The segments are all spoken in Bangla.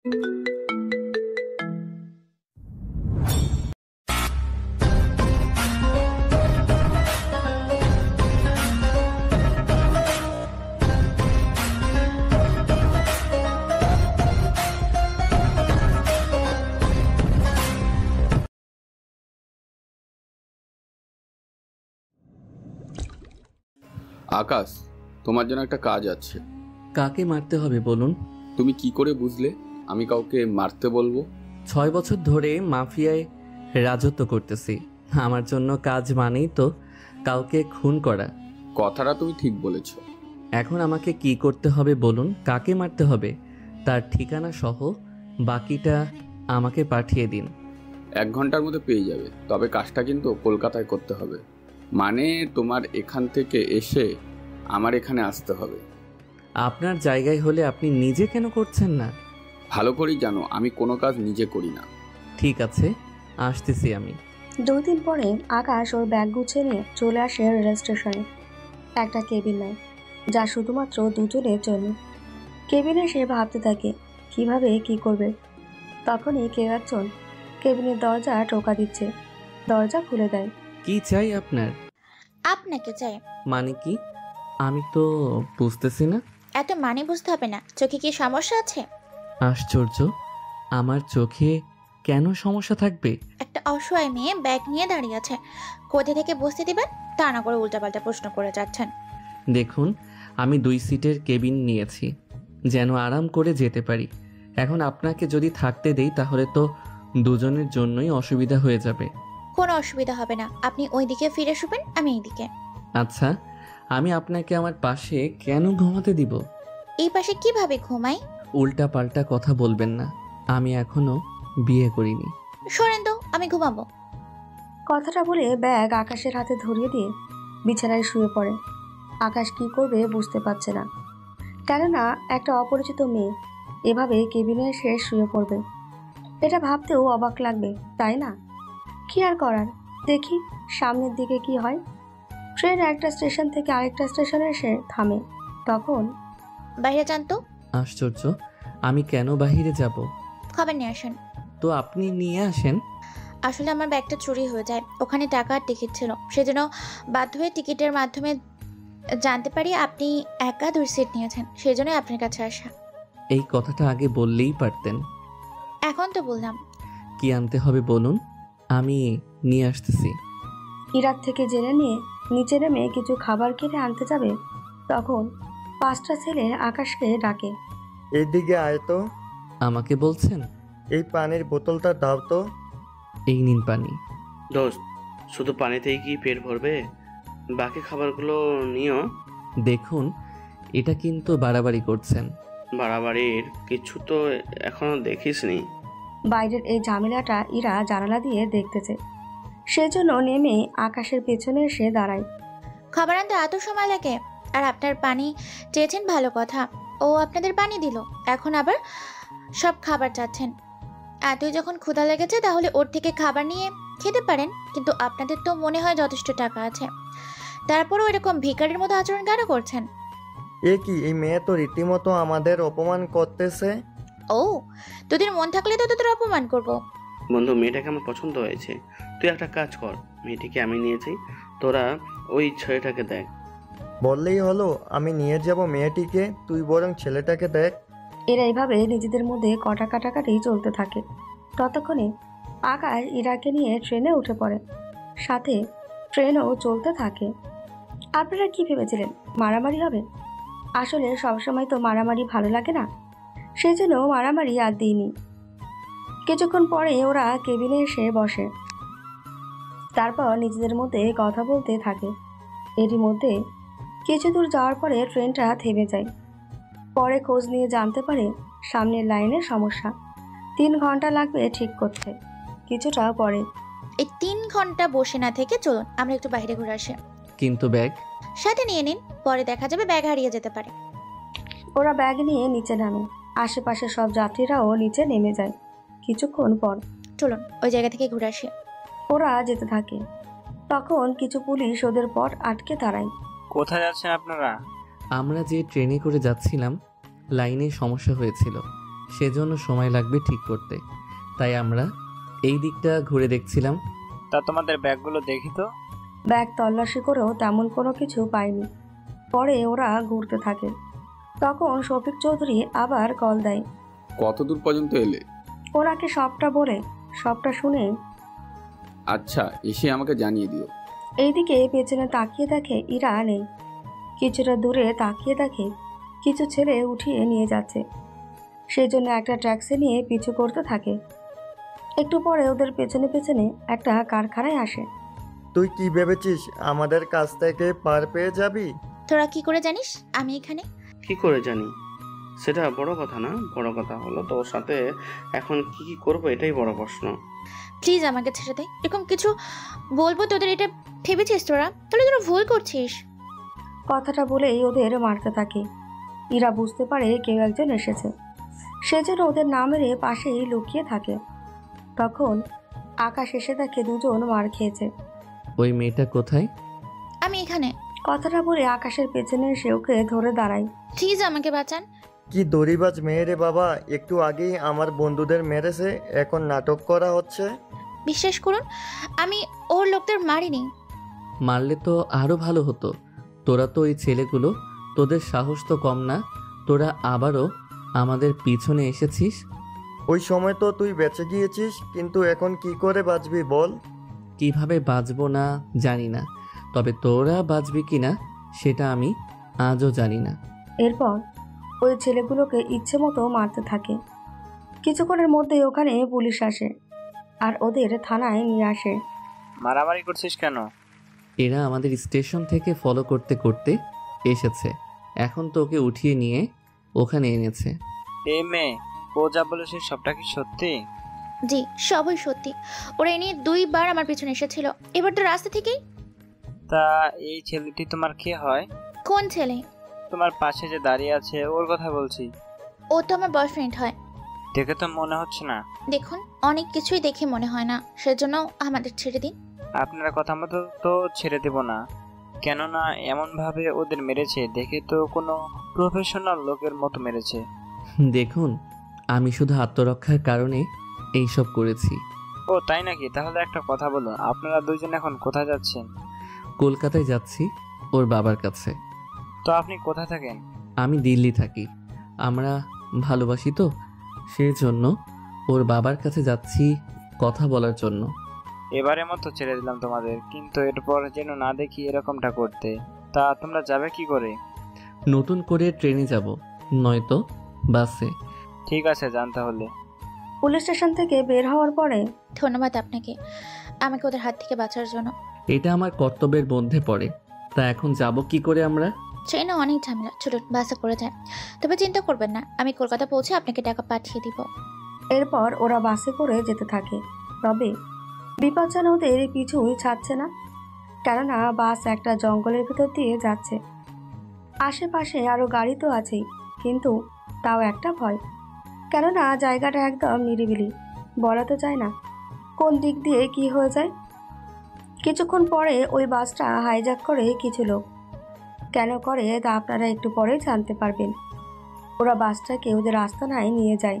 আকাশ, তোমার জন্য একটা কাজ আছে। কাকে মারতে হবে বলুন? তুমি কি করে বুঝলে আমি কাউকে মারতে বলবো? 6 বছর ধরে মাফিয়ায় রাজত্ব করতেছি। আমার জন্য কাজ মানেই তো কাউকে খুন করা। কথাটা তুমি ঠিক বলেছ। এখন আমাকে কি করতে হবে বলুন? কাকে মারতে হবে তার ঠিকানা সহ বাকিটা আমাকে পাঠিয়ে দিন। 1 ঘন্টার মধ্যে পেয়ে যাবে, তবে কাজটা কিন্তু কলকাতায় করতে হবে। মানে তোমার এখান থেকে এসে আমার এখানে আসতে হবে। আপনার জায়গায় হলে আপনি নিজে কেন করছেন না? ভালো করেই জানো আমি কোনো কাজ নিজে করি না। ঠিক আছে, আসতেছি আমি। 2 দিন পরে আকাশ ওর ব্যাগ গুছিয়ে নিয়ে চলে আসে রেল স্টেশনে। একটা কেবিন নেয়, যা শুধুমাত্র দুজনের জন্য। কেবিনে সে ভাবতে থাকে কিভাবে কি করবে। তখনই কেউ একজন কেবিনের দরজা টোকা দিচ্ছে। দরজা খুলে দেয়। কি চাই আপনার? আপনাকে চাই। মানে কি? আমি তো বুঝতেছি না। এত মানে বুঝতে হবে না। চোখে কি সমস্যা আছে? আশ্চর্য, আমার চোখে কেন সমস্যা থাকবে? একটা অসহায় মেয়ে ব্যাগ নিয়ে দাঁড়িয়ে আছে, কোথা থেকে বসতে দিবেন তা না করে উল্টাপাল্টা প্রশ্ন করে যাচ্ছেন। দেখুন, আমি 2 সিটের কেবিন নিয়েছি যেন আরাম করে যেতে পারি। এখন আপনাকে যদি থাকতে দেই তাহলে তো দুজনের জন্যই অসুবিধা হয়ে যাবে। কোনো অসুবিধা হবে না, আপনি ওই দিকে ফিরে শুবেন, আমি এইদিকে। আচ্ছা, আমি আপনাকে আমার পাশে কেন ঘুমাতে দিব? এই পাশে কিভাবে ঘুমাই? উল্টা পাল্টা কথা বলবেন না, আমি এখনো বিয়ে করিনি। সরেন তো, আমি ঘুমাবো। কথাটা বলে ব্যাগ আকাশের হাতে ধরিয়ে দিয়ে বিছানায় শুয়ে পড়ে। আকাশ কি করবে বুঝতে পারছে না, কেননা একটা অপরিচিত মেয়ে এভাবে কেবিনে এসে শুয়ে পড়বে। এটা ভাবতেও অবাক লাগবে, তাই না? কি আর করার, দেখি সামনের দিকে কি হয়। ট্রেন একটা স্টেশন থেকে আরেকটা স্টেশনে এসে থামে। তখন বাইরে যান তো। আশ্চর্য, আমি কেন বাহিরে যাব? খাবার নিয়ে আসেন। তো আপনি নিয়ে আসেন। আসলে আমার ব্যাগটা চুরি হয়ে যায়, ওখানে টাকা আর টিকিট ছিল, সেজন্য বাধ্য হয়ে টিকিটের মাধ্যমে জানতে পারি আপনি একা 2 সিট নিয়েছেন, সেই জন্যই আপনার কাছে আসা। এই কথাটা আগে বললেই পারতেন। এখন তো বললাম। কি আনতে হবে বলুন, আমি নিয়ে আসতেছি। ইরাক থেকে জেনে নিয়ে নিচে নেমে কিছু খাবার কিনে আনতে যাবে, তখন 5টা ছেলে আকাশকে ডাকে। এদিকে আয় তো। আমাকে বলছেন? এই পানির বোতলটা দাও তো। এই নিন পানি। দোস্ত, শুধু পানিতেই কি পেট ভরবে? বাকি খাবারগুলো নিও। দেখুন, এটা কিন্তু বাড়াবাড়ি করছেন। বাড়াবাড়ির কিছু তো এখনো দেখিসনি। বাইরের এই ঝামেলাটা ইরা জানালা দিয়ে দেখতেছে, সেজন্য নেমে আকাশের পেছনে এসে দাঁড়ায়। খাবার আনতে এত সময় লাগে? আর আপনার পানি চেয়েছেন, ভালো কথা, ও আপনাদের পানি দিল, এখন আবার সব খাবার চাচ্ছেন। এতই যখন ক্ষুধা লেগেছে তাহলে ওর থেকে খাবার নিয়ে খেতে পারেন, কিন্তু আপনাদের তো মনে হয় যথেষ্ট টাকা আছে, তারপরও এরকম ভিখারির মতো আচরণ কেন করছেন? এ কি, এই মেয়ে তো রীতিমতো আমাদের অপমান করতেছে। ও, তোদের মন থাকলে তো তোদের অপমান করব। বন্ধু, মেয়েটাকে আমার পছন্দ হয়েছে। তুই একটা কাজ কর, মেয়েটিকে আমি নিয়েছি, তোরা ওই ছেলেটাকে দেখ। বললেই হলো আমি নিয়ে যাব মেয়েটিকে, তুই বরং ছেলেটাকে দেখ। এরা এইভাবে নিজেদের মধ্যে কাটাকাটি চলতে থাকে। ততক্ষণে আকাশ ইরাকে নিয়ে ট্রেনে উঠে পড়ে, সাথে ট্রেনও চলতে থাকে। আপনারা কি ভেবেছিলেন মারামারি হবে? আসলে সবসময় তো মারামারি ভালো লাগে না, সেই জন্য মারামারি আর দিইনি। কিছুক্ষণ পরে ওরা কেবিনে এসে বসে, তারপর নিজেদের মধ্যে কথা বলতে থাকে। এরই মধ্যে কিছু দূর যাওয়ার পরে ট্রেনটা থেমে যায়। পরে খোঁজ নিয়ে জানতে পারে সামনের লাইনের সমস্যা, 3 ঘন্টা লাগবে ঠিক করতে। কিছুটা পরে এই 3 ঘন্টা বসে না থেকে চলুন আমরা একটু বাইরে ঘুরে আসি। কিন্তু ব্যাগ সাথে নিয়ে নিন, পরে দেখা যাবে ব্যাগ হারিয়ে যেতে পারে। ওরা ব্যাগ নিয়ে নিচে নামে, আশেপাশে সব যাত্রীরাও নিচে নেমে যায়। কিছুক্ষণ পর চলুন ওই জায়গা থেকে ঘুরে আসি। ওরা যেতে থাকে, তখন কিছু পুলিশ ওদের পথ আটকে দাঁড়ায়। কোথায় যাচ্ছেন আপনারা? আমরা যে ট্রেনে করে যাচ্ছিলাম লাইনে সমস্যা হয়েছিল, সেজন্য সময় লাগবে ঠিক করতে। তাই আমরা এই দিকটা ঘুরে দেখছিলাম। তা তোমাদের ব্যাগগুলো দেখি তো। ব্যাগ তল্লাশি করেও তেমন কোনো কিছু পায়নি। পরে ওরা ঘুরতে থাকে। তখন শফিক চৌধুরী আবার কল দেয়। কত দূর পর্যন্ত এলে? ওনাকে সবটা বলে সবটা শুনে আচ্ছা, এসে আমাকে জানিয়ে দিও। এইদিকে পেছনে তাকিয়ে দেখে ইরা নেই। কিছুটা দূরে তাকিয়ে দেখে কিছু ছেলে উঠিয়ে নিয়ে যাচ্ছে। সেই জন্য একটা ট্যাক্সি নিয়ে পিছু করতে থাকে। একটু পরে ওদের পেছনে পেছনে একটা কারখানায় আসে। তুই কি ভেবেছিস আমাদের কাছ থেকে পার পেয়ে যাবি? তোরা কি করে জানিস আমি এখানে? কি করে জানি সেটা বড় কথা না, বড় কথা হলো তোর সাথে এখন কি কি করবো এটাই বড় প্রশ্ন। প্লিজ আমাকে ছেড়ে দে। এরকম কিছু বলবো তোদের, এটা ভেবেছিস তোরা? তাহলে তোরা ভুল করছিস। কথাটা বলেই ওদের মারতে থাকে। ইরা বুঝতে পারে কেউ একজন এসেছে, সেজন্য ওদের না মেরে পাশেই লুকিয়ে থাকে। তখন আকাশ এসে দেখে দুজন মার খেয়েছে। ওই মেয়েটা কোথায়? আমি এখানে। কথাটা বলে আকাশের পেছনে এসে ওকে ধরে দাঁড়ায়। প্লিজ আমাকে বাঁচান। কি দড়িবাজ মেয়ে রে বাবা, একটু আগেই আমার বন্ধুদের মেরেছে, এখন নাটক করা হচ্ছে। বিশ্বাস করুন আমি ওর লোকদের মারিনি। মারলে তো আরও ভালো হতো। তোরা তো ওই ছেলেগুলো, তোদের সাহস তো কম না। তোরা আবারও আমাদের পিছনে এসেছিস। ওই সময় তো তুই বেঁচে গিয়েছিস, কিন্তু এখন কি করে বাঁচবি বল? কিভাবে বাঁচবো না জানি না, তবে তোরা বাঁচবি কি না সেটা আমি আজও জানি না। এরপর ওই ছেলেগুলোকে ইচ্ছে মতো মারতে থাকে। কিছুক্ষণের মধ্যেই ওখানে পুলিশ আসে আর ওদের থানায় নিয়ে আসে। মারামারি করছিস কেন? এরা আমাদের স্টেশন থেকে ফলো করতে করতে এসেছে, এখন তো ওকে উঠিয়ে নিয়ে ওখানে এনেছে। এই মেয়ে, ও যা বলেছে সবটা কি সত্যি? জি সবই সত্যি। ওরা এ নিয়ে 2 বার আমার পিছনে এসেছিল, এবার তো রাস্তা থেকেই। তা এই ছেলেটি তোমার কে হয়? কোন ছেলে? তোমার পাশে যে দাঁড়িয়ে আছে ওর কথা বলছি। ও তো আমার বয়ফ্রেন্ড হয়। দেখে তো মনে হচ্ছে না। দেখুন অনেক কিছুই দেখে মনে হয় না, সেজন্য আমাদের ছেড়ে দিন। আপনার কথা মতো তো ছেড়ে দেব না, কেননা এমনভাবে ওদের মেরেছে দেখে তো কোনো প্রফেশনাল লোকের মতো মেরেছে। দেখুন, আমি শুধু আত্মরক্ষার কারণে এইসব করেছি। ও তাই নাকি? তাহলে একটা কথা বলো, আপনারা দুইজন এখন কোথায় যাচ্ছেন? কলকাতায় যাচ্ছি ওর বাবার কাছে। তো আপনি কোথায় থাকেন? আমি দিল্লি থাকি। আমরা ভালোবাসি তো, সেই জন্য ওর বাবার কাছে যাচ্ছি কথা বলার জন্য। এবারে মতো ছেড়ে দিলাম তোমাদের, কিন্তু এরপর যেন না দেখি এরকমটা করতে। তা তোমরা যাবে কি করে? নতুন করে ট্রেনে যাব, নয়তো বাসে। ঠিক আছে, যান তাহলে। পুলিশ স্টেশন থেকে বের হওয়ার পরে ধন্যবাদ আপনাকে আমাকে ওদের হাত থেকে বাঁচার জন্য। এটা আমার কর্তব্যের মধ্যে পড়ে। তা এখন যাব কি করে আমরা? ট্রেনে অনেক ঝামেলা, ছোট বাসে করে যায়। তবে চিন্তা করবেন না, আমি কলকাতা পৌঁছে আপনাকে টাকা পাঠিয়ে দিব। এরপর ওরা বাসে করে যেতে থাকে। তবে বিপদ যেন ওদের পিছুই ছাড়ছে না, কেননা বাস একটা জঙ্গলের ভিতর দিয়ে যাচ্ছে। আশেপাশে আরও গাড়ি তো আছেই, কিন্তু তাও একটা ভয়, কেননা জায়গাটা একদম নিরিবিলি। বলা তো যায় না কোন দিক দিয়ে কি হয়ে যায়। কিছুক্ষণ পরে ওই বাসটা হাইজ্যাক করে কিছু লোক। কেন করে তা আপনারা একটু পরেই জানতে পারবেন। ওরা বাসটাকে ওদের আস্তানায় নিয়ে যায়।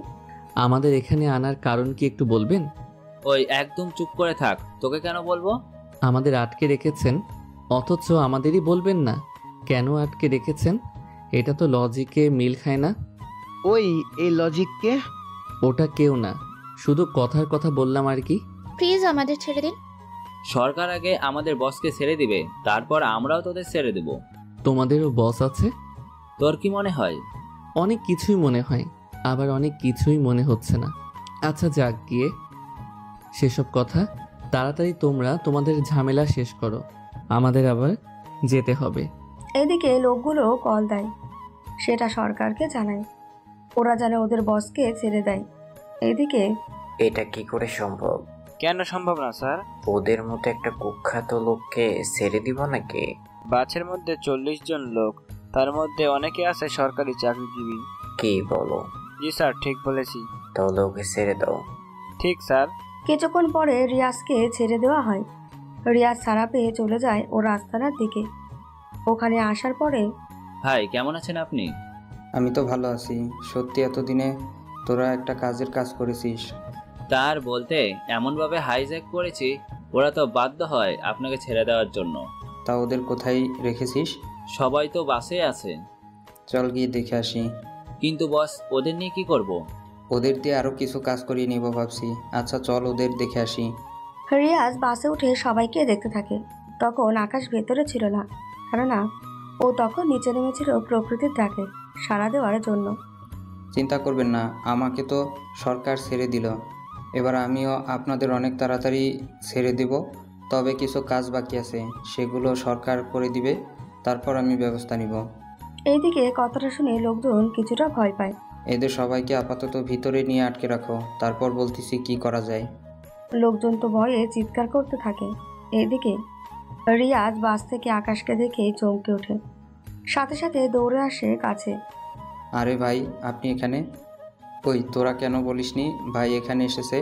আমাদের এখানে আনার কারণ কি একটু বলবেন? ওই একদম চুপ করে থাক, তোকে কেন বলবো? আমাদের আটকে রেখেছেন, অথচ আমাদেরই বলবেন না কেন আটকে রেখেছেন? এটা তো লজিকে মিল খায় না। ওই এই লজিককে? ওটা কেউ না, শুধু কথার কথা বললাম আর কি। প্লিজ আমাদের ছেড়ে দিন। সরকার আগে আমাদের বসকে ছেড়ে দিবে, তারপর আমরাও তোদের ছেড়ে দেব। তোমাদেরও বস আছে? তোর কি মনে হয়? অনেক কিছুই মনে হয়, আবার অনেক কিছুই মনে হচ্ছে না। আচ্ছা যাক গিয়ে সেসব কথা, তাড়াতাড়ি তোমরা তোমাদের ঝামেলা শেষ করো, আমাদের আবার যেতে হবে। এদিকে লোকগুলো কল দেয়, সেটা সরকারকে জানায়। ওরা জানে ওদের বসকে ছেড়ে দেয়। এদিকে এটা কি করে সম্ভব? কেন সম্ভব না স্যার? ওদের মতো একটা কুখ্যাত লোককে ছেড়ে দিব নাকি? বাসের মধ্যে 40 জন লোক, তার মধ্যে অনেকে আছে সরকারি চাকরিজীবী। কি বলো? জি স্যার, ঠিক বলেছি। তাহলে ওকে ছেড়ে দাও। ঠিক স্যার। কিছুক্ষণ পরে রিয়াজকে ছেড়ে দেওয়া হয়। রিয়াজ ছাড়া পেয়ে চলে যায় ওর আস্তানার দিকে। ওখানে আসার পরে ভাই কেমন আছেন আপনি? আমি তো ভালো আছি। সত্যি এতদিনে তোরা একটা কাজের কাজ করেছিস। তার বলতে এমনভাবে হাইজ্যাক করেছি ওরা তো বাধ্য হয় আপনাকে ছেড়ে দেওয়ার জন্য। তা ওদের কোথায় রেখেছিস? সবাই তো বাসে আছে। চল গিয়ে দেখে আসি। কিন্তু বস ওদের নিয়ে কি করব? ওদের দিয়ে আরও কিছু কাজ করিয়ে নিব ভাবছি। আচ্ছা চল ওদের দেখে আসি। রিয়াজ বাসে উঠে সবাইকে দেখতে থাকে। তখন আকাশ ভেতরে ছিল না, কেননা ও তখন নিচে নেমেছিল প্রকৃতির ডাকে সাড়া দেওয়ার জন্য। চিন্তা করবেন না, আমাকে তো সরকার ছেড়ে দিল। এবার আমিও আপনাদের অনেক তাড়াতাড়ি ছেড়ে দেব। তবে কিছু কাজ বাকি আছে, সেগুলো সরকার করে দিবে, তারপর আমি ব্যবস্থা নিব। এইদিকে কথাটা শুনে লোকজন কিছুটা ভয় পায়। এদের সবাইকে আপাতত ভিতরে নিয়ে আটকে রাখো, তারপর বলতেছি কি করা যায়। লোকজন তো ভয়ে চিৎকার করতে থাকে। এইদিকে রিয়াজ বাস থেকে আকাশকে দেখে চমকে ওঠে, সাথে সাথে দৌড়ে আসে কাছে। আরে ভাই, আপনি এখানে? ওই তোরা কেন বলিসনি ভাই এখানে এসেছে?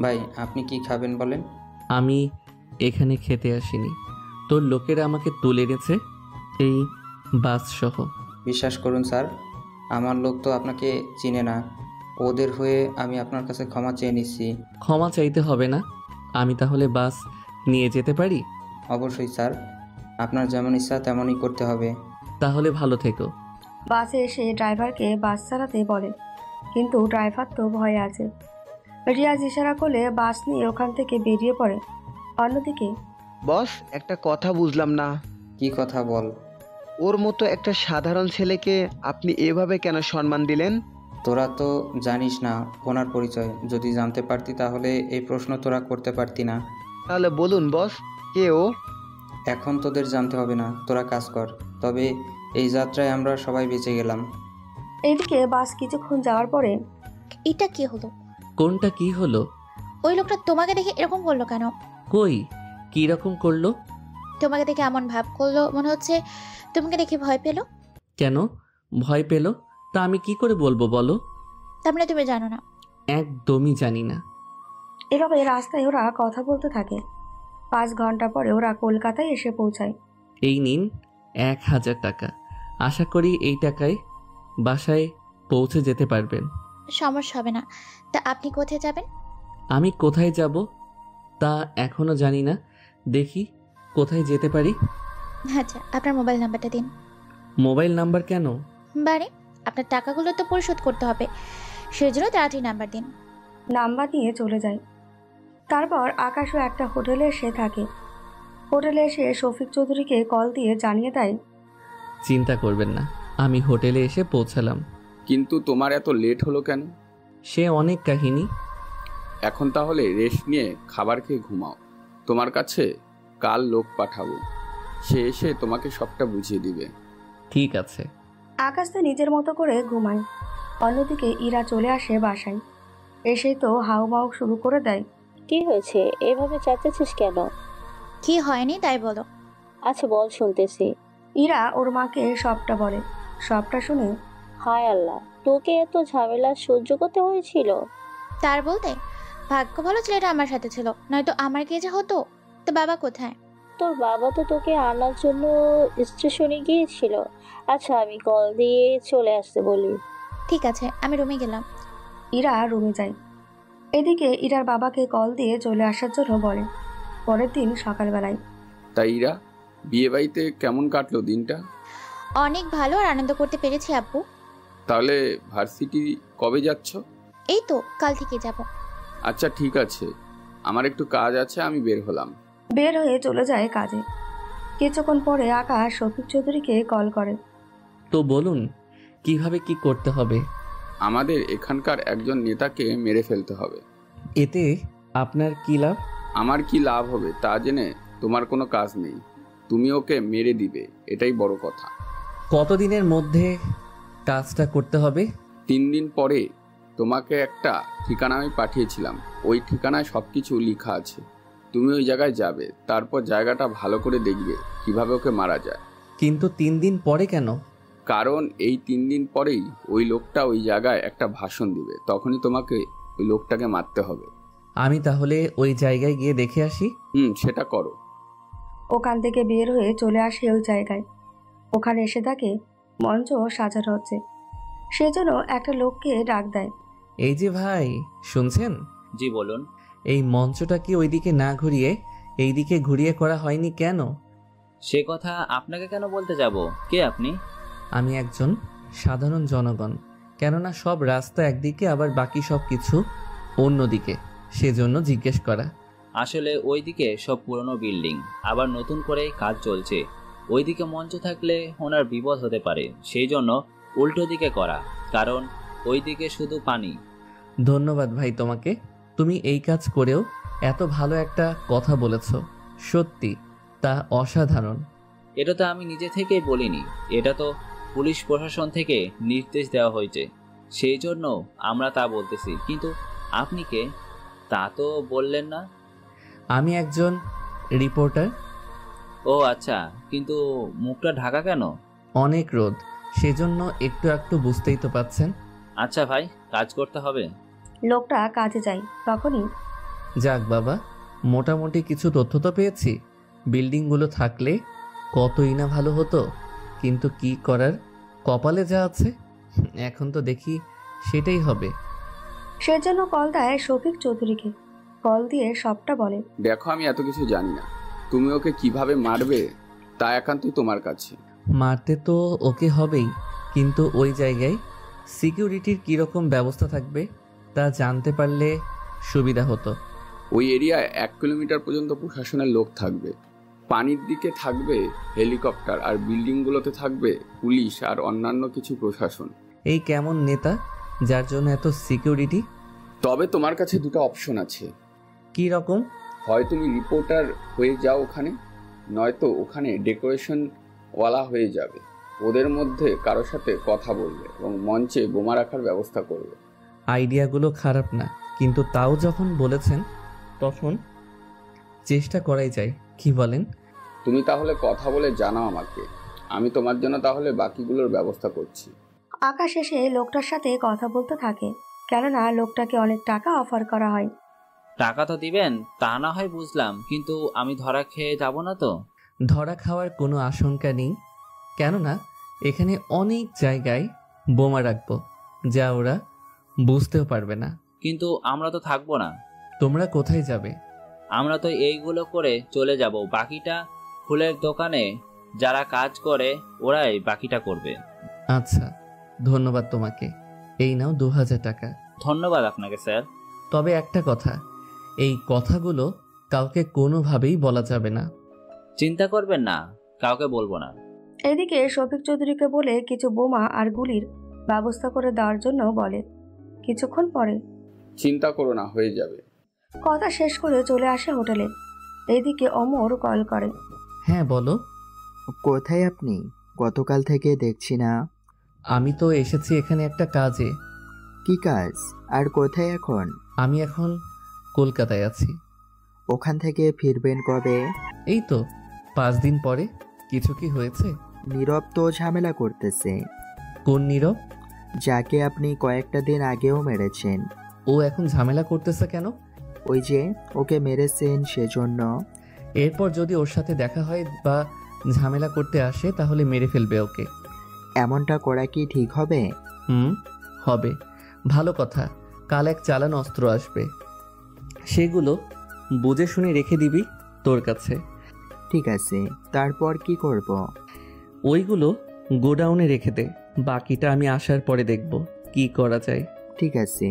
ভাই আপনি কি খাবেন বলেন? আমি এখানে খেতে আসিনি, তোর লোকেরা আমাকে তুলে এনেছে এই বাস সহ। বিশ্বাস করুন স্যার, আমার লোক তো আপনাকে চিনে না। ওদের হয়ে আমি আপনার কাছে ক্ষমা চেয়ে নিচ্ছি। ক্ষমা চাইতে হবে না, আমি তাহলে বাস নিয়ে যেতে পারি? অবশ্যই স্যার, আপনার যেমন ইচ্ছা তেমনই করতে হবে। তাহলে ভালো থেকো। বাসে এসে ড্রাইভারকে বাস চালাতে বলে, কিন্তু ড্রাইভার তো ভয়ে আছে। রিয়াজ ইশারা করলে বাস নিয়ে ওখান থেকে বেরিয়ে পড়ে। অন্যদিকে বস, একটা কথা বুঝলাম না। কি কথা বল? ওর মতো একটা সাধারণ ছেলেকে আপনি এভাবে কেন সম্মান দিলেন? তোরা তো জানিস না ওনার পরিচয়। যদি জানতে পারতি তাহলে এই প্রশ্ন তোরা করতে পারতি না। তাহলে বলুন বস, কে ও? এখন তোদের জানতে হবে না, তোরা কাজ কর। তবে এই যাত্রায় আমরা সবাই বেঁচে গেলাম। এইদিকে বাস কিছুক্ষণ যাওয়ার পরে এটা কি হলো? কোনটা কি হলো? ওই লোকটা তোমাকে দেখে এরকম করলো কেন? কই, কি রকম করলো? তোমাকে দেখে এমন ভাব করলো মনে হচ্ছে তোমাকে দেখে ভয় পেলো। কেন ভয় পেল তা আমি কি করে বলবো বলো? তার মানে তুমি জানো না? একদমই জানি না। এভাবে রাস্তায় ওরা কথা বলতে থাকে। 5 ঘন্টা পরে ওরা কলকাতায় এসে পৌঁছায়। এই নিন 1000 টাকা, আশা করি এই টাকায় বাসায় পৌঁছে যেতে পারবেন। সমস্যা হবে না। তা আপনি কোথায় যাবেন? আমি কোথায় যাব তা এখনো জানি না, দেখি কোথায় যেতে পারি। আচ্ছা, আপনার মোবাইল নাম্বারটা দিন। মোবাইল নাম্বার কেন? বারে আপনার টাকাগুলো তো পরিশোধ করতে হবে, সেজন্য তাড়াতাড়ি নাম্বার দিন। নাম্বার নিয়ে চলে যায়। তারপর আকাশও একটা হোটেলে এসে থাকে। হোটেলে এসে শফিক চৌধুরীকে কল দিয়ে জানিয়ে দেয়, চিন্তা করবেন না, আমি হোটেলে এসে পৌঁছালাম। কিন্তু তোমার এত লেট হলো কেন? সে অনেক কাহিনী। এখন তাহলে রেস্ট নিয়ে খাবার খেয়ে ঘুমাও। তোমার কাছে কাল লোক পাঠাবো, সে এসে তোমাকে সবটা বুঝিয়ে দিবে। ঠিক আছে। আকাশ তো নিজের মতো করে ঘুমায়। অন্যদিকে ইরা চলে আসে বাসায়। এসেই তো হাউমাউ শুরু করে দেয়। কি হয়েছে, এভাবে চেঁচাচ্ছিস কেন? কি হয়নি তাই বলো। আচ্ছা বল, শুনতেছি। ইরা ওর মাকে সবটা বলে। সবটা শুনে হায় আল্লাহ, তোকে এত ঝামেলা সহ্য করতে হয়েছিল? তার বলতে ভাগ্য ভালো ছেলেটা আমার সাথে ছিল, নয়তো আমার কি যে হতো। তো বাবা কোথায়? তোর বাবা তো তোকে আনার জন্য স্টেশনে গিয়েছিল। আচ্ছা, আমি কল দিয়ে চলে আসতে বলি। ঠিক আছে, আমি রুমে গেলাম। ইরা রুমে যায়। এদিকে ইরার বাবাকে কল দিয়ে চলে আসার জন্য বলে। পরের দিন সকালবেলায় তাই ইরা, বিয়ে বাড়িতে কেমন কাটলো দিনটা? অনেক ভালো আর আনন্দ করতে পেরেছি আব্বু। তাহলে ভার্সিটি কবে যাচ্ছ? এই তো কাল থেকে যাব। আচ্ছা ঠিক আছে, আমার একটু কাজ আছে, আমি বের হলাম। বের হয়ে চলে যায় কাজে। কিছুক্ষণ পরে আকাশ শফিক চৌধুরীকে কল করে। তো বলুন কিভাবে কি করতে হবে? আমাদের এখানকার একজন নেতাকে মেরে ফেলতে হবে। এতে আপনার কি লাভ? আমার কি লাভ হবে তা জেনে তোমার কোনো কাজ নেই। তুমি ওকে মেরে দিবে, এটাই বড় কথা। কতদিনের মধ্যে কাজটা করতে হবে? 3 দিন পরে। তোমাকে একটা ঠিকানা আমি পাঠিয়েছিলাম, ওই ঠিকানায় সব কিছু লেখা আছে। তুমি ওই জায়গায় যাবে, তারপর জায়গাটা ভালো করে দেখবে কিভাবে ওকে মারা যায়। কিন্তু 3 দিন পরে কেন? কারণ এই 3 দিন পরেই ওই লোকটা ওই জায়গায় একটা ভাষণ দিবে, তখনই তোমাকে ওই লোকটাকে মারতে হবে। আমি তাহলে ওই জায়গায় গিয়ে দেখে আসি। সেটা করো। ওখান থেকে বের হয়ে চলে আসে ওই জায়গায়। ওখানে এসে থাকে মঞ্চ সাজানো হচ্ছে। সেজন্য একটা লোককে ডাক দেয়। এই যে ভাই, শুনছেন? জি বলুন। এই মঞ্চটা কি ওইদিকে না ঘুরিয়ে এইদিকে ঘুরিয়ে করা হয়নি কেন? সে কথা আপনাকে কেন বলতে যাব? কে আপনি? আমি একজন সাধারণ জনগণ, কেননা সব রাস্তা একদিকে আবার বাকি সব কিছু অন্যদিকে, সেজন্য জিজ্ঞেস করা। আসলে ওইদিকে সব পুরনো বিল্ডিং, আবার নতুন করে কাজ চলছে। ওইদিকে মঞ্চ থাকলে ওনার বিপদ হতে পারে, সেই জন্য উল্টো দিকে করা, কারণ ওইদিকে শুধু পানি। ধন্যবাদ ভাই তোমাকে, তুমি এই কাজ করেও এত ভালো একটা কথা বলেছ, সত্যি তা অসাধারণ। এটা তো আমি নিজে থেকেই বলিনি, এটা তো পুলিশ প্রশাসন থেকে নির্দেশ দেওয়া হয়েছে, সেই জন্য আমরা তা বলতেছি। কিন্তু আপনি কে তা তো বললেন না। আমি একজন রিপোর্টার। ও আচ্ছা, কিন্তু মুখটা ঢাকা কেন? অনেক রোদ, সেজন্য একটু একটু বুঝতেই তো পাচ্ছেন। আচ্ছা ভাই, কাজ করতে হবে। লোকটা কাজে যায়, তখনই যাক বাবা, মোটামুটি কিছু তথ্য তো পেয়েছি। বিল্ডিংগুলো থাকলে কতই না ভালো হতো, কিন্তু কি করার, কপালে যা আছে এখন তো দেখি সেটাই হবে। সেজন্য কল দেয় শফিক চৌধুরীকে। কল দিয়ে সবটা বলে। দেখো, আমি এত কিছু জানি না, তুমি ওকে কিভাবে মারবে তা একান্তই তোমার কাছে। মারতে তো ওকে হবেই, কিন্তু ওই জায়গায় সিকিউরিটির কীরকম ব্যবস্থা থাকবে তা জানতে পারলে সুবিধা হতো। ওই এরিয়ায় 1 কিলোমিটার পর্যন্ত প্রশাসনের লোক থাকবে। পানির দিকে থাকবে হেলিকপ্টার, আর বিল্ডিংগুলোতে থাকবে পুলিশ আর অন্যান্য কিছু প্রশাসন। এই কেমন নেতা যার জন্য এত সিকিউরিটি? তবে তোমার কাছে দুটো অপশন আছে। কি রকম? হয় তুমি রিপোর্টার হয়ে যাও ওখানে, নয়তো ওখানে ডেকোরেশনওয়ালা হয়ে যাবে। ওদের মধ্যে কারোর সাথে কথা বলবে এবং মঞ্চে বোমা রাখার ব্যবস্থা করবে। আইডিয়াগুলো খারাপ না, কিন্তু তাও যখন বলেছেন তখন চেষ্টা করাই যায়, কি বলেন? তুমি তাহলে কথা বলে জানাও আমাকে, আমি তোমার জন্য তাহলে বাকিগুলোর ব্যবস্থা করছি। আকাশ এসে লোকটার সাথে কথা বলতে থাকে, কেননা লোকটাকে অনেক টাকা অফার করা হয়। টাকা তো দিবেন, তা না হয় বুঝলাম, কিন্তু আমি ধরা খেয়ে যাব না তো? ধরা খাওয়ার কোনো আশঙ্কা নেই, কেননা এখানে অনেক জায়গায় বোমা রাখবো, যা ওরা বুঝতেও পারবে না। কিন্তু আমরা তো থাকবো না। তোমরা কোথায় যাবে? আমরা তো এইগুলো করে চলে যাব, বাকিটা ফুলের দোকানে যারা কাজ করে ওরাই বাকিটা করবে। আচ্ছা, ধন্যবাদ তোমাকে, এই নাও 2000 টাকা। ধন্যবাদ আপনাকে স্যার। তবে একটা কথা, এই কথাগুলো কাউকে কোনোভাবেই বলা যাবে না। চিন্তা করবেন না, কাউকে বলবো না। এদিকে শফিক চৌধুরীকে বলে কিছু বোমা আর গুলির ব্যবস্থা করে দেওয়ার জন্য বলে। কিছুক্ষণ পরে, চিন্তা করো না, হয়ে যাবে। কথা শেষ করে চলে আসে হোটেলে। এইদিকে অমর কল করে। হ্যাঁ বলো। কোথায় আপনি? গতকাল থেকে দেখছি না। আমি তো এসেছি এখানে একটা কাজে। কি কাজ? আর কোথায় এখন? আমি এখন কলকাতায় আছি। ওখান থেকে ফিরবেন কবে? এই তো 5 দিন পরে। কিছু কি হয়েছে? নীরব তো ঝামেলা করতেছে। কোন নীরব? যাকে আপনি কয়েকটা দিন আগেও মেরেছেন। ও এখন ঝামেলা করতেছে কেন? ওই যে ওকে মেরেছেন সেজন্য। এরপর যদি ওর সাথে দেখা হয় বা ঝামেলা করতে আসে তাহলে মেরে ফেলবে ওকে। এমনটা করা কি ঠিক হবে? হবে। ভালো কথা, কাল এক চালানো অস্ত্র আসবে, সেগুলো বুঝে শুনে রেখে দিবি তোর কাছে। ঠিক আছে, তারপর কি করব? ওইগুলো গোডাউনে রেখে দে, বাকিটা আমি আসার পরে দেখব কি করা যায়। ঠিক আছে।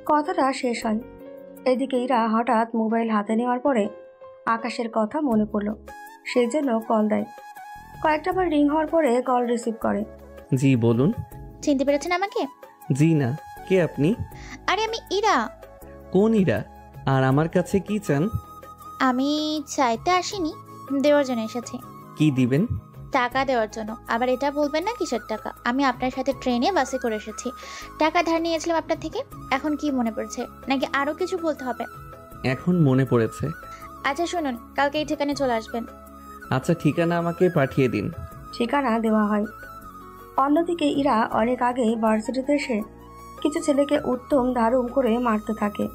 কথাটা শেষ হয়। এদিকে ইরা হঠাৎ মোবাইল হাতে নেওয়ার পরে আকাশের কথা মনে পড়ল, সেই জন্য কল দেয়। কয়েকটা বার রিং হওয়ার পরে কল রিসিভ করে। জি বলুন। চিনতে পেরেছেন আমাকে? জি না, কে আপনি? আরে আমি ইরা। কোন ইরা? আর আমার কাছে কি চান? আমি চাইতে আসিনি, দেওয়ার জন্য এসেছি। কি দিবেন? টাকা দেওয়ার জন্য। আবার এটা বলবেন না কিসের টাকা। আমি আপনার সাথে ট্রেনে বাসে করে এসেছি, টাকা ধার নিয়েছিলাম আপনার থেকে। এখন কি মনে পড়ছে নাকি আরো কিছু বলতে হবে? এখন মনে পড়েছে। আচ্ছা শুনুন, কালকে এই ঠিকানায় চলে আসবেন। আচ্ছা, ঠিকানা আমাকে পাঠিয়ে দিন। ঠিকানা দেওয়া হয়। অন্যদিকে ইরা অনেক আগে ভার্সিটিতে এসে কিছু ছেলেকে উত্তম দারুণ করে মারতে থাকে।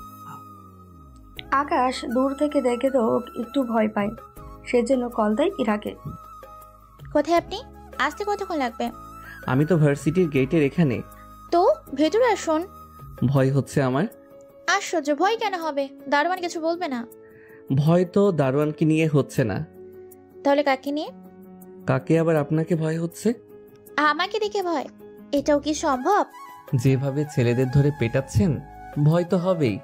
আকাশ দূর থেকে দেখে তো একটু ভয় পায়, সেজন্য কল দেয় ইরাকে। কোথায় আপনি? আসতে কতক্ষণ লাগবে? আমি তো ভার্সিটির গেটের এখানে। তো ভেতরে আসুন। ভয় হচ্ছে আমার। আশ্চর্য, ভয় কেন হবে? দারোয়ান কিছু বলবে না? ভয় তো দারোয়ানকে নিয়ে হচ্ছে না। তাহলে কাকে নিয়ে? কাকে আবার আপনাকে ভয় হচ্ছে? আমাকে দেখে ভয়? এটাও কি সম্ভব? যেভাবে ছেলেদের ধরে পেটাচ্ছেন ভয় তো হবেই,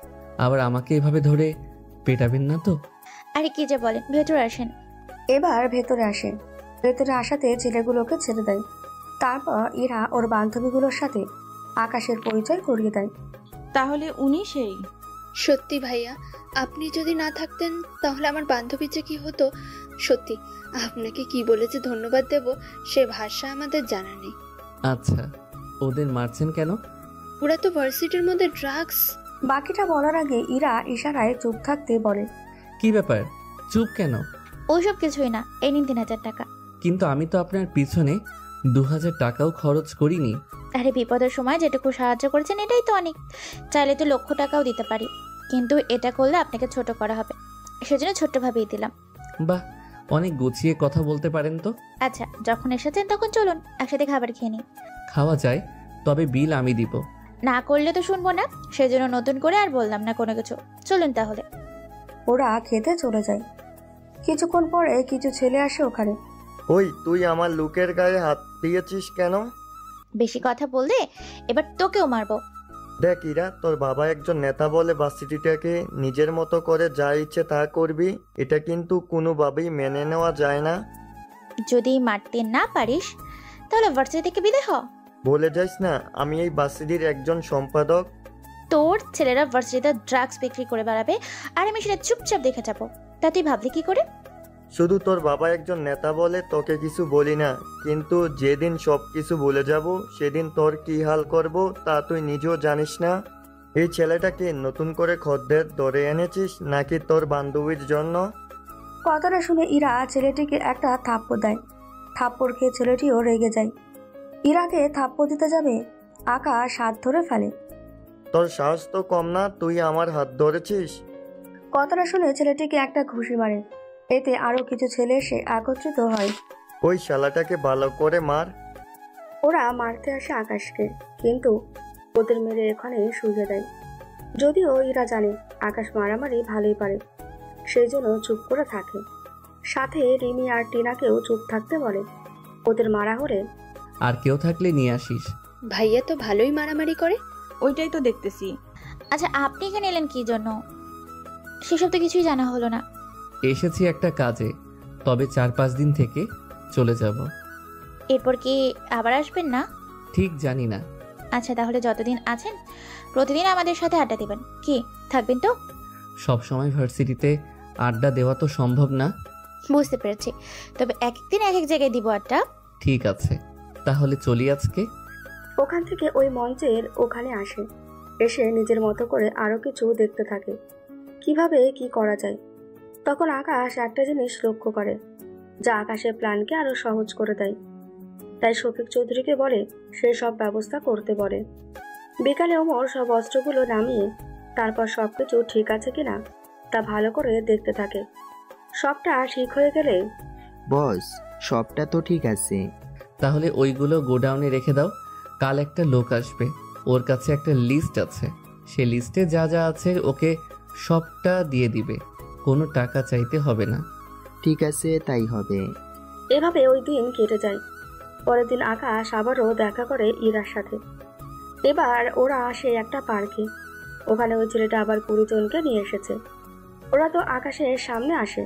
আবার আমাকে এভাবে ধরে পেটাবেন না তো? আরে কি যে বলেন, ভেতরে আসেন। এবার ভেতরে আসে। ভেতরে আসাতে ছেলেগুলোকে ছেড়ে দেয়। তারপর ইরা ওর বান্ধবীগুলোর সাথে আকাশের পরিচয় করিয়ে দেয়। তাহলে উনি সেই? সত্যি ভাইয়া, আপনি যদি না থাকতেন তাহলে আমার বান্ধবীর যে কি হতো। সত্যি আপনাকে কি বলে যে ধন্যবাদ দেব সে ভাষা আমাদের জানা নেই। আচ্ছা, ওদের মারছেন কেন? ওরা তো ভার্সিটির মধ্যে ড্রাগস। বাকিটা বলার আগে ইরা ইশারায় চুপ থাকতে বলে। কি ব্যাপার, চুপ কেন? ওইসব কিছুই না, এই নিন 3000 টাকা। কিন্তু আমি তো আপনার পিছনে 2000 টাকাও খরচ করিনি। আরে বিপদের সময় যেটুকু সাহায্য করেছেন এটাই তো অনেক। চাইলে তো লক্ষ টাকাও দিতে পারি, কিন্তু এটা করলে আপনাকে ছোট করা হবে, সেজন্য ছোট্টভাবেই দিলাম। বাহ, অনেক গুছিয়ে কথা বলতে পারেন তো। আচ্ছা, যখন এসেছেন তখন চলুন একসাথে খাবার খেয়ে নিই। খাওয়া যায়, তবে বিল আমি দিব। না করলে তো শুনবো না, সেজন্য নতুন করে আর বললাম না কোনো কিছু। চলুন তাহলে। ওরা খেতে চলে যায়। কিছুক্ষণ পরে কিছু ছেলে আসে ওখানে। ওই তুই আমার লুকের গায়ে হাত দিয়েছিস কেন? বেশি কথা বললে এবার তোকেও মারবো। দেখ ইরা, তোর বাবা একজন নেতা বলে ভার্সিটিটাকে নিজের মতো করে যা ইচ্ছে তা করবি, এটা কিন্তু কোনোভাবেই মেনে নেওয়া যায় না। যদি মারতে না পারিস তাহলে ভার্সিটি থেকে বিদায় হ। বলে যাইস না আমি এই ভার্সিটির একজন সম্পাদক। তোর ছেলেরা ভার্সিটিতে ড্রাগস বিক্রি করে বেড়াবে আর আমি সেটা চুপচাপ দেখে যাবো, তা তুই ভাবলি কি করে? শুধু তোর বাবা একজন নেতা বলে তোকে কিছু বলি না, কিন্তু যেদিন সব কিছু বলে যাব সেদিন তোর কি হাল করব তা তুই নিজেও জানিস না। এই ছেলেটাকে নতুন করে খদ্দের ধরে এনেছিস নাকি তোর বান্ধবীর জন্য? কথাটা শুনে ইরা ছেলেটিকে একটা থাপ্পড় দেয়। থাপ্পড় খেয়ে ছেলেটিও রেগে যায়। ইরাকে থাপ্পড় দিতে যাবে, আকাশ হাত ধরে ফেলে। তোর সাহস তো কম না, তুই আমার হাত ধরেছিস। কথাটা শুনে ছেলেটিকে একটা ঘুষি মারে। এতে আরো কিছু ছেলে এসে একত্রিত হয়। ওই শালাটাকে ভালো করে মার। ওরা মারতে আসে আকাশকে, কিন্তু ওদের মেরে এখানে শুয়ে দেয়। যদিও ইরা জানে আকাশ মারামারি ভালোই পারে, সেই জন্য চুপ করে থাকে। সাথে রিমি আর টিনাকেও চুপ থাকতে বলে। ওদের মারা হলে আর কেউ থাকলে নিয়ে আসিস। ভাইয়া তো ভালোই মারামারি করে। ওইটাই তো দেখতেছি। আচ্ছা, আপনি এখানে এলেন কি জন্য? সেসব তো কিছুই জানা হলো না। এসেছি একটা কাজে, তবে 4-5 দিন থেকে চলে যাব। এরপর কি আবার আসবেন না? ঠিক জানি না। আচ্ছা, তাহলে যতদিন আছেন প্রতিদিন আমাদের সাথে আড্ডা দিবেন। কি থাকবেন তো? সব সময় ভার্সিটিতে আড্ডা দেওয়া তো সম্ভব না। বুঝতে পেরেছি, তবে এক একদিন এক এক জায়গায় দিব আড্ডা। ঠিক আছে, তাহলে চলি আজকে। ওখান থেকে ওই মঞ্চের ওখানে আসে। এসে নিজের মতো করে আরো কিছু দেখতে থাকে, কিভাবে কি করা যায়। তখন আকাশ একটা জিনিস লক্ষ্য করে, যা আকাশের প্ল্যানকে আরো সহজ করে দেয়। তাই শফিক চৌধুরীকে বলে সে সব ব্যবস্থা করতে বলে। বিকালে ওমর সব অস্ত্রগুলো নামিয়ে তারপর সবকিছু ঠিক আছে কিনা তা ভালো করে দেখতে থাকে। সবটা ঠিক হয়ে গেলে, বস সবটা তো ঠিক আছে। তাহলে ওইগুলো গোডাউনে রেখে দাও, কাল একটা লোক আসবে, ওর কাছে একটা লিস্ট আছে, সে লিস্টে যা যা আছে ওকে সবটা দিয়ে দিবে, কোনো টাকা চাইতে হবে না। ঠিক আছে, তাই হবে। এভাবে ওই দিন কেটে যায়। পরের দিন আকাশ আবারও দেখা করে ইরার সাথে। এবার ওরা আসে একটা পার্কে। ওখানে ওই ছেলেটা আবার 20 জনকে নিয়ে এসেছে। ওরা তো আকাশের সামনে আসে।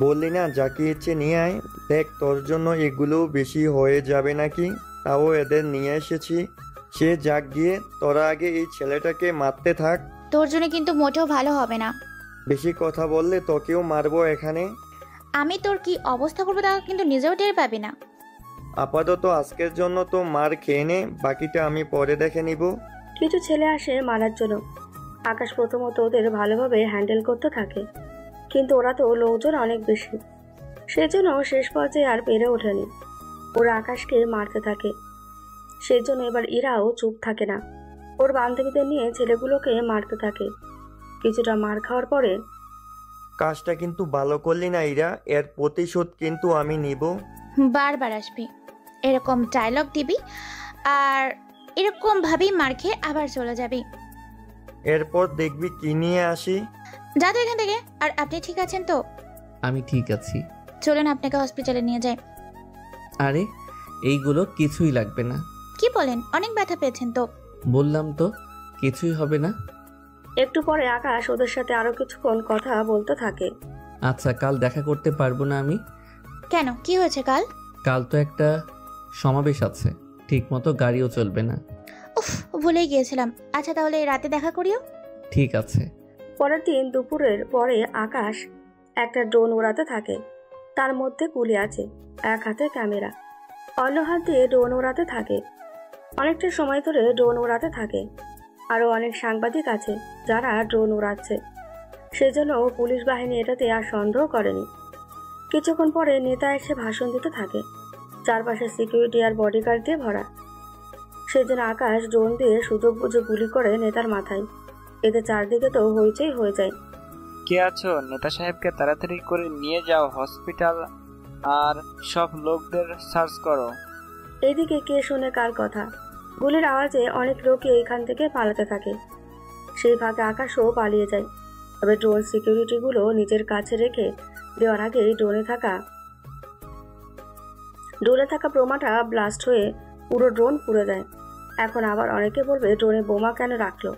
বললি না যাকে ইচ্ছে নিয়ে আয়, দেখ তোর জন্য এগুলো বেশি হয়ে যাবে নাকি, তাও এদের নিয়ে এসেছি। সে যাক গিয়ে, তোরা আগে এই ছেলেটাকে মারতে থাক। তোর জন্য কিন্তু মোটেও ভালো হবে না। বেশি কথা বললে তোকেও মারবো এখানে। আমি তোর কি অবস্থা করবো তা কিন্তু নিজেও টের পাবি না। আপাতত আজকের জন্য তো মার খেয়ে নে, বাকিটা আমি পরে দেখে নিব। কিছু ছেলে আসে মারার জন্য। আকাশ প্রথমত ওদের ভালোভাবে হ্যান্ডেল করতে থাকে, কিন্তু ওরা তো লোকজন অনেক বেশি, সেজন্য শেষ পর্যায়ে আর পেরে ওঠেনি। ওরা আকাশকে মারতে থাকে। সেজন্য এবার ইরাও চুপ থাকে না, ওর বান্ধবীদের নিয়ে ছেলেগুলোকে মারতে থাকে। কিছুটা মার খাওয়ার পরে, কাজটা কিন্তু ভালো করলি না ইরা, এর প্রতিশোধ কিন্তু আমি নিব। বারবার আসবি, এরকম ডায়লগ দিবি আর এরকম ভাবেই মার খেয়ে আবার চলে যাবি। এরপর দেখবি কি নিয়ে আসি। যা তো এখান থেকে। আর আপনি ঠিক আছেন তো? আমি ঠিক আছি। চলুন আপনাকে হসপিটালে নিয়ে যাই। আরে এইগুলো কিছুই লাগবে না। কি বলেন? অনেক ব্যথা পেয়েছেন তো? বললাম তো কিছুই হবে না। একটু পরে আকাশ ওদের সাথে আরো কিছুক্ষণ কথা বলতে থাকে। আচ্ছা, কাল দেখা করতে পারবো না আমি। কেন, কি হয়েছে কাল? কাল তো একটা সমাবেশ আছে, ঠিক মতো গাড়িও চলবে না। উফ, ভুলেই গিয়েছিলাম। আচ্ছা তাহলে রাতে দেখা করিও। ঠিক আছে। পরের দিন দুপুরের পরে আকাশ একটা ড্রোন উড়াতে থাকে। তার মধ্যে গুলি আছে, এক হাতে ক্যামেরা, অন্য হাত দিয়ে ড্রোন উড়াতে থাকে। অনেকটা সময় ধরে ড্রোন উড়াতে থাকে। আরও অনেক সাংবাদিক আছে যারা ড্রোন উড়াচ্ছে, সেজন্য পুলিশ বাহিনী এটাতে আর সন্দেহ করেনি। কিছুক্ষণ পরে নেতা এসে ভাষণ দিতে থাকে। চারপাশে সিকিউরিটি আর বডিগার্ড দিয়ে ভরা। সেজন্য আকাশ ড্রোন দিয়ে সুযোগ বুঝে গুলি করে নেতার মাথায়। এতে চারদিকে তো হইচই হয়ে যায়। কে আছো? নেতা সাহেবকে তাড়াতাড়ি করে নিয়ে যাও হসপিটাল, আর সব লোকদের সার্চ করো। এইদিকে কে শুনে কার কথা? গুলির আওয়াজে অনেক লোকই এইখান থেকে পালাতে থাকে। সেই ভাগে আকাশও পালিয়ে যায়। তবে ড্রোন সিকিউরিটিগুলো নিজের কাছে রেখে দেওয়ার আগেই ড্রোনে থাকা বোমাটা ব্লাস্ট হয়ে পুরো ড্রোন পুড়ে দেয়। এখন আবার অনেকে বলবে ড্রোনে বোমা কেন রাখলো,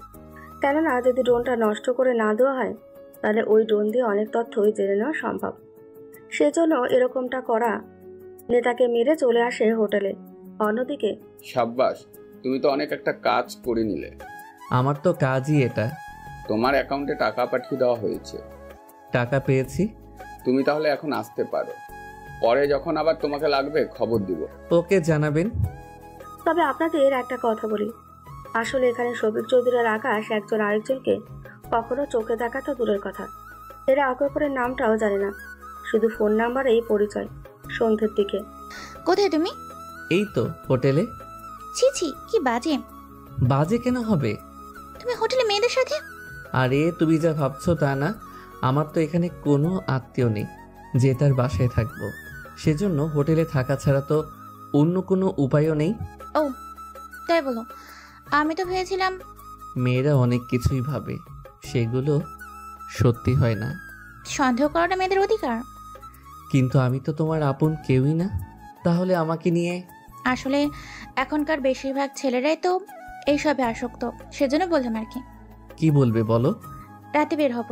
কেননা যদি ড্রোনটা নষ্ট করে না দেওয়া হয় তাহলে ওই ড্রোন দিয়ে অনেক তথ্যই জেনে নেওয়া সম্ভব। সেজন্য এরকমটা করা। নেতাকে মেরে চলে আসে হোটেলে। অন্যদিকে সাব্বাস, তুমি তো অনেক একটা কাজ করে নিলে। আমার তো কাজই এটা। তোমার অ্যাকাউন্টে টাকা পাঠিয়ে দেওয়া হয়েছে। টাকা পেয়েছি। তুমি তাহলে এখন আসতে পারো। পরে যখন আবার তোমাকে লাগবে খবর দিব। ওকে জানাবেন। তবে আপনাদের একটা কথা বলি, আসলে এখানে শফিক চৌধুরী আর আকাশ একজন আরেকজনকে কখনো চোখে দেখা তো দূরের কথা, এরা একে অপরের নামটাও জানে না, শুধু ফোন নাম্বারেই পরিচয়। সন্ধ্যের দিকে। কোথায় তুমি? এই তো হোটেলে। ছি ছি, কি বাজে। বাজে কেন হবে? তুমি হোটেলে মেয়েদের সাথে? আরে তুমি যা ভাবছো তা না। আমার তো এখানে কোনো আত্মীয় নেই যে তার বাসায় থাকবো, সেজন্য হোটেলে থাকা ছাড়া তো অন্য কোনো উপায়ও নেই। ও তাই বলো। আমি তো ভেবেছিলাম। মেয়েরা অনেক কিছুই ভাবে, সেগুলো সত্যি হয় না। সন্দেহ করাটা মেয়েদের অধিকার। কিন্তু আমি তো তোমার আপন কেউই না, তাহলে আমাকে নিয়ে। আসলে এখনকার বেশিরভাগ ছেলেরাই তো এইসবে আসক্ত, সেজন্য বললাম আর কি। কি বলবে বলো? রাতে বের হব।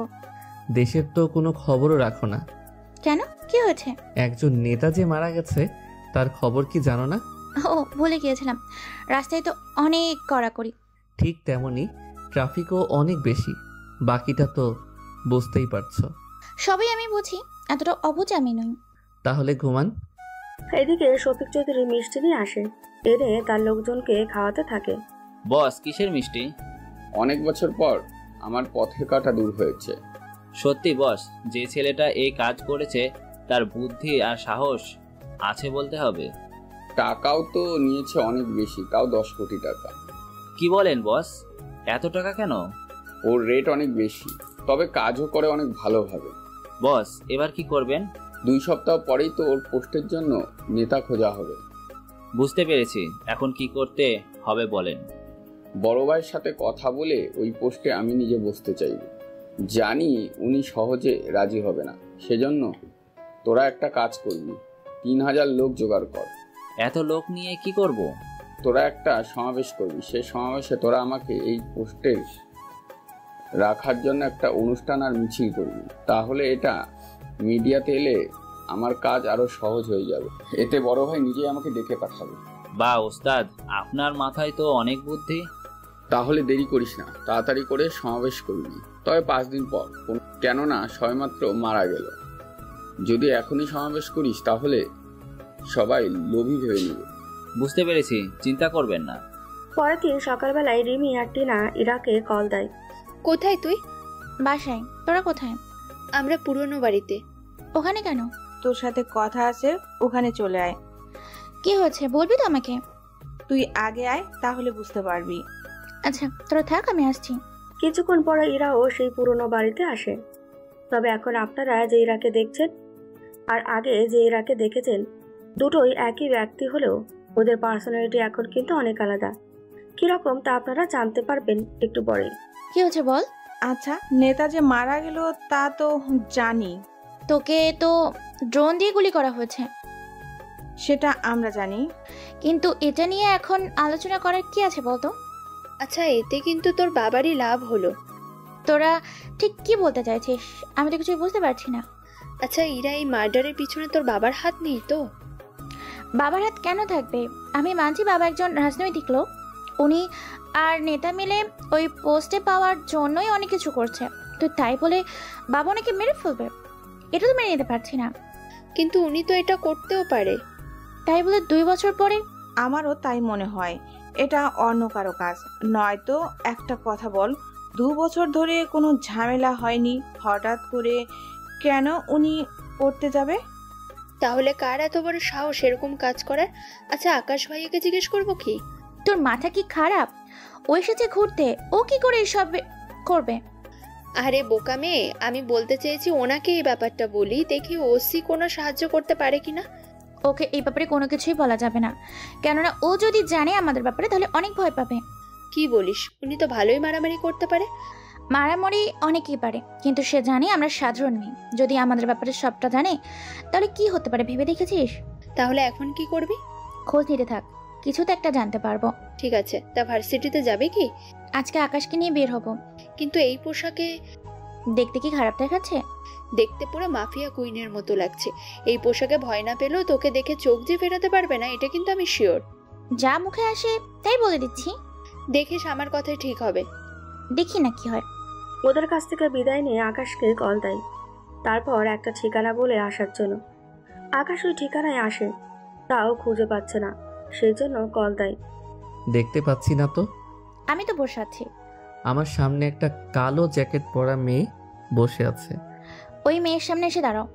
দেশের তো কোনো খবরও রাখো না। কেন, কি হয়েছে? একজন নেতা যে মারা গেছে তার খবর কি জানো না? ও ভুলে গিয়েছিলাম। রাস্তায় তো অনেক কড়াকড়ি। ঠিক তেমনি ট্রাফিকও অনেক বেশি। বাকিটা তো বুঝতেই পারছো। সবই আমি বুঝি, এতটা অবুঝ আমি নই। তাহলে ঘুমান। এদিকে শফিক চৌধুরী মিষ্টি নিয়ে আসে, এনে তার লোকজনকে খাওয়াতে থাকে। বস, কিসের মিষ্টি? অনেক বছর পর আমার পথের কাঁটা দূর হয়েছে। সত্যি বস, যে ছেলেটা এই কাজ করেছে তার বুদ্ধি আর সাহস আছে বলতে হবে। টাকাও তো নিয়েছে অনেক বেশি, তাও 10 কোটি টাকা। কি বলেন বস, এত টাকা কেন? ওর রেট অনেক বেশি, তবে কাজও করে অনেক ভালোভাবে। বস, এবার কি করবেন? 2 সপ্তাহ পরেই তো ওর পোস্টের জন্য নেতা খোঁজা হবে। বুঝতে পেরেছি, এখন কি করতে হবে বলেন। বড় ভাইয়ের সাথে কথা বলে ওই পোস্টে আমি নিজে বসতে চাইব। জানি উনি সহজে রাজি হবে না, সেজন্য তোরা একটা কাজ করবি, 3000 লোক জোগাড় কর। এত লোক নিয়ে কি করব? তোরা একটা সমাবেশ করবি, সেই সমাবেশে তোরা আমাকে এই পোস্টে রাখার জন্য একটা অনুষ্ঠান আর মিছিল করবি। তাহলে এটা মিডিয়াতে এলে আমার কাজ আরো সহজ হয়ে যাবে। এতে বড় ভাই নিজে আমাকে ডেকে পাঠাবে। বা ওস্তাদ, আপনার মাথায় তো অনেক বুদ্ধি। তাহলে দেরি করিস না, তাড়াতাড়ি করে সমাবেশ করবি। তবে 5 দিন পর, কেননা সবেমাত্র মারা গেল। যদি এখনই সমাবেশ করিস তাহলে সবাই লোভী ভেবে নেবে। বুঝতে পেরেছি, চিন্তা করবেন না। পরের দিন সকালবেলায় রিমি আর টিনা ইরাকে কল দেয়। কোথায় তুই? বাসায়। তোরা কোথায়? আমরা পুরনো বাড়িতে। ওখানে কেন? তোর সাথে কথা আছে, ওখানে চলে আয়। কি হয়েছে বলবি তো আমাকে? তুই আগে আয়, তাহলে বুঝতে পারবি। আচ্ছা তোরা থাক, আমি আসছি। কিছুক্ষণ পরে ইরাও সেই পুরনো বাড়িতে আসে। তবে এখন আপনারা যে ইরাকে দেখছেন আর আগে যে ইরাকে দেখেছেন, দুটোই একই ব্যক্তি হলেও ওদের পার্সোনালিটি এখন কিন্তু অনেক আলাদা। কিরকম তা আপনারা জানতে পারবেন একটু পরে। কি হচ্ছে বল। আচ্ছা, নেতা যে মারা গেল তা তো জানি। তোকে তো ড্রোন দিয়ে গুলি করা হয়েছে। সেটা আমরা জানি, কিন্তু এটা নিয়ে এখন আলোচনা করার কি আছে বলতো? আচ্ছা, এতে কিন্তু তোর বাবারই লাভ হলো। তোরা ঠিক কি বলতে চাইছিস? আমি তো কিছুই বুঝতে পারছি না। আচ্ছা ইরা, এই মার্ডারের পিছনে তোর বাবার হাত নেই তো? বাবার হাত কেন থাকবে? আমি মানছি বাবা একজন রাজনৈতিক লোক, উনি আর নেতা মিলে ওই পোস্টে পাওয়ার জন্যই অনেক কিছু করছে। তো তাই বলে বাবা ওনাকে মেরে ফেলবে, এটা তো মেনে নিতে পারছি না। কিন্তু উনি তো এটা করতেও পারে। তাই বলে 2 বছর পরে? আমারও তাই মনে হয়, এটা অন্য কারো কাজ। নয়তো একটা কথা বল, 2 বছর ধরে কোনো ঝামেলা হয়নি, হঠাৎ করে কেন উনি করতে যাবে? তাহলে কার এত বড় সাহস এরকম কাজ করার? আচ্ছা, আকাশ ভাইয়াকে জিজ্ঞেস করবো কি? তোর মাথা কি খারাপ? ও এসেছে ঘুরতে, ও কি করে এসব করবে? আরে বোকা মেয়ে, আমি বলতে চেয়েছি ওনাকে এই ব্যাপারটা বলি, দেখি ওসি কোনো সাহায্য করতে পারে কিনা। ওকে এই ব্যাপারে কোনো কিছুই বলা যাবে না, কেননা ও যদি জানে আমাদের ব্যাপারে তাহলে অনেক ভয় পাবে। কি বলিস? উনি তো ভালোই মারামারি করতে পারে। মারামারি অনেকেই পারে, কিন্তু সে জানে আমরা সাধারণ মেয়ে। যদি আমাদের ব্যাপারে সবটা জানে তাহলে কি হতে পারে ভেবে দেখেছিস? তাহলে এখন কি করবি? খোঁজ নিতে থাক, কিছু তো একটা জানতে পারবো। ঠিক আছে, তা ভার্সিটিতে যাবে কি? আজকে আকাশকে নিয়ে বের হব। কিন্তু এই পোশাকে দেখতে কি খারাপ দেখাচ্ছে? দেখতে পুরো মাফিয়া কুইনের মতো লাগছে। এই পোশাকে ভয় না পেলেও তোকে দেখে চোখ যে ফেরাতে পারবে না, এটা কিন্তু আমি শিওর। যা মুখে আসে তাই বলে দিচ্ছি। দেখিস আমার কথাই ঠিক হবে। দেখি না কি হয়। ওদের কাছ থেকে বিদায় নিয়ে আকাশকে কল দেয়, তারপর একটা ঠিকানা বলে আসার জন্য। আকাশ ওই ঠিকানায় আসে, তাও খুঁজে পাচ্ছে না, সেই জন্য কল দেয়। দেখতে পাচ্ছি না তো। আমি তো বসে আছি। আমার সামনে একটা কালো জ্যাকেট পরা মেয়ে বসে আছে। ওই মেয়ের সামনে এসে দাঁড়াও।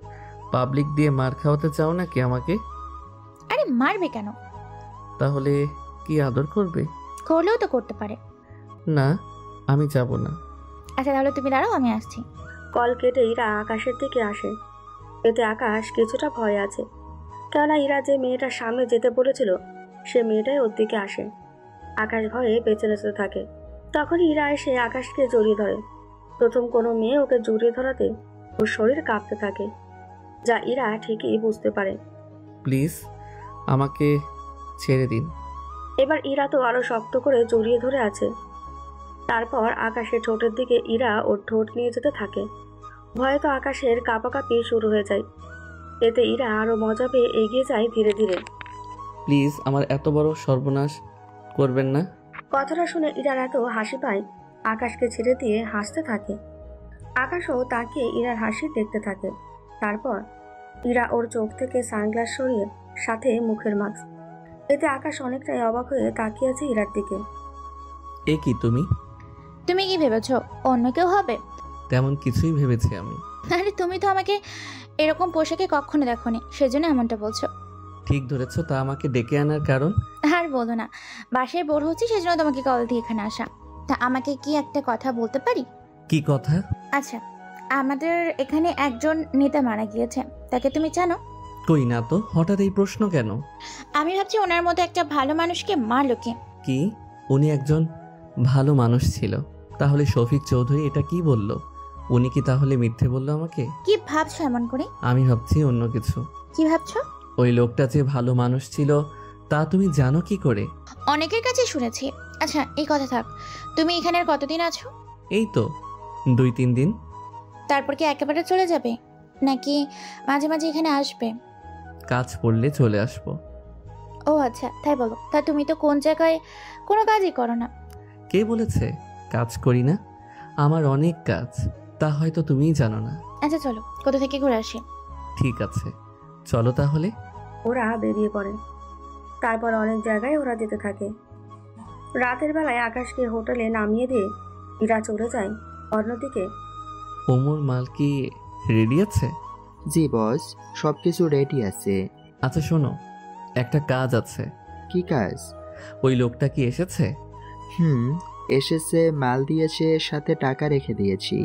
পাবলিক দিয়ে মার খাওয়াতে চাও নাকি আমাকে? আরে মারবে কেন? তাহলে কি আদর করবে? করলেও তো করতে পারে। না, আমি যাব না। আচ্ছা তাহলে তুমি দাঁড়াও, আমি আসছি। কল কেটে ইরা আকাশের দিকে আসে। এতে আকাশ কিছুটা ভয় আছে, কেননা ইরা যে মেয়েটার সামনে যেতে বলেছিল সে মেয়েটাই ওর দিকে আসে। আকাশ ভয়ে পেছনে যেতে থাকে। তখন ইরা এসে আকাশকে জড়িয়ে ধরে। প্রথম কোনো মেয়ে ওকে জড়িয়ে ধরাতে ওর শরীর কাঁপতে থাকে, যা ইরা ঠিকই বুঝতে পারে। প্লিজ আমাকে ছেড়ে দিন। এবার ইরা তো আরো শক্ত করে জড়িয়ে ধরে আছে। তারপর আকাশের ঠোঁটের দিকে ইরা ওর ঠোঁট নিয়ে যেতে থাকে। ভয়ে তো আকাশের কাঁপাকাঁপি শুরু হয়ে যায়। এতে ইরা আরো মজা পেয়ে এগিয়ে যায় ধীরে ধীরে। প্লিজ আমার এত বড় সর্বনাশ করবেন না। কথাটা শুনে ইরার এত হাসি পায়, আকাশকে ছেড়ে দিয়ে হাসতে থাকে। আকাশও তাকিয়ে ইরার হাসি দেখতে থাকে। তারপর ইরা ওর চোখ থেকে সানগ্লাস সরিয়ে সাথে মুখের মাস্ক। এতে আকাশ অনেকটাই অবাক হয়ে তাকিয়ে আছে ইরার দিকে। এ কি তুমি? তুমি কি ভেবেছো অন্য কেউ হবে? তেমন কিছুই ভেবেছি আমি। আরে তুমি তো আমাকে এরকম পোশাকে কখনো দেখোনি, সেজন্য এমনটা বলছো। ঠিক ধরেছো। তা আমাকে ডেকে আনার কারণ? আর বলো না, বাসায় বোর হচ্ছি সেজন্য তোমাকে কল দিয়ে এখানে আসা। তা আমাকে কি একটা কথা বলতে পারি? কি কথা? আচ্ছা, আমাদের এখানে একজন নেতা মারা গিয়েছে, তাকে তুমি জানো? কই না তো, হঠাৎ এই প্রশ্ন কেন? আমি ভাবছি ওনার মতো একটা ভালো মানুষকে মারলো কে? কি উনি একজন ভালো মানুষ ছিল? তাহলে শফিক চৌধুরী এটা কি বলল? উনি কি তাহলে মিথ্যে বললো আমাকে? কি ভাবছো এমন করে? আমি ভাবছি অন্য কিছু। কি ভাবছো? ওই লোকটা যে ভালো মানুষ ছিল তা তুমি জানো কি করে? অনেকের কাছে শুনেছি। আচ্ছা এই কথা থাক, তুমি এখানে আর কতদিন আছো? এই তো 2-3 দিন। তারপর কি একেবারে চলে যাবে নাকি মাঝে মাঝে এখানে আসবে? কাজ পড়লে চলে আসবো। ও আচ্ছা, তাই বলো। তা তুমি তো কোন জায়গায় কোনো কাজই করো না। কে বলেছে কাজ করি না? আমার অনেক কাজ, তা হয়তো তুমিই জানো না। আচ্ছা চলো কোথা থেকে ঘুরে আসি। ঠিক আছে চলো তাহলে। ওরা বেরিয়ে পড়ে। তারপর অনেক জায়গায় ওরা যেতে থাকে। রাতের বেলায় আকাশকে হোটেলে নামিয়ে দিয়ে ইরা চলে যায় অন্যদিকে। ওমর মাল কি রেডি আছে? জি বস, সবকিছু রেডি আছে। আচ্ছা শোনো, একটা কাজ আছে। কি কাজ? ওই লোকটা কি এসেছে? এসেছে, মাল দিয়েছে, সাথে টাকা রেখে দিয়েছি।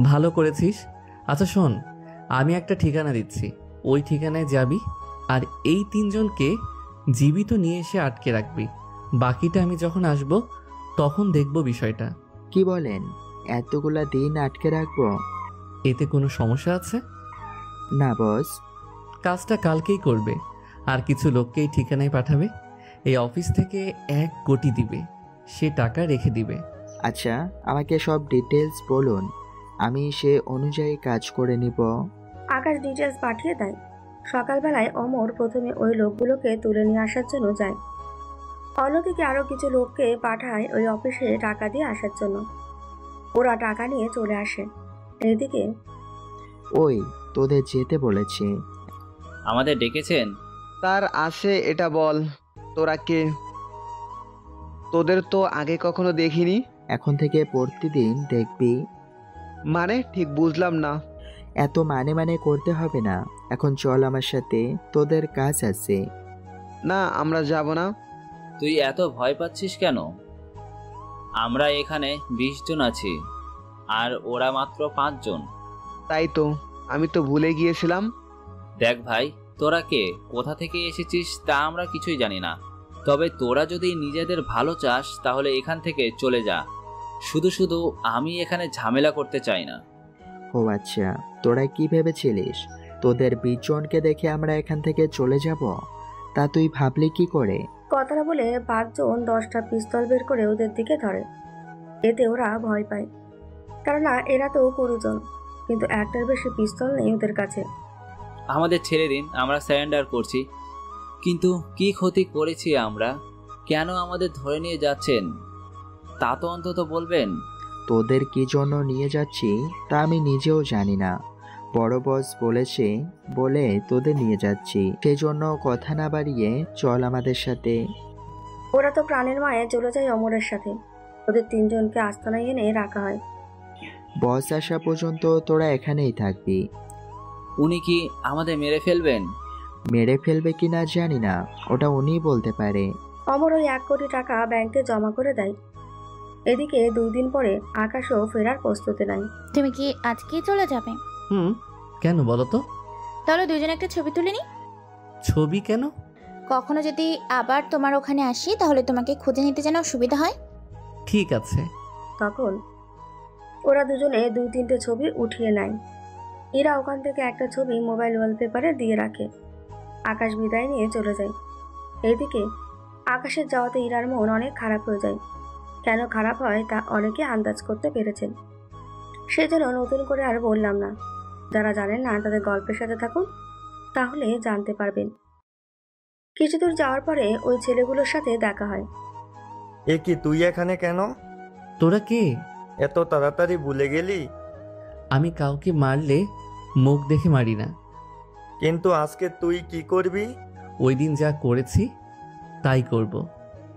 ভালো করেছিস। আচ্ছা শোন, আমি একটা ঠিকানা দিচ্ছি, ওই ঠিকানায় যাবি আর এই 3 জনকে জীবিত নিয়ে এসে আটকে রাখবি। বাকিটা আমি যখন আসব তখন দেখব বিষয়টা। কি বলেন? এতগুলা দিন আটকে রাখবো? এতে কোনো সমস্যা আছে? না বস। কাজটা কালকেই করবে, আর কিছু লোককে এই ঠিকানায় পাঠাবে। এই অফিস থেকে 1 কোটি দিবে, সে টাকা রেখে দিবে। আচ্ছা, আমাকে সব ডিটেলস বলুন, আমি সে অনুযায়ী কাজ করে নিব। আকাশ ডিটেলস পাঠিয়ে দেয়। সকালবেলায় অমর প্রথমে ওই লোকগুলোকে তুলে নিয়ে আসার জন্য যায়। অন্যদিকে আরও কিছু লোককে পাঠায় ওই অফিসে টাকা দিয়ে আসার জন্য। ওরা টাকা নিয়ে চলে আসে। এদিকে ওই তোদের যেতে বলেছে। আমাদের ডেকেছেন? তার আছে এটা বল, তোরা কে? তোদের তো আগে কখনো দেখিনি। এখন থেকে প্রতিদিন দেখবি। মানে ঠিক বুঝলাম না। এত মানে করতে হবে না, এখন চল আমার সাথে, তোদের কাজ আছে। না, আমরা যাব না। তুই এত ভয় পাচ্ছিস কেন? আমরা এখানে 20 জন আছি, আর ওরা মাত্র 5 জন। তাই তো, আমি তো ভুলে গিয়েছিলাম। দেখ ভাই, তোরা কে, কোথা থেকে এসেছিস তা আমরা কিছুই জানি না। তবে তোরা যদি নিজেদের ভালো চাস তাহলে এখান থেকে চলে যা। শুধু শুধু আমি এখানে ঝামেলা করতে চাই না। ও আচ্ছা, তোরা কি ভেবেছিলিস তোদের 20 জনকে দেখে আমরা এখান থেকে চলে যাব? তা তুই ভাবলি কি করে? কথাটা বলে 5 জন 10টা পিস্তল বের করে ওদের দিকে ধরে। এতে ওরা ভয় পায়, কেননা এরা তো কুড়িজন, কিন্তু একটার বেশি পিস্তল নেই ওদের কাছে। আমাদের ছেড়ে দিন, আমরা সারেন্ডার করছি। কিন্তু কি ক্ষতি করেছি আমরা? কেন আমাদের ধরে নিয়ে যাচ্ছেন তা তো অন্তত বলবেন। তোদের কি জন্য নিয়ে যাচ্ছি তা আমি নিজেও জানি না, বড় বস বলেছে বলে তোদের নিয়ে যাচ্ছি, সেজন্য কথা না বাড়িয়ে চল আমাদের সাথে। ওরা তো প্রাণের মায়ে চলে যায় অমরের সাথে। ওদের 3 জনকে আস্তানায় এনে রাখা হয়। বস আসা পর্যন্ত তোরা এখানেই থাকবি। উনি কি আমাদের মেরে ফেলবেন? মেরে ফেলবে কি না জানি না, ওটা উনিই বলতে পারে। অমর ওই 1 কোটি টাকা ব্যাংকে জমা করে দেয়। এদিকে 2 দিন পরে আকাশও ফেরার প্রস্তুতি নেয়। তুমি কি আজকেই চলে যাবে? কেন বলো তো? তাহলে 2 জন একটা ছবি তুলে নি। ছবি কেন? কখনো যদি আবার তোমার ওখানে আসি তাহলে তোমাকে খুঁজে নিতে যেন সুবিধা হয়। ঠিক আছে। তখন ওরা দুজনে 2-3টে ছবি উঠিয়ে নেয়। এরা ওখান থেকে একটা ছবি মোবাইল ওয়ালপেপারে দিয়ে রাখে। আকাশ বিদায় নিয়ে চলে যায়। এইদিকে আকাশের যাওয়াতে ইরার মন অনেক খারাপ হয়ে যায়। কেন খারাপ হয় তা অনেকে আন্দাজ করতে পেরেছেন, সেজন্য নতুন করে আর বললাম না। যারা জানেন না তাদের গল্পের সাথে থাকুন, তাহলে জানতে পারবেন। কিছু দূর যাওয়ার পরে ওই ছেলেগুলোর সাথে দেখা হয়। এ কি, তুই এখানে কেন? তোরা কে? এত তাড়াতাড়ি ভুলে গেলি? আমি কাউকে মারলে মুখ দেখে মারি না। কিন্তু আজকে তুই কি করবি? ওই দিন যা করেছি তাই করব।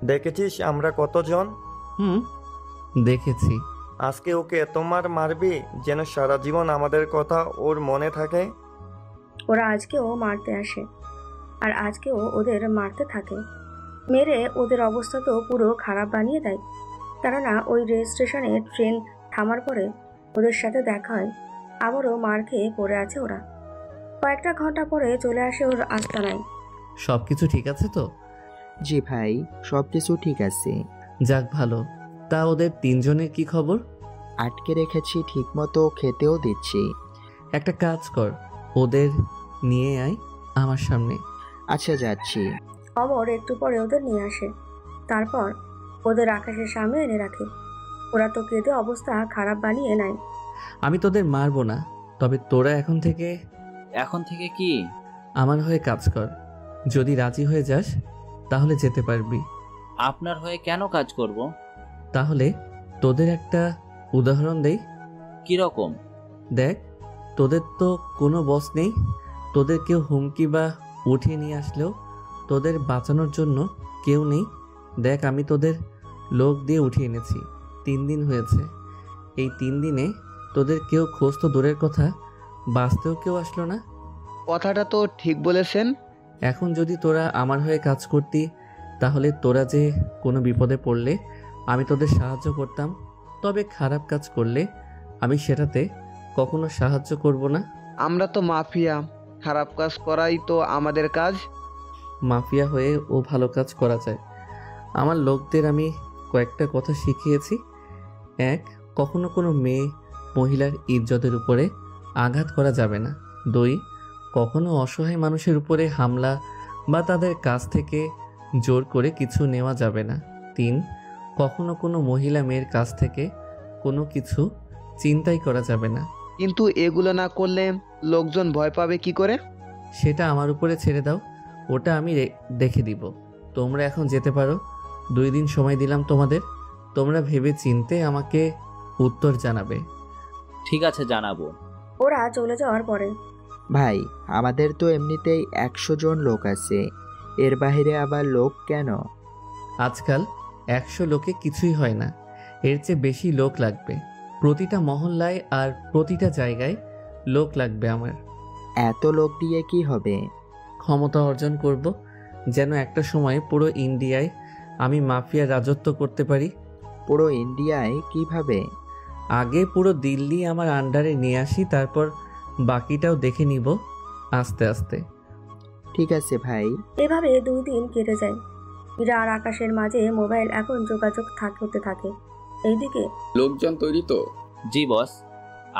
দেখেছিস আমরা কতজন? দেখেছি। আজকে ওকে এত মারবি যেন সারা জীবন আমাদের কথা ওর মনে থাকে। ওরা আজকেও মারতে আসে, আর আজকেও ওদের মারতে থাকে। মেরে ওদের অবস্থা তো পুরো খারাপ বানিয়ে দেয়। কেননা ওই রেল স্টেশনে ট্রেন থামার পরে ওদের সাথে দেখা হয়। আবারও মার খেয়ে পড়ে আছে ওরা। কয়েকটা ঘন্টা পরে চলে আসে ওর আস্তানায়। সব কিছু ঠিক আছে তো? জি ভাই, সব কিছু ঠিক আছে। যাক ভালো। তা ওদের 3 জনের কি খবর? আটকে রেখেছি, ঠিক মতো খেতেও দিচ্ছি। একটা কাজ কর, ওদের নিয়ে আয় আমার সামনে। আচ্ছা, যাচ্ছি। অমর একটু পরে ওদের নিয়ে আসে, তারপর ওদের আকাশের সামনে এনে রাখে। ওরা তো কেঁদে অবস্থা খারাপ বানিয়ে নেয়। আমি তোদের মারবো না, তবে তোরা এখন থেকে কি আমার হয়ে কাজ কর। যদি রাজি হয়ে যাস তাহলে যেতে পারবি। আপনার হয়ে কেন কাজ করব? তাহলে তোদের একটা উদাহরণ দেই। কি রকম? দেখ, তোদের তো কোনো বস নেই। তোদের কেউ হুমকি বা উঠিয়ে নিয়ে আসলেও তোদের বাঁচানোর জন্য কেউ নেই। দেখ, আমি তোদের লোক দিয়ে উঠিয়ে এনেছি। 3 দিন হয়েছে। এই 3 দিনে তোদের কেউ খোঁজ তো দূরের কথা, বাঁচতেও কেউ আসলো না। কথাটা তো ঠিক বলেছেন। এখন যদি তোরা আমার হয়ে কাজ করতি তাহলে তোরা যে কোনো বিপদে পড়লে আমি তোদের সাহায্য করতাম। তবে খারাপ কাজ করলে আমি সেটাতে কখনো সাহায্য করব না। আমরা তো মাফিয়া, খারাপ কাজ করাই তো আমাদের কাজ। মাফিয়া হয়ে ও ভালো কাজ করা যায়। আমার লোকদের আমি কয়েকটা কথা শিখিয়েছি। 1, কখনো কোনো মেয়ে মহিলার ইজ্জতের উপরে আঘাত করা যাবে না। 2, কখনো অসহায় মানুষের উপরে হামলা বা তাদের কাছ থেকে জোর করে কিছু নেওয়া যাবে না। 3, কখনো কোনো মহিলা মেয়ের কাছ থেকে কোনো কিছু চিন্তাই করা যাবে না। কিন্তু এগুলো না করলে লোকজন ভয় পাবে কি করে? সেটা আমার উপরে ছেড়ে দাও, ওটা আমি দেখে দিব। তোমরা এখন যেতে পারো। 2 দিন সময় দিলাম তোমাদের, তোমরা ভেবে চিনতে আমাকে উত্তর জানাবে। ঠিক আছে, জানাবো। ওরা চলে যাওয়ার পরে ভাই, আমাদের তো এমনিতেই 100 জন লোক আছে, এর বাইরে আবার লোক কেন? আজকাল 100 লোকে কিছুই হয় না, এর চেয়ে বেশি লোক লাগবে। প্রতিটা মহল্লায় আর প্রতিটা জায়গায় লোক লাগবে আমার। এত লোক দিয়ে কি হবে? ক্ষমতা অর্জন করব, যেন একটা সময় পুরো ইন্ডিয়ায় আমি মাফিয়া রাজত্ব করতে পারি। পুরো ইন্ডিয়ায় কিভাবে? আগে পুরো দিল্লি আমার আন্ডারে নিয়ে আসি, তারপর বাকিটাও দেখে নিব আস্তে আস্তে। ঠিক আছে ভাই। এভাবে 2 দিন কেটে যায়। ইরা আর আকাশের মাঝে মোবাইল এখন যোগাযোগ হতে থাকে। এইদিকে লোকজন তৈরি তো? জি বস,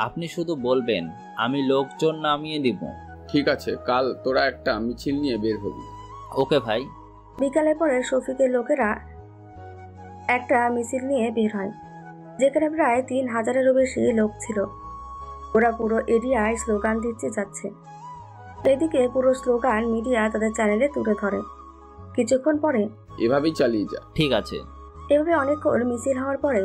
আপনি শুধু বলবেন, আমি লোকজন নামিয়ে দিব। ঠিক আছে, কাল তোরা একটা মিছিল নিয়ে বের হবি। ওকে ভাই। বিকালের পরে শফিকের লোকেরা একটা মিছিল নিয়ে বের হয়, যেখানে প্রায় 3000-এরও বেশি লোক ছিল। ওরা পুরো এরিয়ায় স্লোগান দিতে যাচ্ছে। এদিকে পুরো স্লোগান মিডিয়া তাদের চ্যানেলে তুলে ধরে। কিছুক্ষণ পরে এভাবেই চালিয়ে যা। ঠিক আছে। এভাবে অনেকক্ষণ মিছিল হওয়ার পরে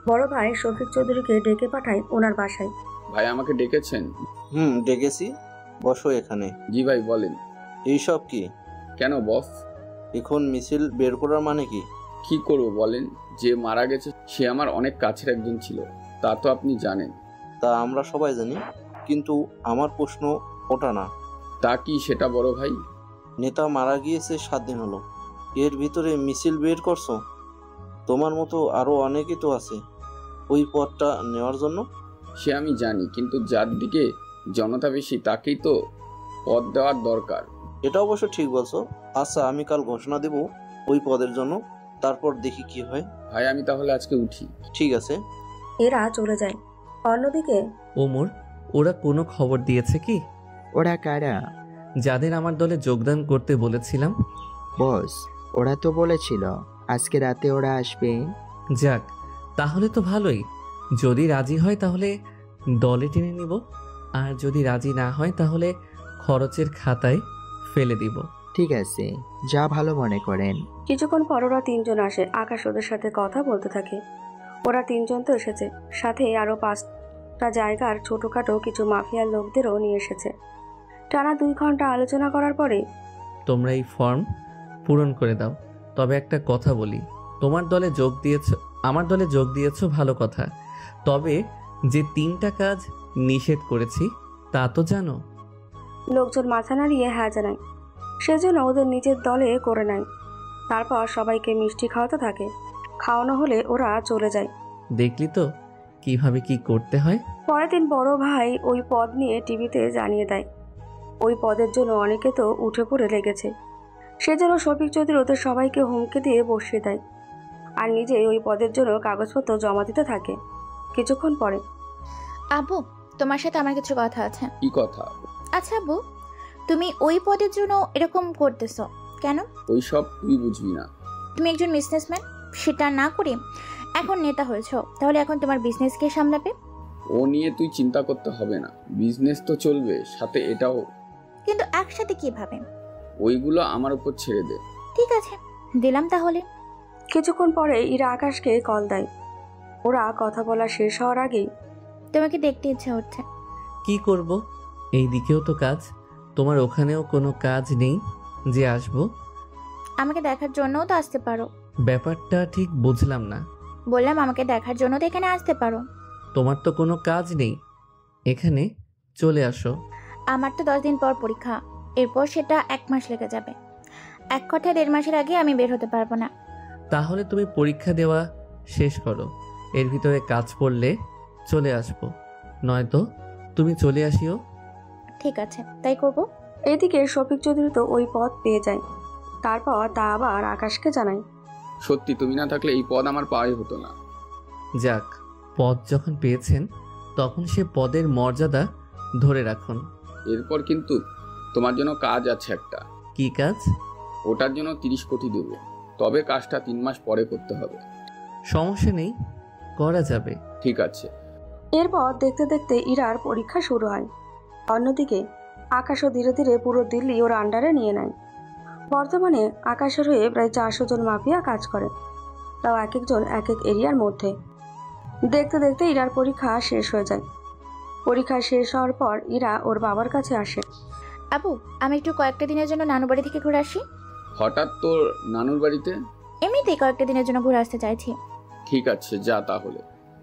বড় ভাই শফিক চৌধুরীকে ডেকে পাঠায় ওনার বাসায়। ভাই আমাকে ডেকেছেন? ডেকেছি, বসো এখানে। জি ভাই বলেন। এইসব কি? কেন বস? এখন মিছিল বের করার মানে কি? কি করব বলেন? যে মারা গেছে সে আমার অনেক কাছের একজন ছিল, তা তো আপনি জানেন। তা আমরা সবাই জানি, কিন্তু আমার প্রশ্ন ওটা না। তা কি সেটা বড় ভাই? নেতা মারা গিয়েছে 7 দিন হলো, এর ভিতরে মিছিল বের করছো? তোমার মতো আরো অনেকেই তো আছে ওই পদটা নেওয়ার জন্য। সে আমি জানি, কিন্তু যার দিকে জনতা বেশি তাকেই তো পদ দেওয়ার দরকার। এটা অবশ্য ঠিক বলছো। আচ্ছা, আমি কাল ঘোষণা দেব ওই পদের জন্য, তারপর দেখি কি হয়। ভাই আমি তাহলে আজকে উঠি। ঠিক আছে। এরা চলে যায়। অন্যদিকে ওমর, ওরা কোনো খবর দিয়েছে কি? ওরা কারা? যাদের আমার দলে যোগদান করতে বলেছিলাম। বস, ওরা তো বলেছিল আজকে রাতে ওরা আসবে। যাক, তাহলে তো ভালোই। যদি রাজি হয় তাহলে দলে টেনে নিব, আর যদি রাজি না হয় তাহলে খরচের খাতায় ফেলে দিব। ঠিক আছে, যা ভালো মনে করেন। কিছুক্ষণ পর ওরা 3 জন আসে। আকাশ ওদের সাথে কথা বলতে থাকে। ওরা 3 জন তো এসেছে, সাথে আরো 5টা জায়গার ছোটখাটো কিছু মাফিয়ার লোকদেরও নিয়ে এসেছে। টানা 2 ঘন্টা আলোচনা করার পরে তোমরা এই ফর্ম পূরণ করে দাও। তবে একটা কথা বলি, আমার দলে যোগ দিয়েছো ভালো কথা, তবে যে 3টা কাজ নিষেধ করেছি তা তো জানো। লোকজন মাথা নাড়িয়ে হ্যাঁ জানায়। সেজন্য ওদের নিজের দলে করে নেয়। তারপর সবাইকে মিষ্টি খাওয়াতে থাকে। খাওয়ানো হলে ওরা চলে যায়। দেখলি তো কিভাবে কি করতে হয়। পরের দিন বড় ভাই ওই পদ নিয়ে টিভিতে জানিয়ে দেয়। ওই পদের জন্য অনেকে তো উঠে পড়ে লেগেছে। সেজন্য শফিক চৌধুরী ওদের সবাইকে হুমকি দিয়ে বসিয়ে দেয়, আর নিজে ওই পদের জন্য কাগজপত্র জমা দিতে থাকে। কিছুক্ষণ পরে আব্বু, তোমার সাথে আমার কিছু কথা আছে। কি কথা? আচ্ছা আব্বু, তুমি ওই পদের জন্য এরকম করতেছো কেন? ওই সব তুই বুঝবি না। তুমি একজন বিজনেসম্যান, সেটা না করে এখন নেতা হয়েছো, তাহলে এখন তোমার বিজনেস কে সামলাবে? ও নিয়ে তুই চিন্তা করতে হবে না, বিজনেস তো চলবে, সাথে এটাও। কিন্তু একসাথে কিভাবে? ওইগুলো আমার উপর ছেড়ে দে। ঠিক আছে, দিলাম তাহলে। কিছুক্ষণ পরে ইরা আকাশকে কল দেয়। ওরা কথা বলা শেষ হওয়ার আগেই তোমাকে দেখতে ইচ্ছে হচ্ছে। কি করব? এই দিকেও তো কাজ, তোমার ওখানেও কোনো কাজ নেই যে আসবো? আমাকে দেখার জন্যও তো আসতে পারো। ব্যাপারটা ঠিক বুঝলাম না। বললাম আমাকে দেখার জন্য তো এখানে আসতে পারো। তোমার তো কোনো কাজ নেই, এখানে চলে আসো। আমার তো 10 দিন পর পরীক্ষা, এরপর সেটা 1 মাস লেগে যাবে। 1 কথায় 1.5 মাসের আগে আমি বের হতে পারবো না। তাহলে তুমি পরীক্ষা দেওয়া শেষ করো, এর ভিতরে কাজ পড়লে চলে আসবো, নয়তো তুমি চলে আসিও। ঠিক আছে, তাই করব। এদিকে শফিক চৌধুরী তো ওই পদ পেয়ে যায়। তারপর তা আবার আকাশকে জানায়। সত্যি তুমি না থাকলে এই পদ আমার পাওয়াই হতো না। যাক, পদ যখন পেয়েছেন তখন সে পদের মর্যাদা ধরে রাখুন। এরপর কিন্তু তোমার জন্য কাজ আছে একটা। কি কাজ? ওটার জন্য 30 কোটি দেব, তবে কাজটা 3 মাস পরে করতে হবে। সমস্যা নেই, করা যাবে। ঠিক আছে। এরপর দেখতে দেখতে ইরার পরীক্ষা শুরু হয়। অন্যদিকে আকাশও ধীরে ধীরে পুরো দিল্লি ওর আন্ডারে নিয়ে নেয়। বর্তমানে আকাশের হয়ে প্রায় 400 জন মাফিয়া কাজ করে, তাও এক একজন এক এক এরিয়ার মধ্যে। দেখতে দেখতে ইরার পরীক্ষা শেষ হয়ে যায়। পরীক্ষা শেষ হওয়ার পর ইরা ওর বাবার কাছে আসে। আপু, আমি একটু কয়েকটা দিনের জন্য নানু বাড়ি থেকে ঘুরে আসি। হঠাৎ তোর নানুর বাড়িতে? এমনিতেই কয়েকটা দিনের জন্য ঘুরে আসতে চাইছি। ঠিক আছে, যা তাহলে।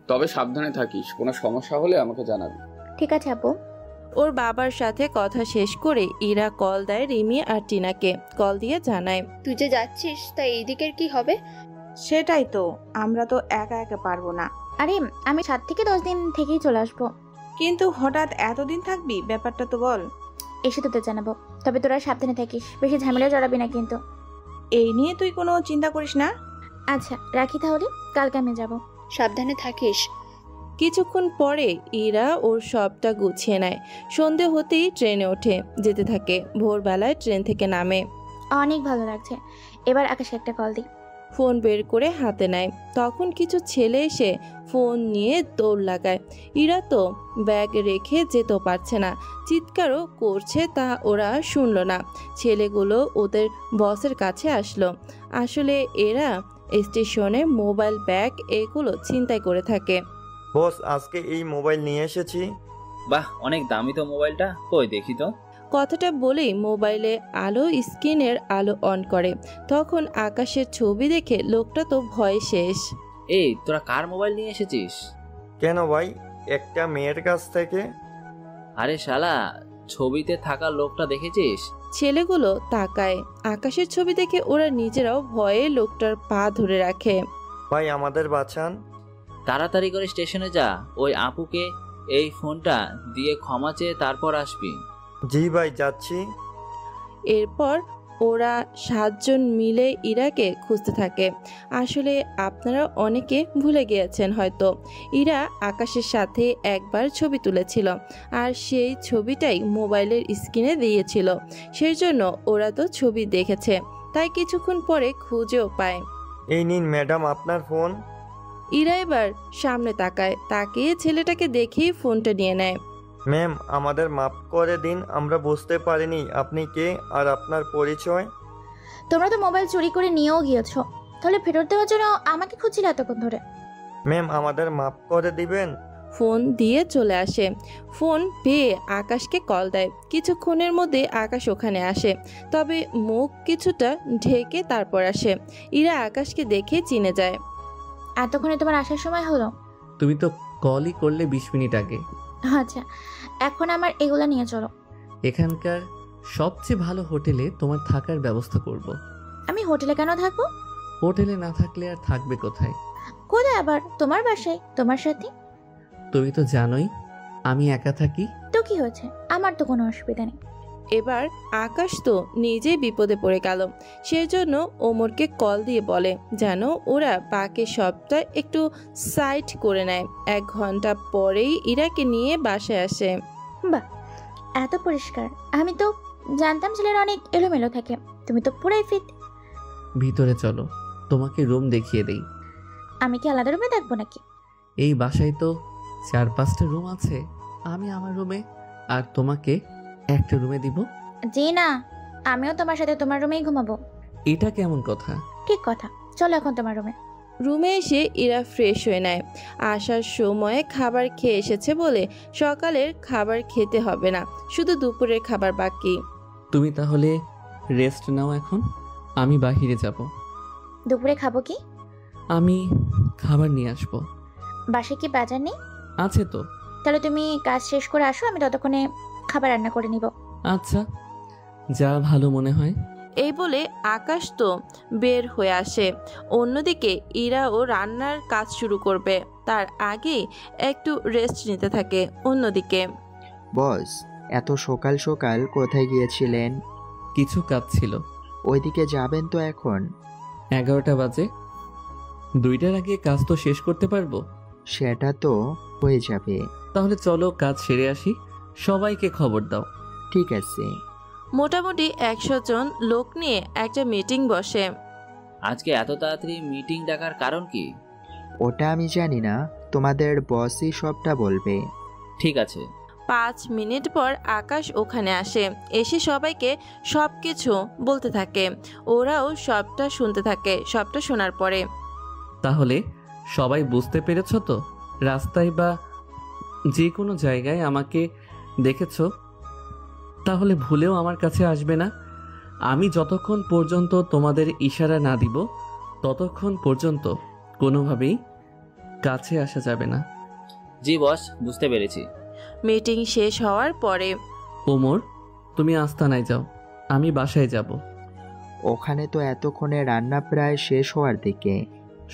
তবে সাবধানে থাকিস, কোনো সমস্যা হলে আমাকে জানাবি। ঠিক আছে আপু। ওর বাবার সাথে কথা শেষ করে ইরা কল দেয় রিমি আর টিনাকে। কল দিয়ে জানায়, তুই যে যাচ্ছিস তা এই দিকের কি হবে? সেটাই তো, আমরা তো একা একা পারবো না। আরে আমি 7 থেকে 10 দিন থেকেই চলে আসবো। কিন্তু হঠাৎ এতদিন থাকবি, ব্যাপারটা তো বল। এসে তোদের জানাবো, তবে তোরা সাবধানে থাকিস, বেশি ঝামেলা জড়াবি না কিন্তু। এই নিয়ে তুই কোনো চিন্তা করিস না। আচ্ছা রাখি তাহলে, কালকে আমি যাব। সাবধানে থাকিস। কিছুক্ষণ পরে ইরা ওর সবটা গুছিয়ে নেয়। সন্ধে হতেই ট্রেনে ওঠে, যেতে থাকে। ভোরবেলায় ট্রেন থেকে নামে। অনেক ভালো লাগছে। এবার আকাশে একটা কল দিই। ফোন বের করে হাতে নেয়। তখন কিছু ছেলে এসে ফোন নিয়ে দৌড় লাগায়। ইরা তো ব্যাগ রেখে যেতেও পারছে না, চিৎকারও করছে, তা ওরা শুনল না। ছেলেগুলো ওদের বসের কাছে আসলো। আসলে এরা স্টেশনে মোবাইল, ব্যাগ এগুলো ছিনতাই করে থাকে। বস, আজকে এই মোবাইল নিয়ে এসেছি। বাহ, অনেক দামি তো মোবাইলটা, কই দেখি তো। কথাটা বলেই মোবাইলে স্ক্রিনের আলো অন করে। তখন আকাশের ছবি দেখে লোকটা তো ভয়ে শেষ। এই, তোরা কার মোবাইল নিয়ে এসেছিস? কেন ভাই? একটা মেয়ের কাছ থেকে। আরে শালা, ছবিতে থাকা লোকটা দেখেছিস? ছেলেগুলো তাকায়। আকাশের ছবি দেখে ওরা নিজেরাও ভয়ে লোকটার পা ধরে রাখে। ভাই, আমাদের বাঁচান। তাড়াতাড়ি করে স্টেশনে যা, ওই আপুকে এই ফোনটা দিয়ে ক্ষমা চেয়ে তারপর আসবি। জি ভাই, যাচ্ছি। এরপর ওরা 7 জন মিলে ইরাকে খুঁজতে থাকে। আসলে আপনারা অনেকে ভুলে গিয়েছেন হয়তো, ইরা আকাশের সাথে একবার ছবি তুলেছিল, আর সেই ছবিটাই মোবাইলের স্ক্রিনে দিয়েছিল। সেই জন্য ওরা তো ছবি দেখেছে, তাই কিছুক্ষণ পরে খুঁজেও পায়। এই নিন ম্যাডাম আপনার ফোন। ইরা এবার সামনে তাকায়, তাকিয়ে ছেলেটাকে দেখেই ফোনটা নিয়ে নেয়। ম্যাম, আমাদের মাফ করে দিন, আমরা বুঝতে পারিনি আপনি কে আর আপনার পরিচয়। তোমরা তো মোবাইল চুরি করে নিয়েও গিয়েছো, তাহলে ফেরত দেওয়ার জন্য আমাকে খুঁজছিলে এতক্ষণ ধরে। ম্যাম, আমাদের মাফ করে দিবেন। ফোন দিয়ে চলে আসে। ফোন পেয়ে আকাশকে কল দেয়। কিছুক্ষণের মধ্যে আকাশ ওখানে আসে, তবে মুখ কিছুটা ঢেকে তারপর আসে। ইরা আকাশকে দেখে চিনে যায়। এতক্ষণে তোমার আসার সময় হলো? তুমি তো কলই করলে 20 মিনিট আগে। আচ্ছা, এখন আমার এগুলা নিয়ে চলো। এখানকার সবচেয়ে ভালো হোটেলে তোমার থাকার ব্যবস্থা করব। আমি হোটেলে কেন থাকবো? হোটেলে না থাকলে আর থাকবে কোথায়? কোথায় আবার? তোমার বাসায়, তোমার সাথে। তুমি তো জানোই আমি একা থাকি। তো কি হয়েছে, আমার তো কোনো অসুবিধা নেই। এবার আকাশ তো নিজেই বিপদে পড়ে গেল। সেজন্য ওমরকে কল দিয়ে বলে যেন ওরা বাকি সবটা একটু সাইড করে নেয়। 1 ঘন্টা পরেই ইরাকে নিয়ে বাসায় আসে। বাহ, এত পরিষ্কার! আমি তো জানতাম ছেলেরা অনেক এলোমেলো থাকে, তুমি তো পুরাই ফিট। ভিতরে চলো, তোমাকে রুম দেখিয়ে দেই। আমি কি আলাদা রুমে থাকবো নাকি? এই বাসায় তো 4-5টা রুম আছে। আমি আমার রুমে আর তোমাকে একটা রুমে দিব। জি না, আমিও তোমার সাথে তোমার রুমেই ঘুমাবো। এটা কেমন কথা? ঠিক কথা, চলো এখন তোমার রুমে। রুমে এসে ইরা ফ্রেশ হয়ে নেয়। আসার সময় খাবার খেয়ে এসেছে বলে সকালের খাবার খেতে হবে না, শুধু দুপুরের খাবার বাকি। তুমি তাহলে রেস্ট নাও, এখন আমি বাহিরে যাব। দুপুরে খাবো কি? আমি খাবার নিয়ে আসবো। বাসায় কি বাজার নেই? আছে তো। তাহলে তুমি কাজ শেষ করে আসো, আমি ততক্ষণে খাবার রান্না করে নিব। আচ্ছা, যা ভালো মনে হয়। এই বলে আকাশ তো বের হয়ে আসে। অন্যদিকে ইরাও রান্নার কাজ শুরু করবে, তার আগে একটু রেস্ট নিতে থাকে। অন্যদিকে বস, এত সকাল সকাল কোথায় গিয়েছিলেন? কিছু কাজ ছিল। ওইদিকে যাবেন তো এখন? 11টা বাজে। 2টার আগে কাজ তো শেষ করতে পারবো। সেটা তো হয়ে যাবে। তাহলে চলো কাজ সেরে আসি, সবাইকে খবর দাও। ঠিক আছে। মোটামুটি 100 জন লোক নিয়ে একটা মিটিং বসে। আজকে এত তাড়াতাড়ি মিটিং ডাকার কারণ কি? ওটা আমি জানি না, তোমাদের বসই সবটা বলবে। ঠিক আছে। 5 মিনিট পর আকাশ ওখানে আসে, এসে সবাইকে সব কিছু বলতে থাকে। ওরাও সবটা শুনতে থাকে। সবটা শোনার পরে, তাহলে সবাই বুঝতে পেরেছ তো? রাস্তায় বা যে কোনো জায়গায় আমাকে দেখেছ, তাহলে ভুলেও আমার কাছে আসবে না। আমি যতক্ষণ পর্যন্ত তোমাদের ইশারা না দিব ততক্ষণ পর্যন্ত কোনোভাবেই কাছে আসা যাবে না। জি বস, বুঝতে পেরেছি। মিটিং শেষ হওয়ার পরে, ওমর, তুমি আস্তানায় যাও, আমি বাসায় যাব। ওখানে তো এতক্ষণে রান্না প্রায় শেষ হওয়ার দিকে।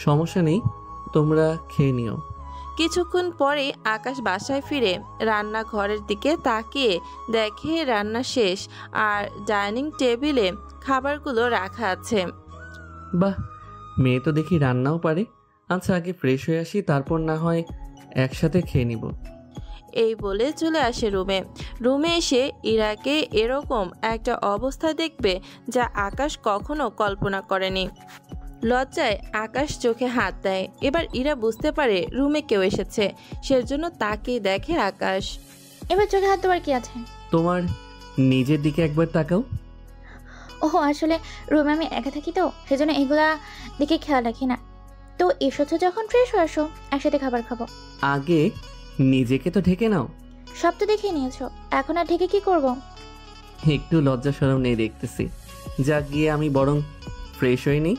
সমস্যা নেই, তোমরা খেয়ে নিও। কিছুক্ষণ পরে আকাশ বাসায় ফিরে রান্নাঘরের দিকে তাকিয়ে দেখে রান্না শেষ আর ডাইনিং টেবিলে খাবারগুলো রাখা আছে। বাহ, মেয়ে তো দেখি রান্নাও পারে। আচ্ছা, আগে ফ্রেশ হয়ে আসি, তারপর না হয় একসাথে খেয়ে নিব। এই বলে চলে আসে রুমে। রুমে এসে ইরাকে এরকম একটা অবস্থা দেখবে যা আকাশ কখনো কল্পনা করেনি। লজ্জায় আকাশ চোখে হাত দেয়। এবার ইরা বুঝতে পারে রুমে কেউ এসেছে, সেজন্য তাকিয়ে দেখে আকাশ। এবার চোখে হাত দেওয়ার কি আছে? তোমার নিজের দিকে একবার তাকাও। ও আসলে রুমে আমি একা থাকি তো, সেজন্য এগুলা দিকে খেয়াল রাখি না। তো এসেছো যখন ফ্রেশ হয়ে আসো, একসাথে খাবার খাবো। আগে নিজেকে তো ঢেকে নাও। সব তো দেখে নিয়েছো, এখন আর ঢেকে কি করব? একটু লজ্জা শরম নেই দেখতেছি। যাক, গিয়ে আমি বরং ফ্রেশ হয়ে নিই।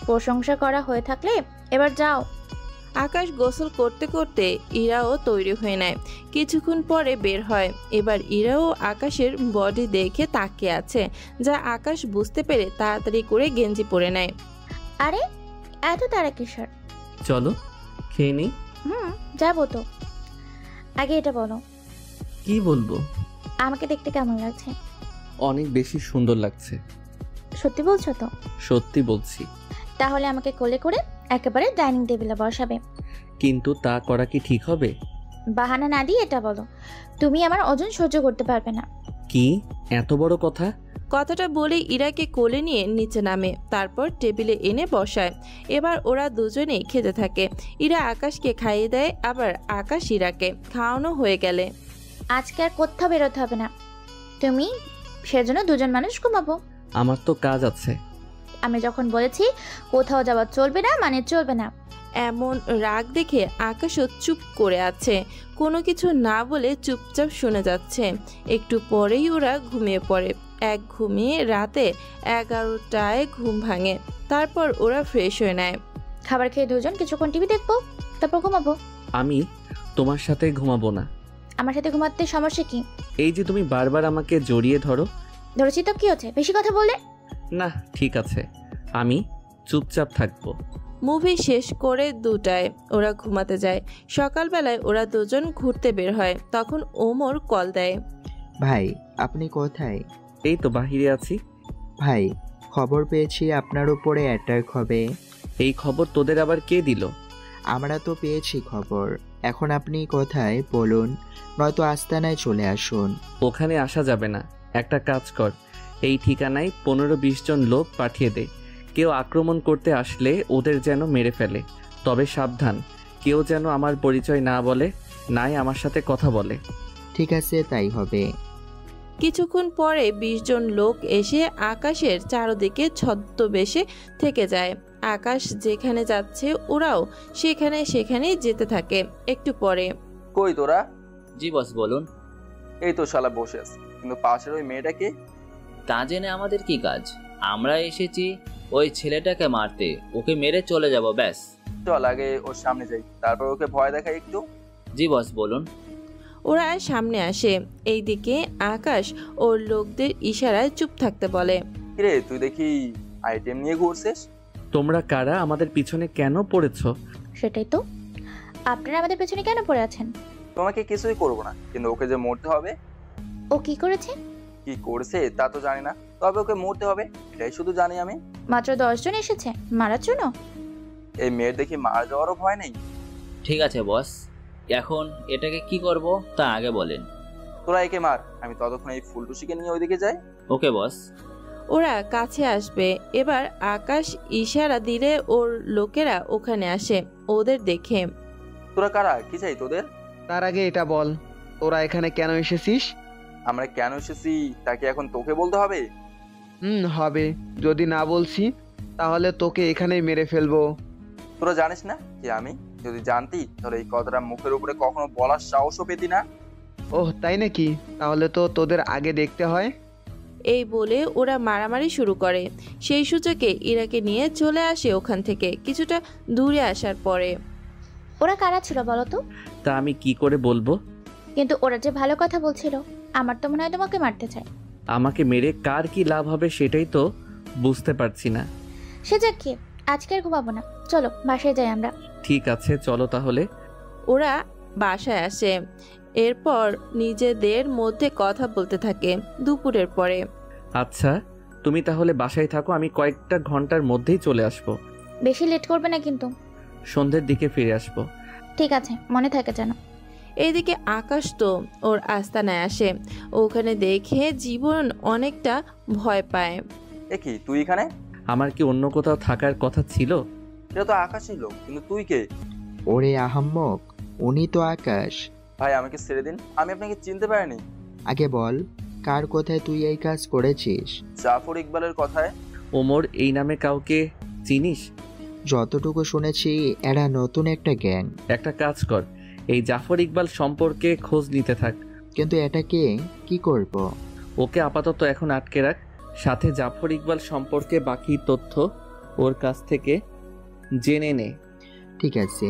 প্রশংসা করা হয়ে থাকলে এবার যাও। আকাশ গোসল করতে করতে ইরাও তৈরি হয়ে নেয়। কিছুক্ষণ পরে বের হয়। এবার ইরাও আকাশের বডি দেখে তাকিয়ে আছে, যা আকাশ বুঝতে পেরে তাড়াতাড়ি করে গেঞ্জি পরে নেয়। আরে এত তারা কিসের? চলো খেয়ে নিই। যাবো তো। আগে এটা বলো। কি বলবো? আমাকে দেখতে কেমন লাগছে? অনেক বেশি সুন্দর লাগছে। সত্যি বলছো তো? সত্যি বলছি। তাহলে আমাকে কোলে করে একেবারে ডাইনিং টেবিলে বসাবে। কিন্তু তা করা কি ঠিক হবে? বাহানা না দিয়ে এটা বলো, তুমি আমার ওজন সহ্য করতে পারবে না। কি এত বড় কথা? কথাটা বলে ইরাকে কোলে নিয়ে নিচে নামে, তারপর টেবিলে এনে বসায়। এবার ওরা দুজনেই খেতে থাকে। ইরা আকাশকে খাইয়ে দেয়, আবার আকাশ ইরাকে। খাওয়ানো হয়ে গেলে আজকে আর কোথাও বেরোতে হবে না, তুমি সেজন্য দুজন মানুষ ঘুমাবো। আমার তো কাজ আছে। আমি যখন বলেছি কোথাও যাওয়া চলবে না মানে চলবে না। এমন রাগ দেখে আকাশও চুপ করে আছে, কোনো কিছু না বলে চুপচাপ শুনে যাচ্ছে। একটু পরেই ওরা ঘুমিয়ে পড়ে। এক ঘুমিয়ে রাতে 11টায় ঘুম ভাঙে। তারপর ওরা ফ্রেশ হয়ে নেয়। খাবার খেয়ে দুজন কিছুক্ষণ টিভি দেখবো, তারপর ঘুমাবো। আমি তোমার সাথে ঘুমাবো না। আমার সাথে ঘুমাতে সমস্যা কি? এই যে তুমি বারবার আমাকে জড়িয়ে ধরো। ধরেছি তো কি হচ্ছে? বেশি কথা বললে? না ঠিক আছে, আমি চুপচাপ থাকবো। মুভি শেষ করে 2টায় ওরা ঘুমাতে যায়। সকালবেলায় ওরা দুজন ঘুরতে বের হয়। তখন ওমর কল দেয়। ভাই, আপনি কোথায়? এই তো বাহিরে আছি। ভাই, খবর পেয়েছি আপনার উপরে অ্যাটাক হবে। এই খবর তোদের আবার কে দিল? আমরা তো পেয়েছি খবর। এখন আপনি কোথায় বলুন, নয়তো আস্তানায় চলে আসুন। ওখানে আসা যাবে না। একটা কাজ কর, এই ঠিকানায় 15-20 জন লোক পাঠিয়ে দে। কেউ আক্রমণ করতে আসলে ওদের যেন মেরে ফেলে। তবে সাবধান, কেউ যেন আমার পরিচয় না বলে, নাই আমার সাথে কথা বলে। ঠিক আছে, তাই হবে। কিছুক্ষণ পরে 20 জন লোক এসে আকাশের চারদিকে ছদ্মবেশে থেকে যায়। আকাশ যেখানে যাচ্ছে ওরাও সেখানেই যেতে থাকে। একটু পরে, কই তোরা? জি বস বলুন। এই তো শালা বসে আছে, কিন্তু পাশের ওই মেয়েটাকে? তা জেনে আমাদের কি কাজ? আমরা এসেছি ওই ছেলেটাকে মারতে, ওকে মেরে চলে যাব ব্যাস। চল আগে ওর সামনে যাই, তারপর ওকে ভয় দেখাই একটু। জি বস বলুন। ওরা সামনে আসে। এইদিকে আকাশ ওর লোকদের ইশারায় চুপ থাকতে বলে। কিরে, তুই দেখি আইটেম নিয়ে ঘুরছিস? তোমরা কারা? আমাদের পিছনে কেন পড়েছো? সেটাই তো, আপনারা আমাদের পেছনে কেন পড়ে আছেন? তোমাকে কিছুই করবো না, কিন্তু ওকে যে মরতে হবে। ও কি করেছে? কি করছে তা তো জানি না, তবে ওকে মরতে হবে এটাই শুধু জানি আমি। মাত্র 10 জন এসেছে মারার জন্য? এই মেয়ের দেখি মারা যাওয়ারও ভয় নেই। ঠিক আছে বস, এখন এটাকে কি করব তা আগে বলেন। তোরা একে মার, আমি ততক্ষণ এই ফুলটুসিকে নিয়ে ওইদিকে যাই। ওকে বস। ওরা কাছে আসবে। এবার আকাশ ইশারা দিলে ওর লোকেরা ওখানে আসে ওদের দেখে। তোরা কারা, কি চাই তোদের? তার আগে এটা বল, তোরা এখানে কেন এসেছিস? আমরা কেন এসেছি তা কি এখন তোকে বলতে হবে? হবে। যদি না বলছি তাহলে তোকে এখানেই মেরে ফেলবো। তোরা জানিস না যে আমি যদি জানতি তাহলে এই কথাটা মুখের উপরে কখনো বলার সাহসও পেতি না। ওহ তাই নাকি? তাহলে তো তোদের আগে দেখতে হয়। এই বলে ওরা মারামারি শুরু করে। সেই সূচকে ইরাকে নিয়ে চলে আসে ওখান থেকে কিছুটা দূরে আসার পরে। ওরা কারা ছিল বলো তো? তা আমি কি করে বলবো? কিন্তু ওরা যে ভালো কথা বলছিল, আমার তো মনে হয় তোমাকে মারতে চায়। আমাকে মেরে কার কি লাভ হবে সেটাই তো বুঝতে পারছি না। সে যাক কি, আজকে আর ঘুমাবো না, চলো বাসায় যাই আমরা। ঠিক আছে চলো তাহলে। ওরা বাসায় আসে। এরপর নিজেদের মধ্যে কথা বলতে থাকে দুপুরের পরে। আচ্ছা তুমি তাহলে বাসায় থাকো, আমি কয়েকটা ঘন্টার মধ্যেই চলে আসবো। বেশি লেট করবে না কিন্তু। সন্ধ্যের দিকে ফিরে আসবো। ঠিক আছে, মনে থাকে যেন। এইদিকে আকাশ তো ওর আস্তানায় আসে। ওখানে দেখে জীবন অনেকটা ভয় পায়। এ কি তুই এখানে? আমার কি অন্য কোথাও থাকার কথা ছিল? এটা তো আকাশই লোক, কিন্তু তুই কে? ওরে আহাম্মক, উনি তো আকাশ। ভাই আমাকে ছেড়ে দিন, আমি আপনাকে চিনতে পারিনি। আগে বল, কার কথায় তুই এই কাজ করেছিস? জাফর ইকবালের কথায়। ওমর এই নামে কাউকে চিনিস? যতটুকু শুনেছি এরা নতুন একটা গ্যাং। একটা কাজ কর, এই জাফর ইকবাল সম্পর্কে খোঁজ নিতে থাক। কিন্তু এটাকে কি করব? ওকে আপাতত এখন আটকে রাখ, সাথে জাফর ইকবাল সম্পর্কে বাকি তথ্য ওর কাছ থেকে জেনে নে। ঠিক আছে।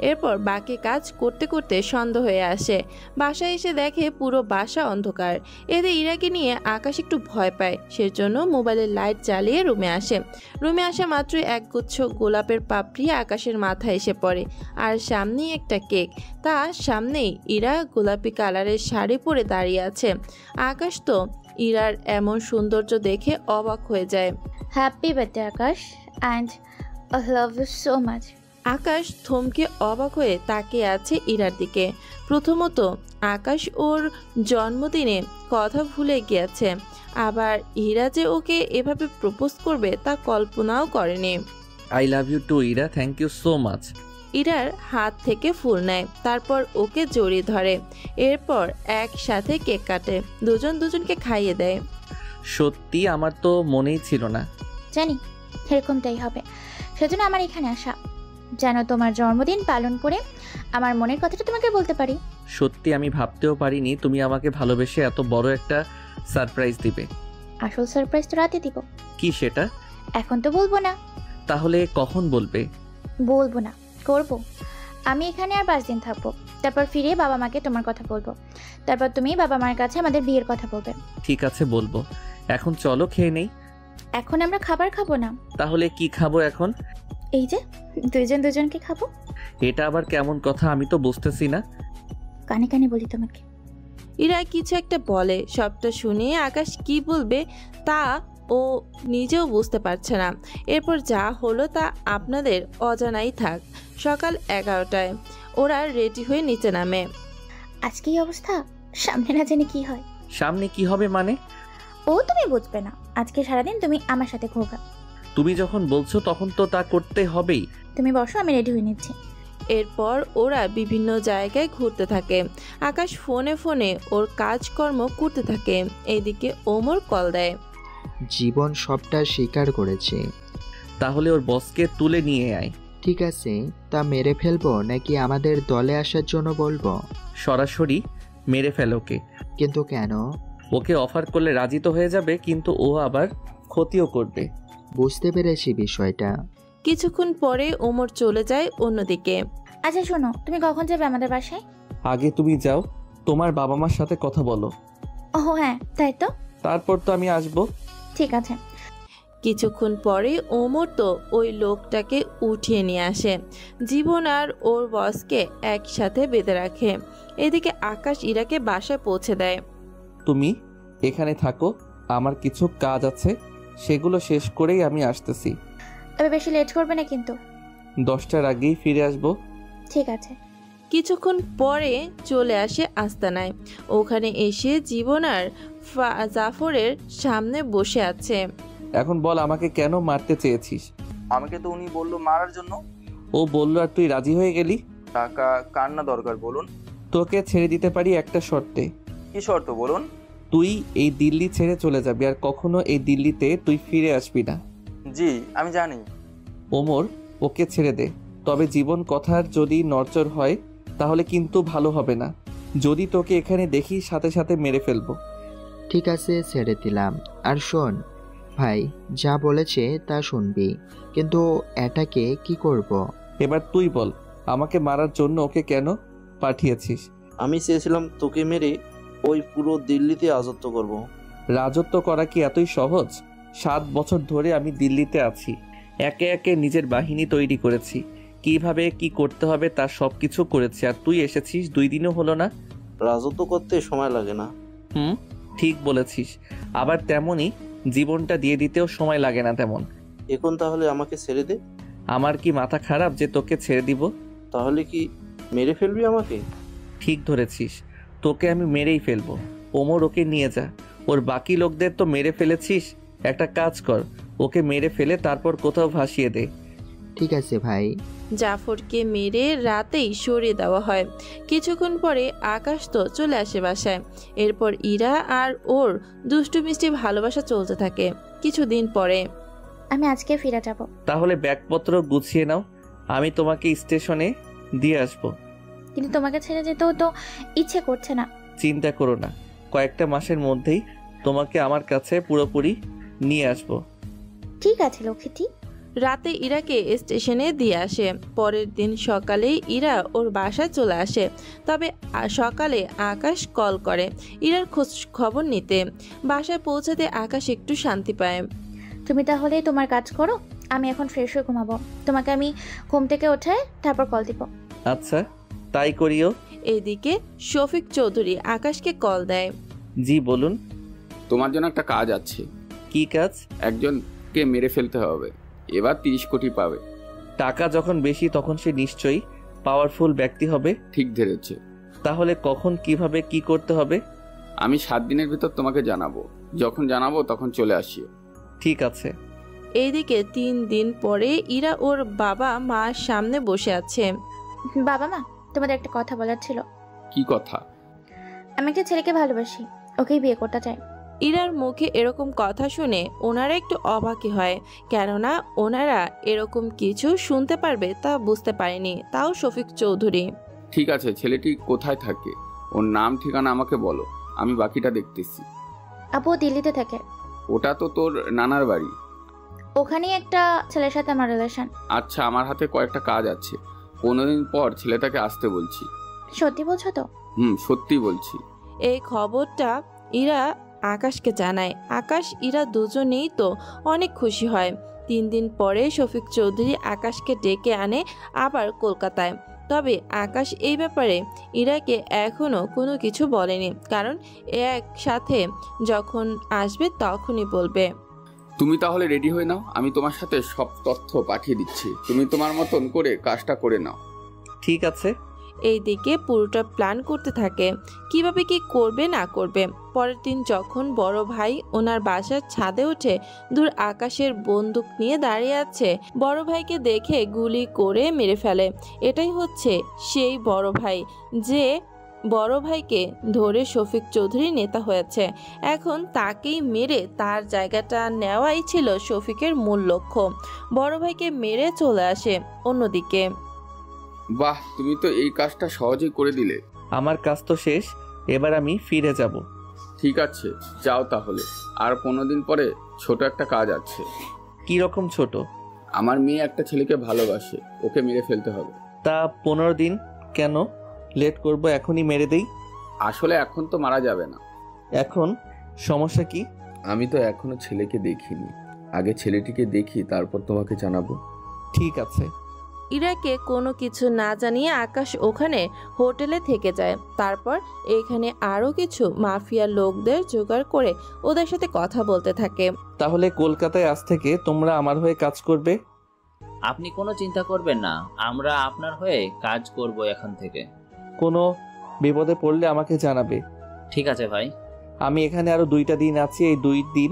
এরপর বাকি কাজ করতে করতে সন্ধ্যা হয়ে আসে। বাসায় এসে দেখে পুরো বাসা অন্ধকার। এতে ইরাকে নিয়ে আকাশ একটু ভয় পায়, সেজন্য মোবাইলের লাইট জ্বালিয়ে রুমে আসে। রুমে আসা মাত্রই একগুচ্ছ গোলাপের পাপড়ি আকাশের মাথায় এসে পড়ে, আর সামনেই একটা কেক। তার সামনেই ইরা গোলাপি কালারের শাড়ি পরে দাঁড়িয়ে আছে। আকাশ তো ইরার এমন সৌন্দর্য দেখে অবাক হয়ে যায়। Happy birthday Akash, and I love you so much. Akash থমকে অবাক হয়ে তাকিয়ে আছে ইরার দিকে। প্রথমত আকাশ ওর জন্মদিনে কথা ভুলে গিয়েছে, আবার ইরা যে ওকে এভাবে প্রপোজ করবে তা কল্পনাও করেনি। I love you too Ira, thank you so much. ইরার হাত থেকে ফুল নেয়, তারপর ওকে জড়িয়ে ধরে। এরপর একসাথে কেক কাটে, দুজন দুজনকে খাইয়ে দেয়। সত্যি আমার তো মনেই ছিল না। জানি এরকমটাই হবে, সেজন্য আমার এখানে আসা, যেন তোমার জন্মদিন পালন করে আমার মনের কথাটা তোমাকে বলতে পারি। সত্যি আমি ভাবতেও পারিনি তুমি আমাকে ভালোবেসে এত বড় একটা সারপ্রাইজ দিবে। আসল সারপ্রাইজ তো রাতে দিব। কি সেটা? এখন তো বলবো না। তাহলে কখন বলবে? বলবো না, করব। আমি এখানে আর 5 দিন থাকবো, তারপর ফিরে বাবা মাকে তোমার কথা বলবো, তারপর তুমি বাবা মার কাছে আমাদের বিয়ের কথা বলবে। ঠিক আছে বলবো। এখন চলো খেয়ে নেই। এখন আমরা খাবার খাবো না। তাহলে কি খাবো এখন? এই যে দুইজন দুজনকে খাবো। এটা আবার কেমন কথা, আমি তো বুঝতেছি না। কানে কানে বলি তোমাকে। ইরা কিছু একটা বলে, সবটা শুনে আকাশ কি বলবে তা ও নিজেও বুঝতে পারছে না। এরপর যা হলো তা আপনাদের অজানাই থাক। সকাল 11টায় ওরা রেডি হয়ে নিচে নামে। আজকে এই অবস্থা, সামনে না জানি কি হয়। সামনে কি হবে মানে? ও তুমি বুঝবে না, আজকে সারাদিন তুমি আমার সাথে ঘুরবা। তুমি যখন বলছো তখন তো তা করতে হবেই। তুমি বসো, আমি রেডি হয়ে নিচ্ছি। এরপর ওরা বিভিন্ন জায়গায় ঘুরতে থাকে। আকাশ ফোনে ফোনে ওর কাজকর্ম করতে থাকে। এইদিকে ওমর কল দেয়। জীবন সবটা স্বীকার করেছে। তাহলে ওর বসকে তুলে নিয়ে আয়। ঠিক আছে, তা মেরে ফেলবো নাকি আমাদের দলে আসার জন্য বলবো? সরাসরি মেরে ফেল ওকে। কিন্তু কেন? ওকে অফার করলে রাজি তো হয়ে যাবে, কিন্তু ও আবার ক্ষতিও করবে। বুঝতে পেরেছি বিষয়টা। কিছুক্ষণ পরে ওমর চলে যায় অন্যদিকে। আচ্ছা শোনো, তুমি কখন যাবে আমাদের বাসায়? আগে তুমি যাও, তোমার বাবা মার সাথে কথা বলো। ও হ্যাঁ, তাই তো। তারপর তো আমি আসবো। ঠিক আছে। কিছুক্ষণ পরে ওমর তো ওই লোকটাকে উঠিয়ে নিয়ে আসে। জীবন আর ওর বসকে একসাথে বেঁধে রাখে। এদিকে আকাশ ইরাকে বাসায় পৌঁছে দেয়। তুমি এখানে থাকো, আমার কিছু কাজ আছে, সেগুলো শেষ করেই আমি আসতেছি। তবে বেশি লেট করবে না কিন্তু। 10টার আগেই ফিরে আসবো। ঠিক আছে। কিছুক্ষণ পরে চলে আসে আস্তানায়। ওখানে এসে জীবন আর জাফরের সামনে বসে আছে। এখন বল আমাকে কেন মারতে চেয়েছিস? আমাকে তো উনি বললো মারার জন্য। ও বললো আর তুই রাজি হয়ে গেলি? টাকা কার না দরকার বলুন? তোকে ছেড়ে দিতে পারি একটা শর্তে। কি শর্ত বলুন? তুই এই দিল্লি ছেড়ে চলে যাবি আর কখনো এই দিল্লিতে তুই ফিরে আসবি না। জি আমি জানি। ওমর, ওকে ছেড়ে দে। তবে জীবন কথার যদি নড়চড় হয় তাহলে কিন্তু ভালো হবে না। যদি তোকে এখানে দেখি সাথে সাথে মেরে ফেলবো। ঠিক আছে, ছেড়ে দিলাম। আর শোন ভাই, যা বলেছে তা শুনবি, কিন্তু এটাকে কি করব? এবার তুই বল, আমাকে মারার জন্য ওকে কেন পাঠিয়েছিস? আমি চেয়েছিলাম তোকে মেরে ওই পুরো দিল্লিতে রাজত্ব করব। রাজত্ব করা কি এতই সহজ? 7 বছর ধরে আমি দিল্লিতে আছি, একে একে নিজের বাহিনী তৈরি করেছি, কিভাবে কি করতে হবে তার সব কিছু করেছি। আর তুই এসেছিস 2 দিনও হলো না। রাজত্ব করতে সময় লাগে না। ঠিক বলেছিস। আবার তেমনই জীবনটা দিয়ে দিতেও সময় লাগে না তেমন। এখন তাহলে আমাকে ছেড়ে দে। আমার কি মাথা খারাপ যে তোকে ছেড়ে দিব? তাহলে কি মেরে ফেলবি আমাকে? ঠিক ধরেছিস, তোকে আমি মেরেই ফেলবো। ওমর, ওকে নিয়ে যা। ওর বাকি লোকদের তো মেরে ফেলেছিস, একটা কাজ কর, ওকে মেরে ফেলে তারপর কোথাও ভাসিয়ে দে। ঠিক আছে ভাই। জাফরকে মেরে রাতেই সরিয়ে দেওয়া হয়। কিছুক্ষণ পরে আকাশ তো চলে আসে বাসায়। এরপর ইরা আর ওর দুষ্টু মিষ্টি ভালোবাসা চলতে থাকে। কিছুদিন পরে আমি আজকে ফিরে যাব। তাহলে ব্যাগপত্র গুছিয়ে নাও, আমি তোমাকে স্টেশনে দিয়ে আসবো। কিন্তু তোমাকে ছেড়ে যেতেও তো ইচ্ছে করছে না। চিন্তা করো না, কয়েকটা মাসের মধ্যেই তোমাকে আমার কাছে পুরোপুরি নিয়ে আসবো। ঠিক আছে লক্ষ্মীটি। রাতে ইরাকে স্টেশনে দিয়ে আসে। পরের দিন সকালে ইরা ওর বাসায় চলে আসে। তবে সকালে আকাশ কল করে ইরার খোঁজ খবর নিতে। বাসায় পৌঁছাতে আকাশ একটু শান্তি পায়। তুমি তাহলে তোমার কাজ করো, আমি এখন ফ্রেশ হয়ে ঘুমাবো। তোমাকে আমি ঘুম থেকে ওঠায় তারপর কল দিব। আচ্ছা, তাই করিও। এদিকে শফিক চৌধুরী আকাশকে কল দেয়। জি বলুন। তোমার জন্য একটা কাজ আছে। কি কাজ? একজনকে মেরে ফেলতে হবে, এবার 30 কোটি পাবে। টাকা যখন বেশি তখন সে নিশ্চয়ই পাওয়ারফুল ব্যক্তি হবে। ঠিক ধরেছে। তাহলে কখন, কিভাবে, কি করতে হবে? আমি 7 দিনের ভিতর তোমাকে জানাবো। যখন জানাবো তখন চলে আসিও। ঠিক আছে। এইদিকে 3 দিন পরে ইরা ওর বাবা মার সামনে বসে আছে। বাবা মা, তোমাদের একটা কথা বলার ছিল। কি কথা? আমি একটা ছেলেকে ভালোবাসি, ওকেই বিয়ে করতে চাই। ইরার মুখে এরকম কথা শুনে ওনারা একটু অবাকই হয়, কেননা ওনারা এরকম কিছু শুনতে পারবে তা বুঝতে পারেনি। তাও শফিক চৌধুরী। ঠিক আছে, ছেলেটি কোথায় থাকে, ওর নাম ঠিকানা আমাকে বলো, আমি বাকিটা দেখতেছি। আপু দিল্লিতে থাকে। ওটা তো তোর নানার বাড়ি। ওখানেই একটা ছেলের সাথে আমার রিলেশন। আচ্ছা, আমার হাতে কয়েকটা কাজ আছে, 15 দিন পর ছেলেটাকে আসতে বলছি। সত্যি বলছো তো? সত্যি বলছি। এই খবরটা ইরা আকাশকে জানায়। আকাশ ইরা দুজনেই তো অনেক খুশি হয়। 3 দিন পরে শফিক চৌধুরী আকাশকে ডেকে আনে আবার কলকাতায়। তবে আকাশ এই ব্যাপারে ইরাকে এখনো কোনো কিছু বলেনি, কারণ একসাথে যখন আসবে তখনই বলবে। তুমি তাহলে রেডি হয়ে নাও, আমি তোমার সাথে সব তথ্য পাঠিয়ে দিচ্ছি, তুমি তোমার মতন করে কাজটা করে নাও। ঠিক আছে। এইদিকে পুরোটা প্ল্যান করতে থাকে, কিভাবে কি করবে না করবে। পরের দিন যখন বড় ভাই ওনার বাসার ছাদে ওঠে, দূর আকাশের বন্দুক নিয়ে দাঁড়িয়ে আছে। বড় ভাইকে দেখে গুলি করে মেরে ফেলে। এটাই হচ্ছে সেই বড় ভাই, যে বড় ভাইকে ধরে শফিক চৌধুরী নেতা হয়েছে। এখন তাকেই মেরে তার জায়গাটা নেওয়াই ছিল শফিকের মূল লক্ষ্য। বড় ভাইকে মেরে চলে আসে। অন্যদিকে বাহ, তুমি তো এই কাজটা সহজেই করে দিলে। আমার কাজ তো শেষ, এবার আমি ফিরে যাব। ঠিক আছে, যাও তাহলে। আর 15 দিন পরে ছোট একটা কাজ আছে। কি রকম ছোট? আমার মেয়ে একটা ছেলেকে ভালোবাসে, ওকে মেরে ফেলতে হবে। তা 15 দিন কেন লেট করব? এখনই মেরে দেই। আসলে এখন তো মারা যাবে না। এখন সমস্যা কি? আমি তো এখনো ছেলেকে দেখিনি, আগে ছেলেটিকে দেখি তারপর তোমাকে জানাবো। ঠিক আছে। ইরাকে কোনো কিছু না জানিয়ে আকাশ ওখানে হোটেলে থেকে যায়। তারপর এখানে আরো কিছু মাফিয়া লোকদের জোগাড় করে ওদের সাথে কথা বলতে থাকে। তাহলে কলকাতায় আজ থেকে তোমরা আমার হয়ে কাজ করবে? আপনি কোনো চিন্তা করবেন না, আমরা আপনার হয়ে কাজ করব এখন থেকে। কোনো বিপদে পড়লে আমাকে জানাবে। ঠিক আছে ভাই। আমি এখানে আরো 2টা দিন আছি, এই 2 দিন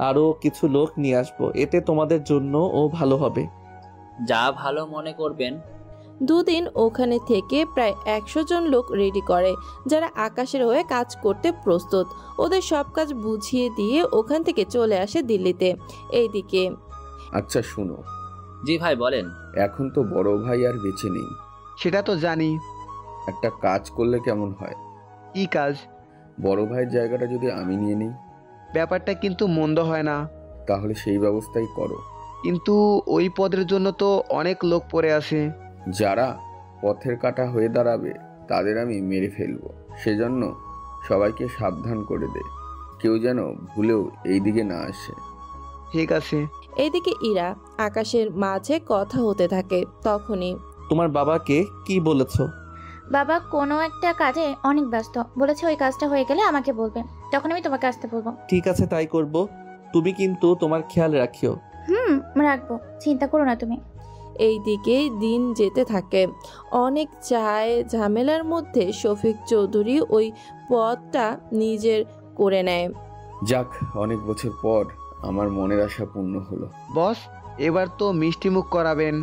আরো কিছু লোক নিয়ে আসবো, এতে তোমাদের জন্য ও ভালো হবে। যা ভালো মনে করবেন। দুদিন ওখানে থেকে প্রায় 100 জন লোক রেডি করে, যারা আকাশের হয়ে কাজ করতে প্রস্তুত। ওদের সব কাজ বুঝিয়ে দিয়ে ওখান থেকে চলে আসে দিল্লিতে। এইদিকে আচ্ছা শুনো। জি ভাই বলেন। এখন তো বড় ভাই আর বেঁচে নেই। সেটা তো জানি। একটা কাজ করলে কেমন হয়? কি কাজ? বড় ভাইয়ের জায়গাটা যদি আমি নিয়ে নিই। ব্যাপারটা কিন্তু মন্দ হয় না। তাহলে সেই ব্যবস্থাই করো। কিন্তু ওই পদের জন্য তো অনেক লোক পড়ে আছে। যারা পথের কাঁটা হয়ে দাঁড়াবে তাদের আমি মেরে ফেলবো। সেজন্য সবাইকে সাবধান করে দে, কেউ যেন ভুলেও এই দিকে না আসে। ঠিক আছে। এইদিকে ইরা আকাশের মাঝে কথা হতে থাকে। তখনই তোমার বাবাকে কি বলেছো? বাবা কোনো একটা কাজে অনেক ব্যস্ত, বলেছে ওই কাজটা হয়ে গেলে আমাকে বলবে, তখন আমি তোমাকে আসতে বলবো। ঠিক আছে, তাই করব। তুমি কিন্তু তোমার খেয়াল রাখিও। রাখবো, চিন্তা করো না তুমি। এইদিকে দিন যেতে থাকে। অনেক চায় ঝামেলার মধ্যে শফিক চৌধুরী ওই পদটা নিজের করে নেয়। যাক, অনেক বছর পর আমার মনের আশা পূর্ণ হলো। বস, এবার তো মিষ্টি মুখ করাবেন।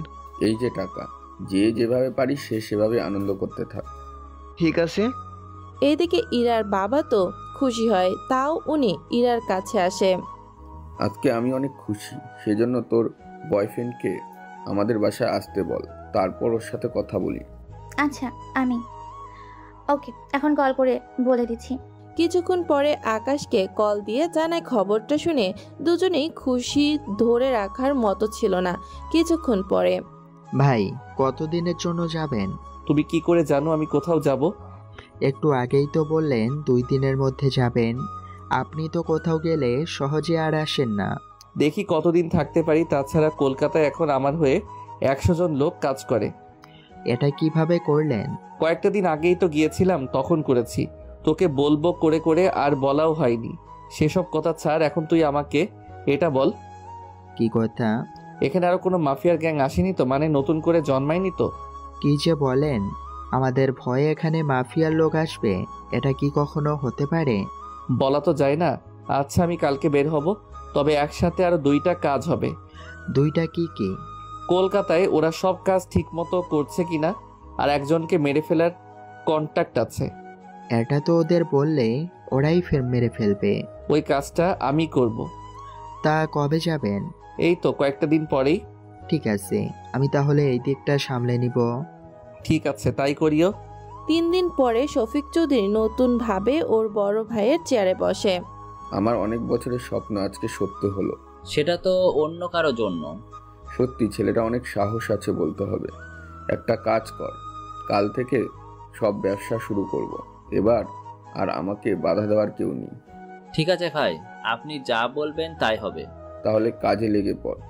এই যে টাকা, যে যেভাবে পারি সে সেভাবে আনন্দ করতে থাক। ঠিক আছে। এইদিকে ইরার বাবা তো খুশি হয়, তাও উনি ইরার কাছে আসে। আজকে আমি অনেক খুশি, সেজন্য তোর বয়ফ্রেন্ডকে আমাদের বাসায় আসতে বল, তারপর ওর সাথে কথা বলি। আচ্ছা, আমি ওকে এখন কল করে বলে দিচ্ছি। কিছুক্ষণ পরে আকাশকে কল দিয়ে জানায় খবরটা শুনে দুজনেই খুশি ধরে রাখার মতো ছিল না। কিছুক্ষণ পরে, ভাই কতদিনের জন্য যাবেন? তুমি কি করে জানো আমি কোথাও যাব? একটু আগেই তো বললেন 2 দিনের মধ্যে যাবেন। আপনি তো কোথাও গেলে সহজে আর আসেন না। দেখি কতদিন থাকতে পারি। তাছাড়া কলকাতায় এখন আমার হয়ে 100 জন লোক কাজ করে। এটা কিভাবে করলেন? কয়েকটা দিন আগেই তো গিয়েছিলাম, তখন করেছি। তোকে বলবো করে করে আর বলাও হয়নি। সেসব কথা ছাড়, এখন তুই আমাকে এটা বল। কি কথা? এখানে আরো কোনো মাফিয়ার গ্যাং আসেনি তো? মানে নতুন করে জন্মায়নি তো? কি যে বলেন, আমাদের ভয়ে এখানে মাফিয়ার লোক আসবে? এটা কি কখনো হতে পারে? বলা তো যায় না। আচ্ছা, আমি কালকে বের হব, তবে একসাথে আরো 2টা কাজ হবে। 2টা কি কি? কলকাতায় ওরা সব কাজ ঠিক মতো করছে কিনা, আর একজনকে মেরে ফেলার কন্ট্যাক্ট আছে। এটা তো ওদের বললে ওরাই মেরে ফেলবে। ওই কাজটা আমি করব। তা কবে যাবেন? এই তো কয়েকটা দিন পরেই। ঠিক আছে, আমি তাহলে এই দিকটা সামলে নিব। ঠিক আছে, তাই করিও। 3 দিন পরে শফিক চৌধুরী নতুন ভাবে ওর বড় ভাইয়ের চেয়ারে বসে। আমার অনেক বছরের স্বপ্ন আজকে সত্য হলো। সেটা তো অন্য কারো জন্য। সত্যি ছেলেটা অনেক সাহস আছে বলতে হবে। একটা কাজ কর, কাল থেকে সব ব্যবসা শুরু করব। এবার আর আমাকে বাধা দেওয়ার কেউ নেই। ঠিক আছে ভাই, আপনি যা বলবেন তাই হবে। তাহলে কাজে লেগে পড়।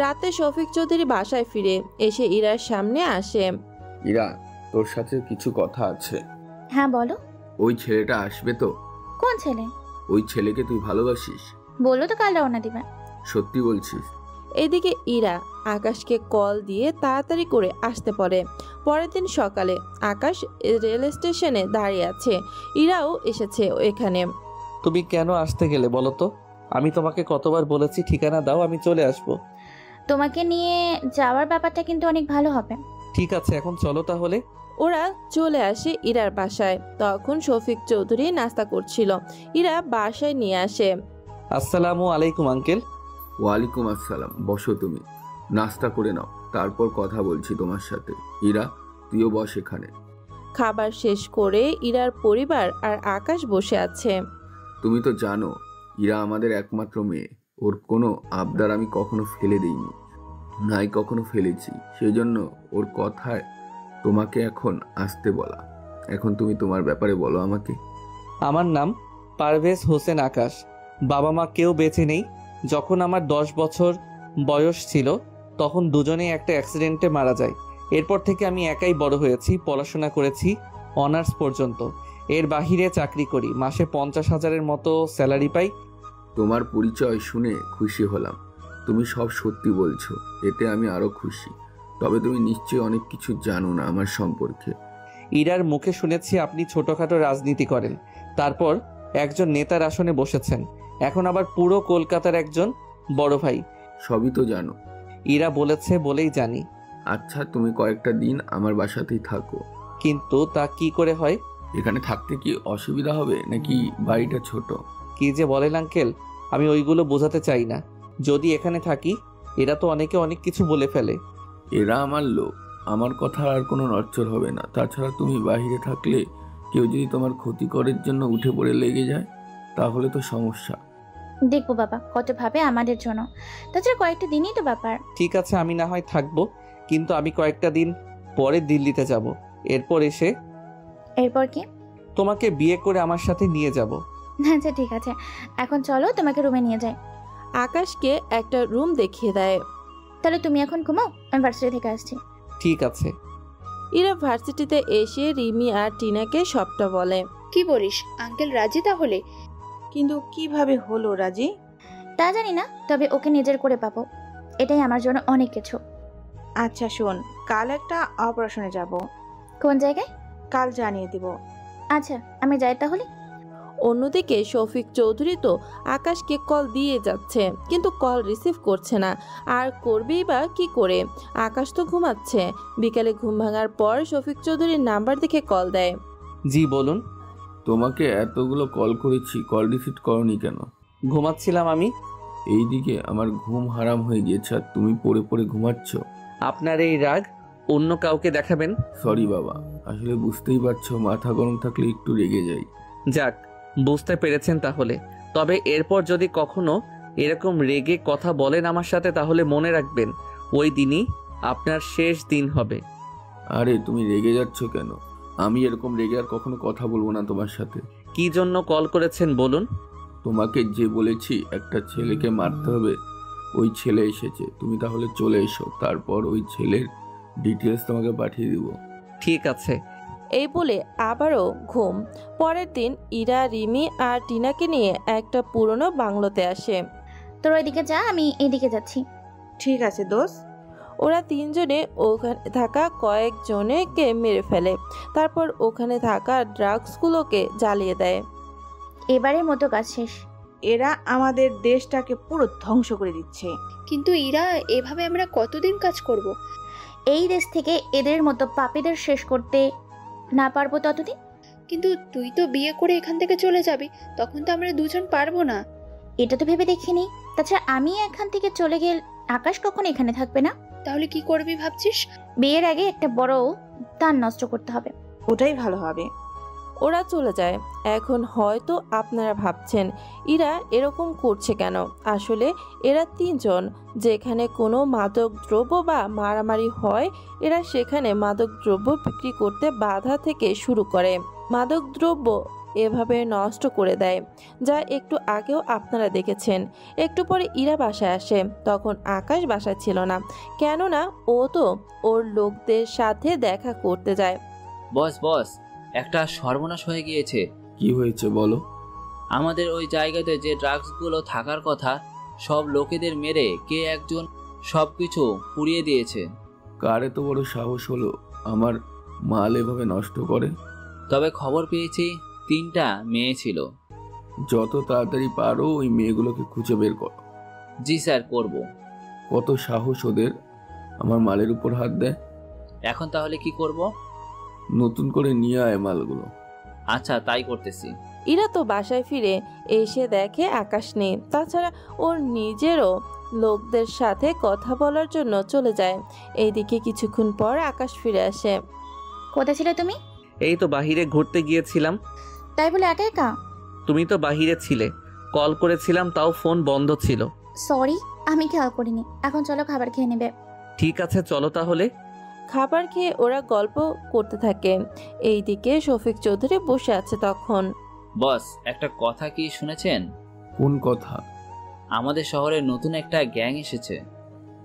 রাতে শফিক চৌধুরী বাসায় ফিরে এসে ইরার সামনে আসে। ইরা, তোর সাথে কিছু কথা আছে। হ্যাঁ বলো। ওই ছেলেটা আসবে তো? কোন ছেলে? ওই ছেলেকে তুই ভালোবাসিস? বললো তো কাল রওনা দিবে। সত্যি বলছিস? এদিকে ইরা আকাশকে কল দিয়ে তাড়াতাড়ি করে আসতে পারে। পরের দিন সকালে আকাশ রেল স্টেশনে দাঁড়িয়ে আছে, ইরাও এসেছে এখানে। তুমি কেন আসতে গেলে বলো তো? আমি তোমাকে কতবার বলেছি ঠিকানা দাও, আমি চলে আসব। তোমাকে নিয়ে যাওয়ার ব্যাপারটা কিন্তু অনেক ভালো হবে। ঠিক আছে, এখন চলো তাহলে। ওরা চলে আসে ইরার বাসায়। তখন শফিক চৌধুরী নাস্তা করছিল, ইরা বাসায় নিয়ে আসে। আসসালামু আলাইকুম আঙ্কেল। ওয়ালাইকুম আসসালাম। বসো তুমি, নাস্তা করে নাও, তারপর কথা বলছি তোমার সাথে। ইরা, তুইও বস এখানে। খাবার শেষ করে ইরার পরিবার আর আকাশ বসে আছে। তুমি তো জানো ইরা আমাদের একমাত্র মেয়ে। ওর কোনো আবদার আমি কখনো ফেলে দিইনি, নাই কখনো ফেলেছি। সেই জন্য ওর কথায় তোমাকে এখন আসতে বলা। এখন তুমি তোমার ব্যাপারে বলো আমাকে। আমার নাম পারভেজ হোসেন আকাশ। বাবা মা কেউ বেঁচে নেই। যখন আমার 10 বছর বয়স ছিল তখন দুজনেই একটা অ্যাক্সিডেন্টে মারা যায়। এরপর থেকে আমি একাই বড় হয়েছি, পড়াশোনা করেছি অনার্স পর্যন্ত। এর বাহিরে চাকরি করি, মাসে 50,000-এর মতো স্যালারি পাই। তোমার পরিচয় শুনে খুশি হলাম। তুমি সব সত্যি বলছো, এতে আমি আরো খুশি। তবে তুমি নিশ্চয়ই অনেক কিছু জানো না আমার সম্পর্কে। ইরার মুখে শুনেছি আপনি ছোটখাটো রাজনীতি করেন, তারপর একজন নেতার আসনে বসেছেন, এখন আবার পুরো কলকাতার একজন বড় ভাই। সবই তো জানো। ইরা বলেছে বলেই জানি। আচ্ছা, তুমি কয়েকটা দিন আমার বাসাতেই থাকো। কিন্তু তা কি করে হয়? এখানে থাকতে কি অসুবিধা হবে নাকি বাড়িটা ছোট? কি যে বলেন আঙ্কেল, আমি ওইগুলো বোঝাতে চাই না। যদি এখানে থাকি এরা তো অনেকে অনেক কিছু বলে ফেলে। এরা আমার লোক, আমার কথা আর কোনো নড়চড় হবে না। তাছাড়া তুমি বাইরে থাকলে কেউ যদি তোমার ক্ষতি করার জন্য উঠে পড়ে লেগে যায় তাহলে তো সমস্যা। দেখবো বাবা কত ভাবে আমাদের জন্য, তাছাড়া কয়েকটা দিনই তো ব্যাপার। ঠিক আছে, আমি না হয় থাকবো, কিন্তু আমি কয়েকটা দিন পরে দিল্লিতে যাব। এরপর এসে এরপর কি? তোমাকে বিয়ে করে আমার সাথে নিয়ে যাব। আচ্ছা ঠিক আছে, এখন চলো তোমাকে রুমে নিয়ে যাই। আকাশকে একটা রুম দেখিয়ে দেয়। তাহলে তুমি এখন ঘুমাও, আমি ভার্সিটি থেকে আসছি। ঠিক আছে। ইরা ভার্সিটিতে এসে রিমি আর টিনাকে সবটা বলে। কি বলিস আঙ্কেল রাজি তাহলে? কিন্তু কিভাবে হলো রাজি তা জানি না, তবে ওকে নিজের করে পাবো, এটাই আমার জন্য অনেক কিছু। আচ্ছা শোন, কাল একটা অপারেশনে যাব। কোন জায়গায়? কাল জানিয়ে দিব। আচ্ছা আমি যাই তাহলে। অন্যদিকে শফিক চৌধুরী তো আকাশকে কল দিয়ে যাচ্ছে, কিন্তু কল রিসিভ করছে না। আর করবেই বা কি করে, আকাশ তো ঘুমাচ্ছে। বিকালে ঘুম ভাঙার পর শফিক চৌধুরীর নাম্বার দেখে কল দেয়। জি বলুন। তোমাকে এতগুলো কল করেছি, কল রিসিভ করনি কেন? ঘুমাচ্ছিলাম আমি। এইদিকে আমার ঘুম হারাম হয়ে গিয়েছে আর তুমি পড়ে পড়ে ঘুমাচ্ছ। আপনার এই রাগ অন্য কাউকে দেখাবেন? সরি বাবা, আসলে বুঝতেই পারছো মাথা গরম থাকলে একটু রেগে যাই। যাক, বুঝতে পেরেছেন তাহলে। তবে এরপর যদি কখনো এরকম রেগে কথা বলেন আমার সাথে তাহলে মনে রাখবেন ওই দিনই আপনার শেষ দিন হবে। আরে তুমি রেগে যাচ্ছ কেন? আমি এরকম রেগে আর কখনো কথা বলবো না তোমার সাথে। কি জন্য কল করেছেন বলুন? তোমাকে যে বলেছি একটা ছেলেকে মারতে হবে, ওই ছেলে এসেছে। তুমি তাহলে চলে এসো, তারপর ওই ছেলের ডিটেলস তোমাকে পাঠিয়ে দিব। ঠিক আছে। এই বলে আবারও ঘুম। পরের দিন ইরা, রিমি আর টিনাকে নিয়ে একটা পুরনো বাংলোতে আসে। তোর ওইদিকে যা, আমি এদিকে যাচ্ছি। ঠিক আছে দোস্ত। ওরা তিনজনে ওখানে থাকা কয়েকজনকে মেরে ফেলে, তারপর ওখানে থাকা ড্রাগসগুলোকে জ্বালিয়ে দেয়। এবারের মতো কাজ শেষ। এরা আমাদের দেশটাকে পুরো ধ্বংস করে দিচ্ছে। কিন্তু ইরা, এভাবে আমরা কতদিন কাজ করব? এই দেশ থেকে এদের মতো পাপীদের শেষ করতে না পারবো ততদিন। কিন্তু তুই তো বিয়ে করে এখান থেকে চলে যাবি, তখন তো আমরা দুজন পারবো না। এটা তো ভেবে দেখিনি। তাছাড়া আমি এখান থেকে চলে গেলে আকাশ কখনো এখানে থাকবে না। তাহলে কি করবি ভাবছিস? বিয়ের আগে একটা বড় দান নষ্ট করতে হবে। ওটাই ভালো হবে। ওরা চলে যায়। এখন হয়তো আপনারা ভাবছেন এরা এরকম করছে কেন। আসলে এরা তিনজন যেখানে কোনো মাদক দ্রব্য বা মারামারি হয়, এরা সেখানে মাদক দ্রব্য বিক্রি করতে বাধা থেকে শুরু করে মাদক দ্রব্য এভাবে নষ্ট করে দেয়, যা একটু আগেও আপনারা দেখেছেন। একটু পরে ইরা বাসায় আসে, তখন আকাশ বাসায় ছিল না, কেননা ও তো ওর লোকদের সাথে দেখা করতে যায়। বস বস, একটা সর্বনাশ হয়ে গিয়েছে। কি হয়েছে বলো? আমাদের ওই জায়গাতে যে ড্রাগসগুলো থাকার কথা, সব লোকেদের মেরে কে একজন সবকিছু পুড়িয়ে দিয়েছে। কার এত বড় সাহস হলো আমার মাল এভাবে নষ্ট করে? তবে খবর পেয়েছি 3টা মেয়ে ছিল। যত তাড়াতাড়ি পারো ওই মেয়েগুলোকে খুঁজে বের করো। জি স্যার, করব। কত সাহস ওদের আমার মালের উপর হাত দেয়। এখন তাহলে কি করব? নতুন করে নিয়ে আয় মালগুলো। আচ্ছা, তাই করতেছি। ইরা তো বাসায় ফিরে এসে দেখে আকাশ নেই। তাছাড়া ওর নিজেরও লোকদের সাথে কথা বলার জন্য চলে যায়। এইদিকে কিছুক্ষণ পর আকাশ ফিরে আসে। কোথায় ছিলে তুমি? এই তো বাহিরে ঘুরতে গিয়েছিলাম। তাই বলে একা একা? তুমি তো বাহিরে ছিলে, কল করেছিলাম তাও ফোন বন্ধ ছিল। সরি, আমি খেয়াল করিনি। এখন চলো খাবার খেয়ে নেবে। ঠিক আছে চলো তাহলে। খাবার খেয়ে ওরা গল্প করতে থাকে। এইদিকে শফিক চৌধুরী বসে আছে তখন। বস, একটা কথা কি শুনেছেন? কোন কথা? আমাদের শহরে নতুন একটা গ্যাং এসেছে।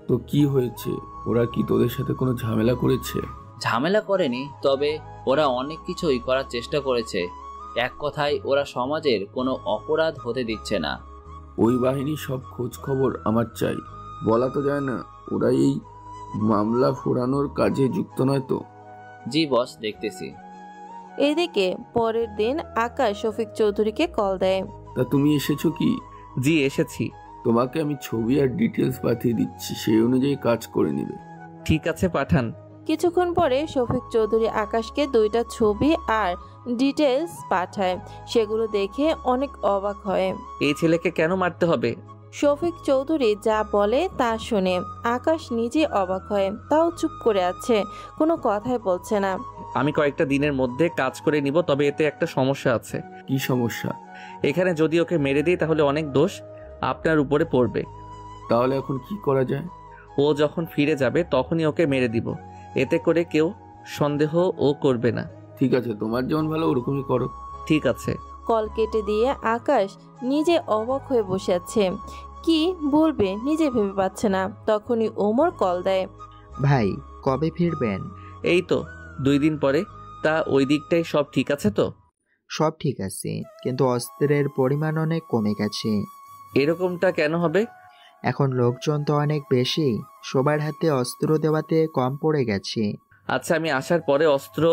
তো কি হয়েছে? ওরা কি তোদের সাথে কোনো ঝামেলা করেছে? ঝামেলা করেনি, তবে ওরা অনেক কিছুই করার চেষ্টা করেছে। এক কথায় ওরা সমাজের কোনো অপরাধ হতে দিচ্ছে না। ওই বাহিনীর সব খোঁজ খবর আমার চাই। বলা তো যায় না ওরা এই মামলা ফোরানোর কাজে যুক্ত নয় তো? জি বস, দেখতেছি। এদিকে পরের দিন আকাশ শফিক চৌধুরীকে কল দেয়। তা তুমি এসেছো কি? জি এসেছি। তোমাকে আমি ছবি আর ডিটেলস পাঠিয়ে দিচ্ছি, সেই অনুযায়ী কাজ করে নেবে। ঠিক আছে, পাঠান। কিছুক্ষণ পরে শফিক চৌধুরী আকাশকে 2টা ছবি আর ডিটেলস পাঠায়। সেগুলো দেখে অনেক অবাক হয়। এই ছেলেকে কেন মারতে হবে? শফিক চৌধুরী যা বলে তা শুনে আকাশ নিজে অবাক হয়, তাও চুপ করে আছে, কোনো কথাই বলছে না। আমি কয়েকটা দিনের মধ্যে কাজ করে নিব, তবে এতে একটা সমস্যা আছে। কি সমস্যা? এখানে যদি ওকে মেরে দিই তাহলে অনেক দোষ আপনার উপরে পড়বে। তাহলে এখন কি করা যায়? ও যখন ফিরে যাবে তখনই ওকে মেরে দিব, এতে করে কেউ সন্দেহ ও করবে না। ঠিক আছে, তোমার যেমন ভালো ওরকমই করো। ঠিক আছে। কল কেটে দিয়ে আকাশ নিজে অবাক হয়ে বসে আছে, কি বলবে নিজে ভেবে পাচ্ছে না। তখনই ওমর কল দেয়। ভাই কবে ফিরবেন? এই তো 2 দিন পরে। তা ওই দিকটাই সব ঠিক আছে তো? সব ঠিক আছে, কিন্তু অস্ত্রের পরিমাণ অনেক কমে গেছে। এরকমটা কেন হবে? এখন লোকজন তো অনেক বেশি, সবার হাতে অস্ত্র দেওয়াতে কম পড়ে গেছে। আচ্ছা, আমি আসার পরে অস্ত্র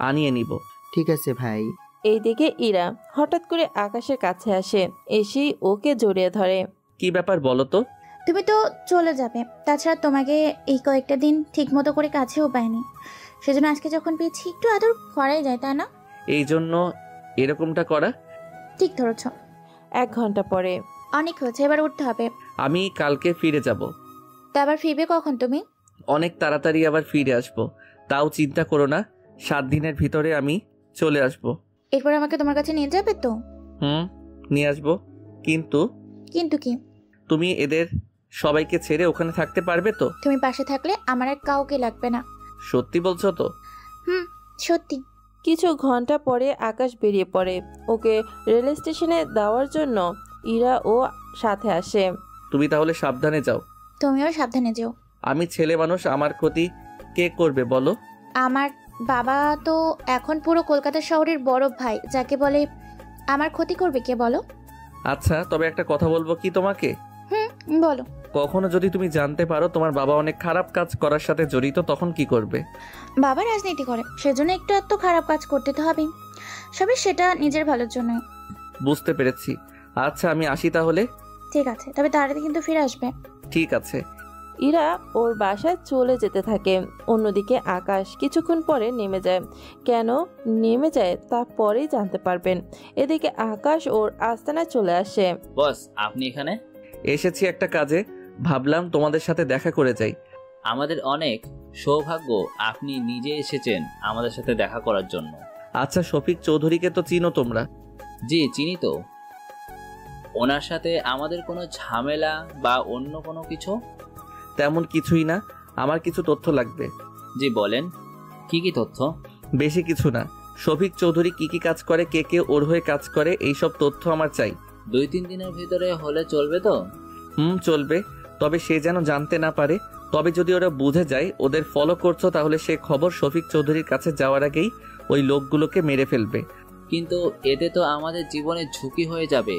আনিয়ে নিব। ঠিক আছে ভাই। এইদিকে ইরা হঠাৎ করে আকাশের কাছে আসে, এসেই ওকে জড়িয়ে ধরে। কি ব্যাপার বলো তো? তুমি তো চলে যাবে, তাছাড়া তোমাকে এই কয়েকটা দিন ঠিক মতো করে কাছেও পাইনি, সেজন্য আজকে যখন পেয়েছি একটু আদর করাই যায়, তাই না? এই জন্য এরকমটা করা? ঠিক ধরেছ। 1 ঘন্টা পরে। অনেক হয়েছে, এবার উঠতে হবে। আমি কালকে ফিরে যাব। তা আবার ফিরবে কখন তুমি? অনেক তাড়াতাড়ি আবার ফিরে আসব, তাও চিন্তা করো না, 7 দিনের ভিতরে আমি চলে আসব। এরপর আমাকে তোমার কাছে নিয়ে যাবে তো? নিয়ে আসবো, কিন্তু কিন্তু কি? তুমি এদের সবাইকে ছেড়ে ওখানে থাকতে পারবে তো? তুমি পাশে থাকলে আমার আর কাউকে লাগবে না। সত্যি বলছো তো? সত্যি। কিছু ঘন্টা পরে আকাশ বেরিয়ে পড়ে, ওকে রেল স্টেশনে দেওয়ার জন্য ইরা ও সাথে আসে। তুমি তাহলে সাবধানে যাও। তুমিও সাবধানে যেও। আমি ছেলে মানুষ, আমার ক্ষতি কে করবে বলো? আমার বাবা তো এখন পুরো কলকাতা শহরের বড় ভাই, যাকে বলে আমার ক্ষতি করবে কে বলো? আচ্ছা, তবে একটা কথা বলবো কি তোমাকে? বলো। কখনো যদি তুমি জানতে পারো তোমার বাবা অনেক খারাপ কাজ করার সাথে জড়িত, তখন কি করবে? বাবা রাজনীতি করে, সেজন্য একটু এত খারাপ কাজ করতে তো হবেই, সবই সেটা নিজের ভালোর জন্য। বুঝতে পেরেছি। আচ্ছা, আমি আসি তাহলে। ঠিক আছে, তবে তাড়াতাড়ি কিন্তু ফিরে আসবে। ঠিক আছে। ইরা ওর বাসায় চলে যেতে থাকে। অন্যদিকে আকাশ কিছুক্ষণ পরে নেমে যায়। কেন নেমে যায় তা পরেই জানতে পারবেন। এদিকে আকাশ ওর আস্তানায় চলে আসে। বস, আপনি এখানে? এসেছি একটা কাজে, ভাবলাম তোমাদের সাথে দেখা করে যাই। আমাদের অনেক সৌভাগ্য আপনি নিজে এসেছেন আমাদের সাথে দেখা করার জন্য। আচ্ছা, শফিক চৌধুরীকে তো চিনো তোমরা? জি চিনি তো। ওনার সাথে আমাদের কোনো ঝামেলা বা অন্য কোনো কিছু? তেমন কিছুই না, আমার কিছু তথ্য লাগবে। জি বলেন, কি কি তথ্য? বেশি কিছু না, শফিক চৌধুরী কি কি কাজ করে, কে কে ওর হয়ে কাজ করে, এইসব তথ্য আমার চাই। 2-3 দিনের ভিতরে হলে চলবে তো? চলবে, তবে সে যেন জানতে না পারে। তবে যদি ওরা বুঝে যায় ওদের ফলো করছো, তাহলে সে খবর শফিক চৌধুরীর কাছে যাওয়ার আগেই ওই লোকগুলোকে মেরে ফেলবে। কিন্তু এতে তো আমাদের জীবনের ঝুঁকি হয়ে যাবে।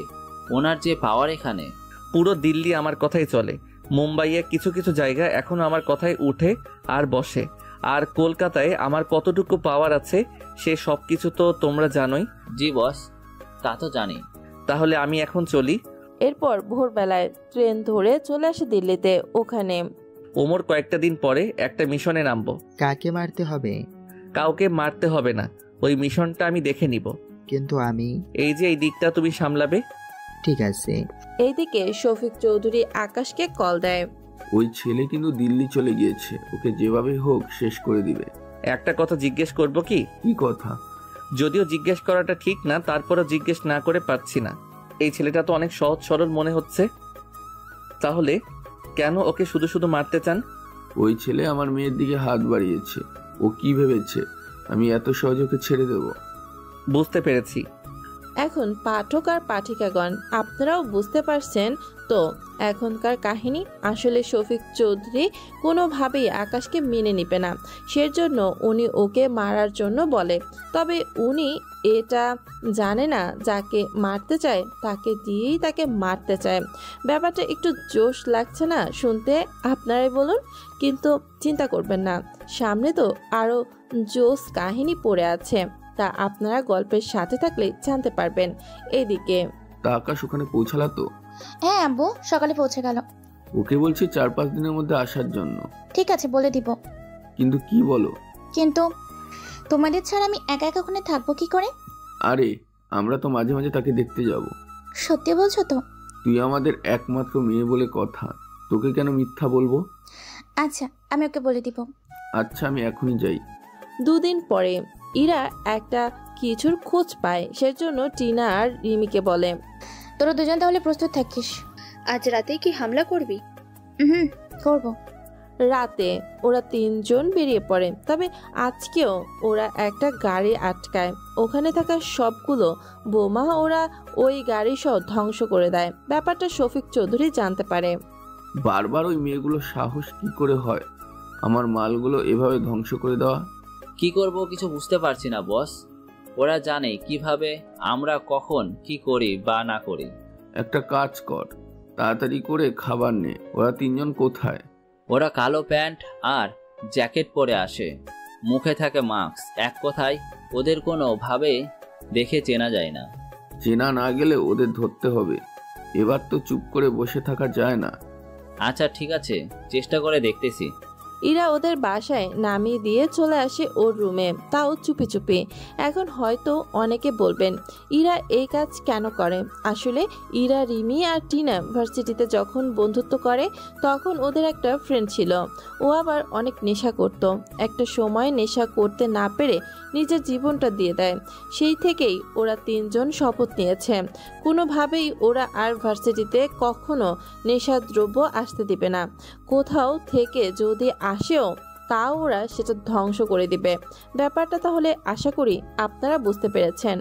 ওনার যে পাওয়ার এখানে। পুরো দিল্লি আমার কথাই চলে, মুম্বাইয়ে কিছু কিছু জায়গা এখনো আমার কথায় উঠে আর বসে, আর কলকাতায় আমার কতটুকু পাওয়ার আছে সে সব কিছু তো তোমরা জানোই। জি বস, তা তো জানি। তাহলে আমি এখন চলি। এরপর ভোরবেলায় ট্রেন ধরে চলে আসে দিল্লিতে। ওখানে ওমর কয়েকটা দিন পরে একটা মিশনে নামবো। কাকে মারতে হবে? কাউকে মারতে হবে না, ওই মিশনটা আমি দেখে নিব। কিন্তু আমি? এই যে এই দিকটা তুমি সামলাবে। ঠিক আছে। এইদিকে শফিক চৌধুরী আকাশকে কল দেয়। ওই ছেলে কিন্তু দিল্লি চলে গিয়েছে, ওকে যেভাবে হোক শেষ করে দিবে। একটা কথা জিজ্ঞেস করব কি? কি কথা? যদিও জিজ্ঞেস করাটা ঠিক না, তারপরও জিজ্ঞেস না করে পারছি না। এই ছেলেটা তো অনেক সহজ সরল মনে হচ্ছে, তাহলে কেন ওকে শুধু শুধু মারতে চান? ওই ছেলে আমার মেয়ের দিকে হাত বাড়িয়েছে, ও কি ভেবেছে আমি এত সহজে ওকে ছেড়ে দেব? বুঝতে পেরেছি। এখন পাঠক আর পাঠিকাগণ আপনারাও বুঝতে পারছেন তো এখনকার কাহিনী। আসলে শফিক চৌধুরী কোনোভাবেই আকাশকে মেনে নিবে না, সেজন্য উনি ওকে মারার জন্য বলে। তবে উনি এটা জানে না যাকে মারতে চায় তাকে দিয়েই তাকে মারতে চায়। ব্যাপারটা একটু জোশ লাগছে না শুনতে? আপনারাই বলুন। কিন্তু চিন্তা করবেন না, সামনে তো আরও জোশ কাহিনী পড়ে আছে, তা আপনারা গল্পের সাথে থাকলে জানতে পারবেন। এদিকে তা আকাশ ওখানে পৌঁছালা তো? হ্যাঁ আব্বু, সকালে পৌঁছে গেল। ওকে বলছি 4-5 দিনের মধ্যে আসার জন্য। ঠিক আছে, বলে দিব। কিন্তু কি বলো? কিন্তু তোমাদের ছাড়া আমি একা একা ওখানে থাকবো কি করে? আরে আমরা তো মাঝে মাঝে তাকে দেখতে যাব। সত্যি বলছো তো? তুই আমাদের একমাত্র মেয়ে বলে কথা, তোকে কেন মিথ্যা বলবো? আচ্ছা, আমি ওকে বলে দিব। আচ্ছা, আমি এখনই যাই। 2 দিন পরে ইরা একটা কিছুর খোঁজ পায়, সেজন্য টিনা আর রিমিকে বলে, তোরা দুজন তাহলে প্রস্তুত থাকিস। আজ রাতে কি হামলা করবি? করব। রাতে ওরা 3 জন বেরিয়ে পড়ে। তবে আজকেও ওরা একটা গাড়ি আটকায়। ওখানে থাকা সবগুলো বোমা ওরা ওই গাড়ি সহ ধ্বংস করে দেয়। ব্যাপারটা শফিক চৌধুরী জানতে পারে। বারবার ওই মেয়েগুলোর সাহস কি করে হয় আমার মালগুলো এভাবে ধ্বংস করে দেওয়া? কি করব কিছু বুঝতে পারছি না বস। ওরা জানে কিভাবে আমরা কখন কি করি বা না করি। একটা কাজ কর, তাড়াতাড়ি করে খাবার নে। ওরা 3 জন কোথায়? ওরা কালো প্যান্ট আর জ্যাকেট পরে আসে, মুখে থাকে মাস্ক। এক কথায় ওদের কোনোভাবে দেখে চেনা যায় না। চেনা না গেলে ওদের ধরতে হবে। এবার তো চুপ করে বসে থাকা যায় না। আচ্ছা ঠিক আছে, চেষ্টা করে দেখতেছি। ইরা ওদের বাসায় নামিয়ে দিয়ে চলে আসে ওর রুমে, তাও চুপি চুপি। এখন হয়তো অনেকে বলবেন ইরা এই কাজ কেন করে। আসলে ইরা, রিমি আর টিনা ভার্সিটিতে যখন বন্ধুত্ব করে তখন ওদের একটা ফ্রেন্ড ছিল। ও আবার অনেক নেশা করত। একটা সময় নেশা করতে না পেরে নিজের জীবনটা দিয়ে দেয়। সেই থেকেই ওরা 3 জন শপথ নিয়েছে কোনোভাবেই ওরা আর ভার্সিটিতে কখনো নেশাদ্রব্য আসতে দিবে না। কোথাও থেকে যদি আসেও তাও ওরা সেটা ধ্বংস করে দিবে। ব্যাপারটা তাহলে আশা করি আপনারা বুঝতে পেরেছেন।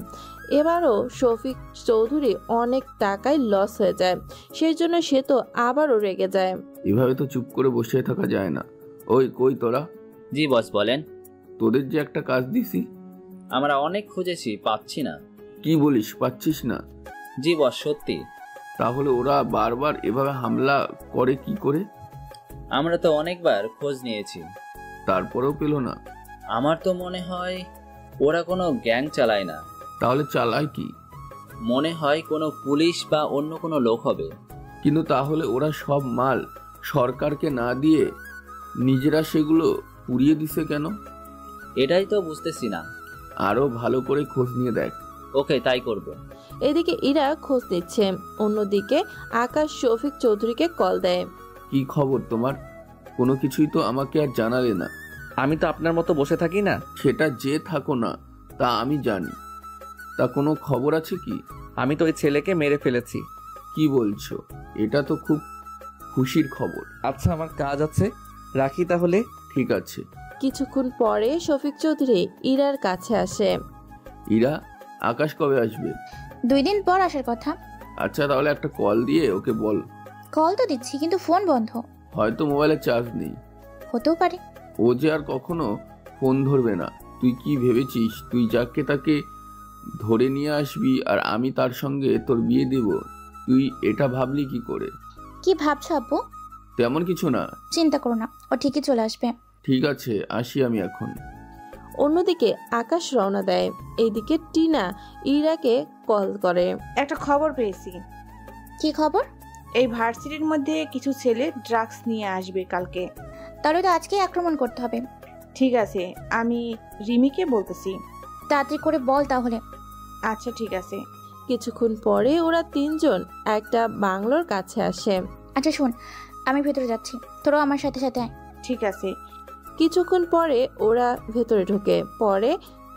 এবারও শফিক চৌধুরী অনেক টাকায় লস হয়ে যায়, সেই জন্য সে তো আবারও রেগে যায়। এভাবে তো চুপ করে বসে থাকা যায় না। ওই কই তোরা? জি বস বলেন। তোদের যে একটা কাজ দিছি আমরা অনেক খুঁজেছি, পাচ্ছি না। কি বলিস, পাচ্ছিস না? জি বস সত্যি। তাহলে ওরা বারবার এভাবে হামলা করে কি করে? আমরা তো অনেকবার খোঁজ নিয়েছি, তারপরেও পেল না। আমার তো মনে হয় ওরা কোনো গ্যাং চালায় না। তাহলে চালায় কি? মনে হয় কোনো পুলিশ বা অন্য কোনো লোক হবে। কিন্তু তাহলে ওরা সব মাল সরকারকে না দিয়ে নিজেরা সেগুলো পুড়িয়ে দিছে কেন? এটাই তো বুঝতেছি না। আরো ভালো করে খোঁজ নিয়ে দেখ। ওকে, তাই করব। এদিকে ইরা খোঁজ নিচ্ছে, অন্যদিকে আকাশ শফিক চৌধুরীকে কল দেয়। কি খবর তোমার? কোনো কিছুই তো আমাকে আর জানালে না। আমি তো আপনার মতো বসে থাকি না। সেটা যে থাকো না তা আমি জানি। তা কোনো খবর আছে কি? আমি তো ওই ছেলেকে মেরে ফেলেছি। কি বলছো? এটা তো খুব খুশির খবর। আচ্ছা আমার কাজ আছে, রাখি তাহলে। ঠিক আছে। কিছুক্ষণ পরে শফিক চৌধুরী ইরার কাছে আসে। ইরা, আকাশ কবে আসবে? 2 দিন পর আসার কথা। আচ্ছা তাহলে একটা কল দিয়ে ওকে বল। কল তো দিচ্ছি কিন্তু ফোন বন্ধ। হয়তো মোবাইলে চার্জ নেই। হতেও পারে। ও যে আর কখনো ফোন ধরবে না। তুই কি ভেবেছিস তুই যাকে তাকে ধরে নিয়ে আসবি আর আমি তার সঙ্গে তোর বিয়ে দেব? তুই এটা ভাবলি কি করে? কি ভাবছো আব্বু? তেমন কিছু না। চিন্তা করো না, ও ঠিকই চলে আসবে। ঠিক আছে, আসি আমি এখন। অন্যদিকে আকাশ রওনা দেয়। এইদিকে টিনা ইরাকে কল করে। একটা খবর পেয়েছি। কি খবর? এই ভার্সিটির মধ্যে কিছু ছেলে ড্রাগস নিয়ে আসবে কালকে। তাহলে তো আজকেই আক্রমণ করতে হবে। ঠিক আছে, আমি রিমিকে বলতেছি। তাড়াতাড়ি করে বল তাহলে। আচ্ছা ঠিক আছে। কিছুক্ষণ পরে ওরা 3 জন একটা বাংলোর কাছে আসে। আচ্ছা শোন, আমি ভেতরে যাচ্ছি, তোরাও আমার সাথে সাথে আয়। ঠিক আছে। কিছুক্ষণ পরে ওরা ভেতরে ঢোকে।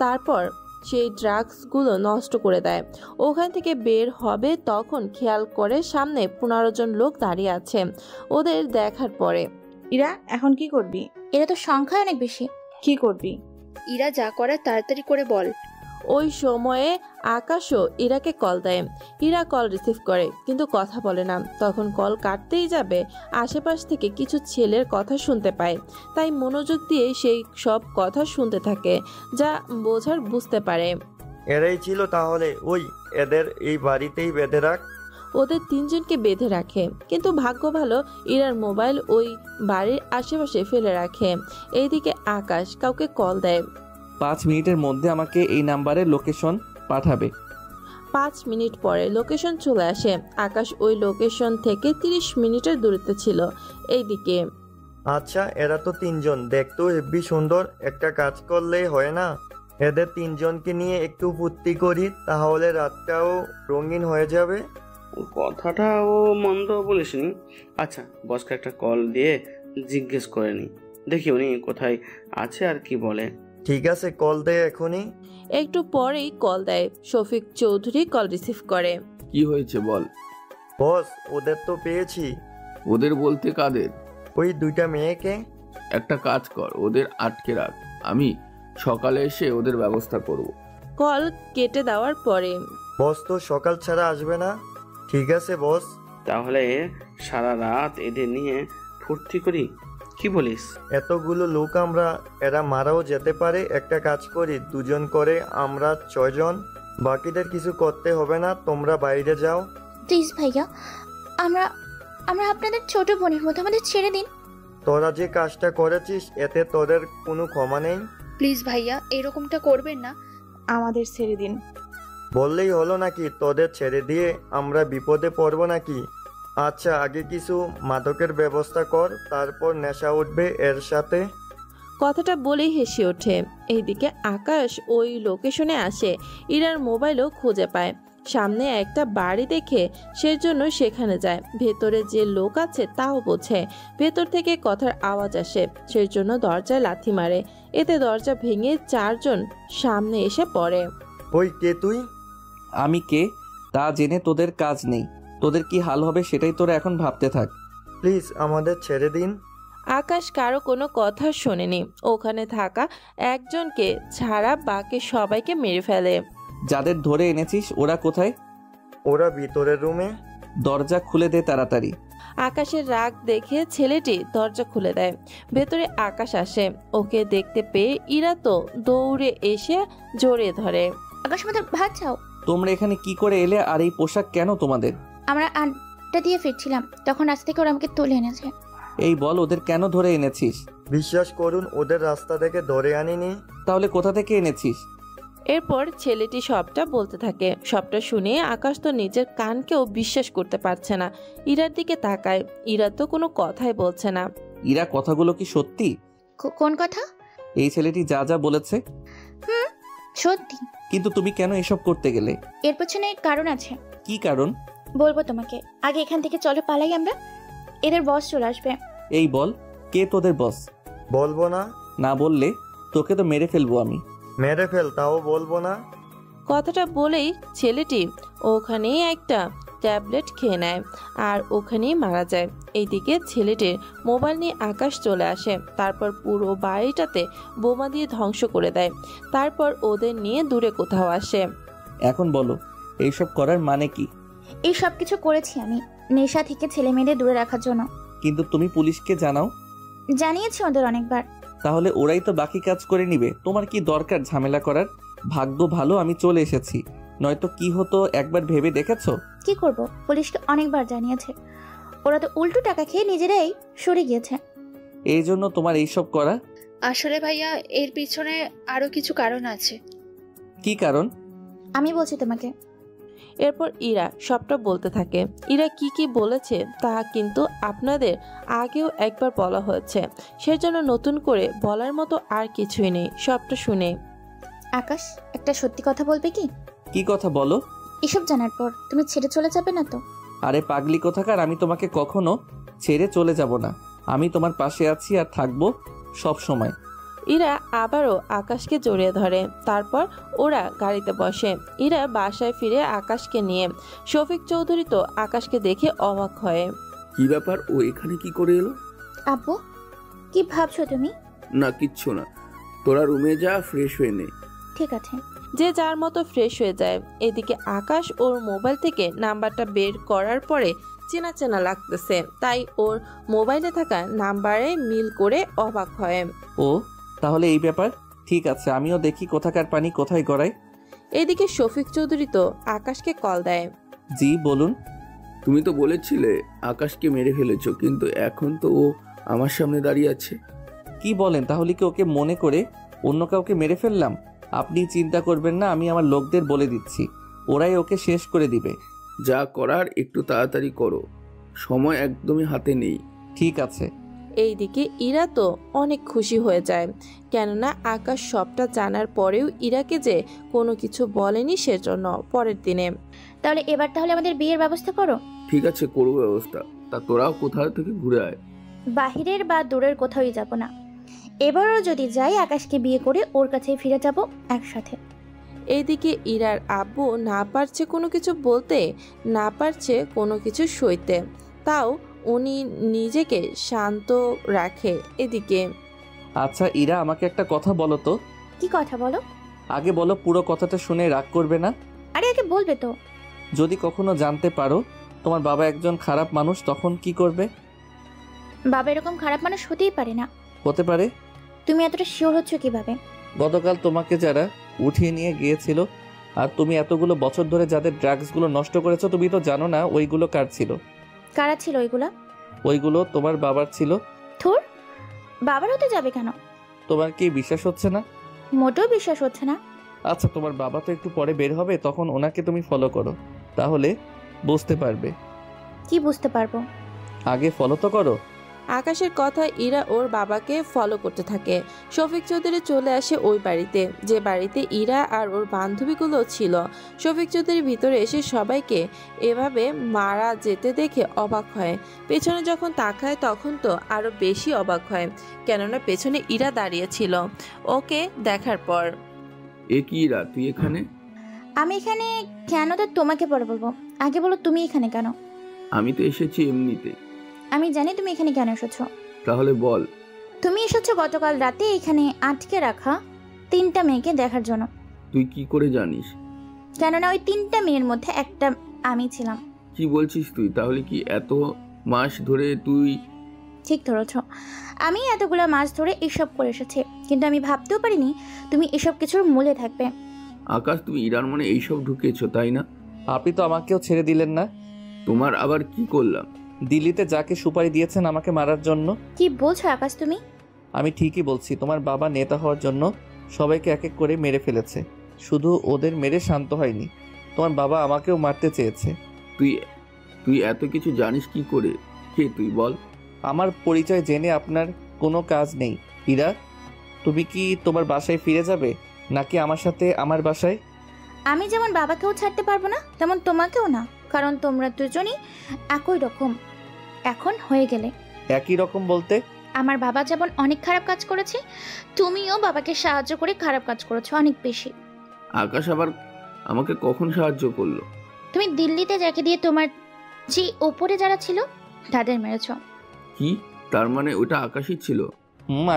তারপর সেই ড্রাগসগুলো নষ্ট করে দেয়। ওখান থেকে বের হবে তখন খেয়াল করে সামনে 15 জন লোক দাঁড়িয়ে আছে। ওদের দেখার পরে, ইরা এখন কি করবি? এরা তো সংখ্যায় অনেক বেশি। কি করবি? ইরা যা করে তাড়াতাড়ি করে বল। ওই সময়ে আকাশও ইরাকে কল দেয়। ইরা কল রিসিভ করে কিন্তু কথা বলে না। তখন কল কাটতেই যাবে, আশেপাশ থেকে কিছু ছেলের কথা শুনতে পায়। তাই মনোযোগ দিয়ে সেই সব কথা শুনতে থাকে, যা বোঝার বুঝতে পারে। এরাই ছিল তাহলে, ওই এদের এই বাড়িতেই বেঁধে রাখ। ওদের তিনজনকে বেঁধে রাখে, কিন্তু ভাগ্য ভালো ইরার মোবাইল ওই বাড়ির আশেপাশে ফেলে রাখে। এইদিকে আকাশ কাউকে কল দেয়। 5 মিনিটের মধ্যে আমাকে এই নাম্বারে লোকেশন পাঠাবে। 5 মিনিট পরে লোকেশন চলে আসে। আকাশ ওই লোকেশন থেকে 30 মিনিটের দূরত্বে ছিল। এইদিকে আচ্ছা, এরা তো তিনজন, দেখতেও হেব্বি সুন্দর। একটা কাজ করলেই হয় না, এদের তিনজনকে নিয়ে একটু ফুর্তি করি, তাহলে রাতটাও রঙিন হয়ে যাবে। কথাটা ও মন্দ বলিসনি। আচ্ছা, বসকে একটা কল দিয়ে জিজ্ঞেস করে নি, দেখি উনি কোথায় আছে আর কি বলে। ঠিক আছে, কল দে এখনই। একটু পরেই কল দেয়। শফিক চৌধুরী কল রিসিভ করে। কি হয়েছে বল। বস, ওদের তো পেয়েছি। ওদের বলতে কাদের? ওই 2টা মেয়েকে। একটা কাজ কর, ওদের আটকে রাখ, আমি সকালে এসে ওদের ব্যবস্থা করব। কল কেটে দেওয়ার পরে বস তো সকাল ছাড়া আসবে না। ঠিক আছে বস, তাহলে সারা রাত এদের নিয়ে ফুর্তি করি, কি বলিস? এতগুলো লোক আমরা, এরা মারাও যেতে পারে। একটা কাজ করি, 2জন করে আমরা 6 জন, বাকিদের কিছু করতে হবে না, তোমরা বাইরে যাও। প্লিজ ভাইয়া, আমরা আমরা আপনাদের ছোট বোনের মতো, আমাদের ছেড়ে দিন। তোরা যে কাজটা করেছিস এতে তোদের কোনো ক্ষমা নেই। প্লিজ ভাইয়া, এরকমটা করবেন না, আমাদের ছেড়ে দিন। বললেই হলো নাকি তোদের ছেড়ে দিয়ে আমরা বিপদে পড়বো নাকি? আচ্ছা, আগে কিছু মাদকের ব্যবস্থা কর, তারপর নেশা উঠবে এর সাথে। কথাটা বলেই হেসে ওঠে। এইদিকে আকাশ ওই লোকেশনে আসে। ইরার মোবাইলও খুঁজে পায়। সামনে একটা বাড়ি দেখে সেজন্য সেখানে যায়। ভেতরে যে লোক আছে তাও বোঝে। ভেতর থেকে কথার আওয়াজ আসে, সেজন্য দরজায় লাথি মারে। এতে দরজা ভেঙে 4 জন সামনে এসে পড়ে। ওই কে তুই? আমি কে তা জেনে তোদের কাজ নেই। তোদের কি হাল হবে সেটাই তোরা এখন ভাবতে থাক। প্লিজ আমাদের ছেড়ে দিন। আকাশ কারো কোনো কথা শোনেনি। ওখানে থাকা একজনকে ছাড়া বাকি সবাইকে মেরে ফেলে। যাদের ধরে এনেছিস ওরা কোথায়? ওরা ভিতরের রুমে। দরজা খুলে দে তাড়াতাড়ি। আকাশের রাগ দেখে ছেলেটি দরজা খুলে দেয়। ভেতরে আকাশ আসে। ওকে দেখতে পেয়ে ইরা তো দৌড়ে এসে জড়িয়ে ধরে। আকাশ, আমাদের ভাত চাও। তোমরা এখানে কি করে এলে আর এই পোশাক কেন তোমাদের? আমরা আড্ডা দিয়ে ফিরছিলাম, তখন রাস্তা থেকে ওরা আমাকে তুলে এনেছে। এই বল, ওদের কেন ধরে এনেছিস? বিশ্বাস করুন, ওদের রাস্তা থেকে ধরে আনিনি। তাহলে কোথা থেকে এনেছিস? এরপর ছেলেটি সবটা বলতে থাকে। সবটা শুনে আকাশ তো নিজের কানকেও বিশ্বাস করতে পারছে না। ইরার দিকে তাকায়। ইরা তো কোনো কথাই বলছে না। ইরা, কথাগুলো কি সত্যি? কোন কথা? এই ছেলেটি যা যা বলেছে সত্যি। কিন্তু তুমি কেন এসব করতে গেলে? এর পেছনে কারণ আছে। কি কারণ? বলবো তোমাকে, আগে এখান থেকে চলো, পালাই আমরা, এদের বস চলে আসবে। এই বল, কে তোদের বস? বলবো না। না বললে তোকে তো মেরে ফেলবো আমি। মেরে ফেল, তাও বলবো না। কথাটা বলেই ছেলেটি ওখানেই একটা ট্যাবলেট খেয়ে নেয় আর ওখানেই মারা যায়। এইদিকে ছেলেটির মোবাইল নিয়ে আকাশ চলে আসে। তারপর পুরো বাড়িটাতে বোমা দিয়ে ধ্বংস করে দেয়। তারপর ওদের নিয়ে দূরে কোথাও আসে। এখন বলো, এইসব করার মানে কি? এই সব কিছু করেছি আমি নেশা থেকে ছেলে মেয়েদের দূরে রাখার জন্য। কিন্তু তুমি পুলিশকে জানাও। জানিয়েছি ওদের অনেকবার। তাহলে ওরাই তো বাকি কাজ করে নিবে, তোমার কি দরকার ঝামেলা করার? ভাগ্য ভালো আমি চলে এসেছি, নয়তো কি হতো একবার ভেবে দেখেছো? কি করব, পুলিশকে অনেকবার জানিয়েছে, ওরা তো উল্টো টাকা খেয়ে নিজেরাই সরে গিয়েছে। এই জন্য তোমার এইসব করা? আসলে ভাইয়া, এর পিছনে আরো কিছু কারণ আছে। কি কারণ? আমি বলছি তোমাকে। এরপর ইরা সবটা বলতে থাকে। ইরা কি কি বলেছে তা কিন্তু আপনাদের আগেও একবার বলা হয়েছে, সেজন্য নতুন করে বলার মতো আর কিছুই নেই। সবটা শুনে আকাশ, একটা সত্যি কথা বলবে কি? কি কথা বলো? এসব জানার পর তুমি ছেড়ে চলে যাবে না তো? আরে পাগলি কোথাকার, আমি তোমাকে কখনো ছেড়ে চলে যাব না। আমি তোমার পাশে আছি আর থাকবো সব সময়। ইরা আবারও আকাশকে জড়িয়ে ধরে। তারপর ওরা গাড়িতে বসে। ইরা বাসায় ফিরে আকাশকে নিয়ে। শফিক চৌধুরী তো আকাশকে দেখে অবাক হয়। কি ব্যাপার, ও এখানে কি করে এলো? আব্বু, কি ভাবছো তুমি? না, কিচ্ছু না, তোরা রুমে যা, ফ্রেশ হয়ে নে। ঠিক আছে। যে যার মতো ফ্রেশ হয়ে যায়। এদিকে আকাশ ওর মোবাইল থেকে নাম্বারটা বের করার পরে চেনা চেনা লাগতেছে, তাই ওর মোবাইলে থাকা নাম্বারে মিল করে অবাক হয়। ও তাহলে এই ব্যাপার, ঠিক আছে, আমিও দেখি কোথাকার পানি কোথায় গড়ায়। এদিকে শফিক চৌধুরী তো আকাশকে কল দেয়। জি বলুন। তুমি তো বলেছিলে আকাশকে মেরে ফেলেছো, কিন্তু এখন তো ও আমার সামনে দাঁড়িয়ে আছে। কি বলেন? তাহলে কি ওকে মনে করে অন্য কাউকে মেরে ফেললাম? আপনি চিন্তা করবেন না, আমি আমার লোকদের বলে দিচ্ছি, ওরাই ওকে শেষ করে দিবে। যা করার একটু তাড়াতাড়ি করো, সময় একদমই হাতে নেই। ঠিক আছে। এইদিকে ইরা তো অনেক খুশি হয়ে যায়, কেননা আকাশ সবটা জানার পরেও ইরাকে যে কোনো কিছু বলেনি সেজন্য। পরের দিনে তাহলে আমাদের বিয়ের ব্যবস্থা করো। ঠিক আছে, করবো ব্যবস্থা। তা তোরাও কোথাও থেকে ঘুরে আয়। বাহিরের বা দূরের কোথাওই যাব না। এবারও যদি যাই আকাশকে বিয়ে করে ওর কাছেই ফিরে যাব একসাথে। এইদিকে ইরার আব্বু না পারছে কোনো কিছু বলতে, না পারছে কোনো কিছু সইতে, তাও উনি নিজেকে শান্ত রাখে। এদিকে আচ্ছা ইরা, আমাকে একটা কথা বলো তো। কি কথা বলো? আগে বলো, পুরো কথাটা শুনে রাগ করবে না? আরে আগে বলবে তো। যদি কখনো জানতে পারো তোমার বাবা একজন খারাপ মানুষ, তখন কি করবে? বাবা এরকম খারাপ মানুষ হতেই পারে না। হতে পারে। তুমি এতটা শিওর হচ্ছ কিভাবে? গতকাল তোমাকে যারা উঠিয়ে নিয়ে গিয়েছিল আর তুমি এতগুলো বছর ধরে যাদের ড্রাগসগুলো নষ্ট করেছো, তুমি তো জানো না ওইগুলো কার ছিল। কারা ছিল ওইগুলা? ওইগুলো তোমার বাবার ছিল। তোর বাবার হতে যাবে কেন? তোমার কি বিশ্বাস হচ্ছে না? মোটেও বিশ্বাস হচ্ছে না। আচ্ছা, তোমার বাবা তো একটু পরে বের হবে, তখন ওনাকে তুমি ফলো করো, তাহলে বুঝতে পারবে। কি বুঝতে পারবো? আগে ফলো তো করো। আকাশের কথা ইরা ওর বাবাকে ফলো করতে থাকে। শফিক চৌধুরী চলে আসে ওই বাড়িতে, যে বাড়িতে ইরা আর ওর বান্ধবীগুলো ছিল। শফিক চৌধুরী ভিতরে এসে সবাইকে এভাবে মারা যেতে দেখে অবাক হয়। পেছনে যখন তাকায় তখন তো আরো বেশি অবাক হয়, কেননা পেছনে ইরা দাঁড়িয়ে ছিল ওকে দেখার পর। এ কি ইরা, তুই এখানে? আমি এখানে কেন তা তোমাকে পরে বলবো, আগে বলো তুমি এখানে কেন? আমি তো এসেছি এমনিতে। আমি জানি তুমি এখানে কেন এসেছো। তাহলে বল। তুমি এসেছো গতকাল রাতে এখানে আটকে রাখা 3টা মেয়েকে দেখার জন্য। তুই কি করে জানিস? কেননা ওই 3টা মেয়ের মধ্যে একটা আমি ছিলাম। কি বলছিস তুই? তাহলে কি এত মাস ধরে তুই? ঠিক ধরেছো, আমি এতগুলো মাস ধরে এসব করে এসেছি, কিন্তু আমি ভাবতেও পারিনি তুমি এসব কিছুর মূলে থাকবে। আকাশ, তুমি ইরার মনে এইসব ঢুকেছো, তাই না? আপনি তো আমাকেও ছেড়ে দিলেন না। তোমার আবার কি করলাম? দিল্লিতে যাকে সুপারি দিয়েছেন আমাকে মারার জন্য। কি বলছো আকাশ তুমি? আমি ঠিকই বলছি, তোমার বাবা নেতা হওয়ার জন্য সবাইকে এক এক করে মেরে ফেলেছে। শুধু ওদের মেরে শান্ত হয়নি, তোমার বাবা আমাকেও মারতে চেয়েছে। তুই এত কিছু জানিস কি করে? কে তুই বল? আমার পরিচয় জেনে আপনার কোনো কাজ নেই। ইরা, তুমি কি তোমার বাসায় ফিরে যাবে নাকি আমার সাথে আমার বাসায়? আমি যেমন বাবাকেও ছাড়তে পারবো না, তেমন তোমাকেও না, কারণ তোমরা দুজনই একই রকম এখন হয়ে গেলে। একই রকম বলতে? আমার বাবা যেমন অনেক খারাপ কাজ করেছে, তুমিও বাবাকে সাহায্য করে খারাপ কাজ করেছো অনেক বেশি। আকাশ আবার আমাকে কখন সাহায্য করলো? তুমি দিল্লিতে যাকে দিয়ে তোমার যে ওপরে যারা ছিল তাদের মেরেছো। কি? তার মানে ওটা আকাশই ছিল?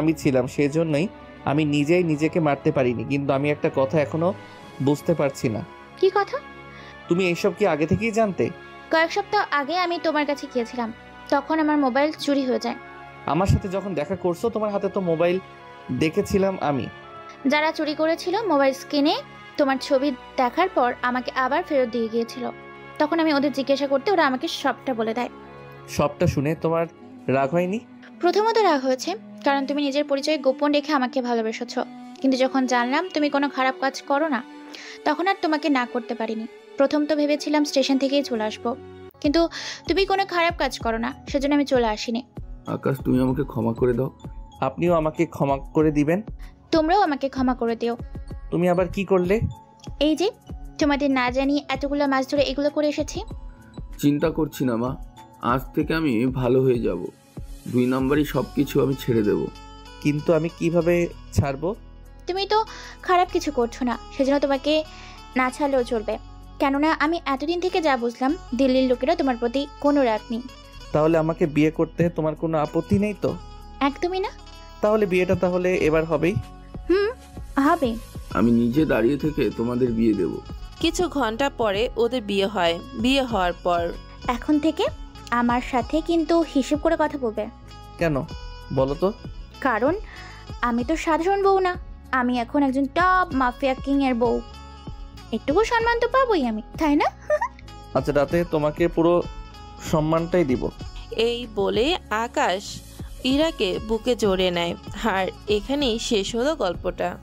আমি ছিলাম, সেজন্যই আমি নিজেই নিজেকে মারতে পারিনি। কিন্তু আমি একটা কথা এখনো বুঝতে পারছি না। কি কথা? তুমি এইসব কি আগে থেকেই জানতে? কয়েক সপ্তাহ আগে আমি তোমার কাছে গিয়েছিলাম, তখন আমার মোবাইল চুরি হয়ে যায়। আমার সাথে যখন দেখা করছো তোমার হাতে তো মোবাইল দেখেছিলাম আমি। যারা চুরি করেছিল মোবাইল স্ক্রিনে তোমার ছবি দেখার পর আমাকে আবার ফেরত দিয়ে গিয়েছিল। তখন আমি ওদের জিজ্ঞাসা করতে ওরা আমাকে সবটা বলে দেয়। সবটা শুনে তোমার রাগ হয়নি? প্রথমত রাগ হয়েছে, কারণ তুমি নিজের পরিচয় গোপন রেখে আমাকে ভালোবেসেছো। কিন্তু যখন জানলাম তুমি কোনো খারাপ কাজ করো না, তখন আর তোমাকে না করতে পারিনি। প্রথম তো ভেবেছিলাম স্টেশন থেকেই চলে আসবো, কিন্তু তুমি কোনো খারাপ কাজ করো না, সেজন্য আমি চলে আসিনি। আকাশ, তুমি আমাকে ক্ষমা করে দাও। আপনিও আমাকে ক্ষমা করে দিবেন। তোমরাও আমাকে ক্ষমা করে দিও। তুমি আবার কি করলে? এই যে তোমাদের না জানিয়ে এতগুলো মাস ধরে এগুলো করে এসেছি। চিন্তা করছি না মা, আজ থেকে আমি ভালো হয়ে যাব। 2 নম্বরই সবকিছু আমি ছেড়ে দেব। কিন্তু আমি কিভাবে ছাড়বো? তুমি তো খারাপ কিছু করছো না, সেজন্য তোমাকে না ছাড়লেও চলবে। কেননা আমি এতদিন থেকে যা বুঝলাম, দিল্লির লোকেরা তোমার প্রতি কোনো রাগ নেই। তাহলে আমাকে বিয়ে করতে তোমার কোনো আপত্তি নেই তো? একদমই না। তাহলে বিয়েটা তাহলে এবার হবেই? হবে। আমি নিজে দাঁড়িয়ে থেকে তোমাদের বিয়ে দেব। কিছু ঘন্টা পরে ওদের বিয়ে হয়। বিয়ে হওয়ার পর এখন থেকে আমার সাথে কিন্তু হিসেব করে কথা বলবে। কেন বলো তো? কারণ আমি তো সাধারণ বউ না, আমি এখন একজন টপ মাফিয়া কিং এর বউ। একটুকু সম্মান তো পাবোই আমি, তাই না? আচ্ছা, রাতে তোমাকে পুরো সম্মানটাই দিব। এই বলে আকাশ ইরাকে বুকে জড়িয়ে নেয়। আর এখানেই শেষ হলো গল্পটা।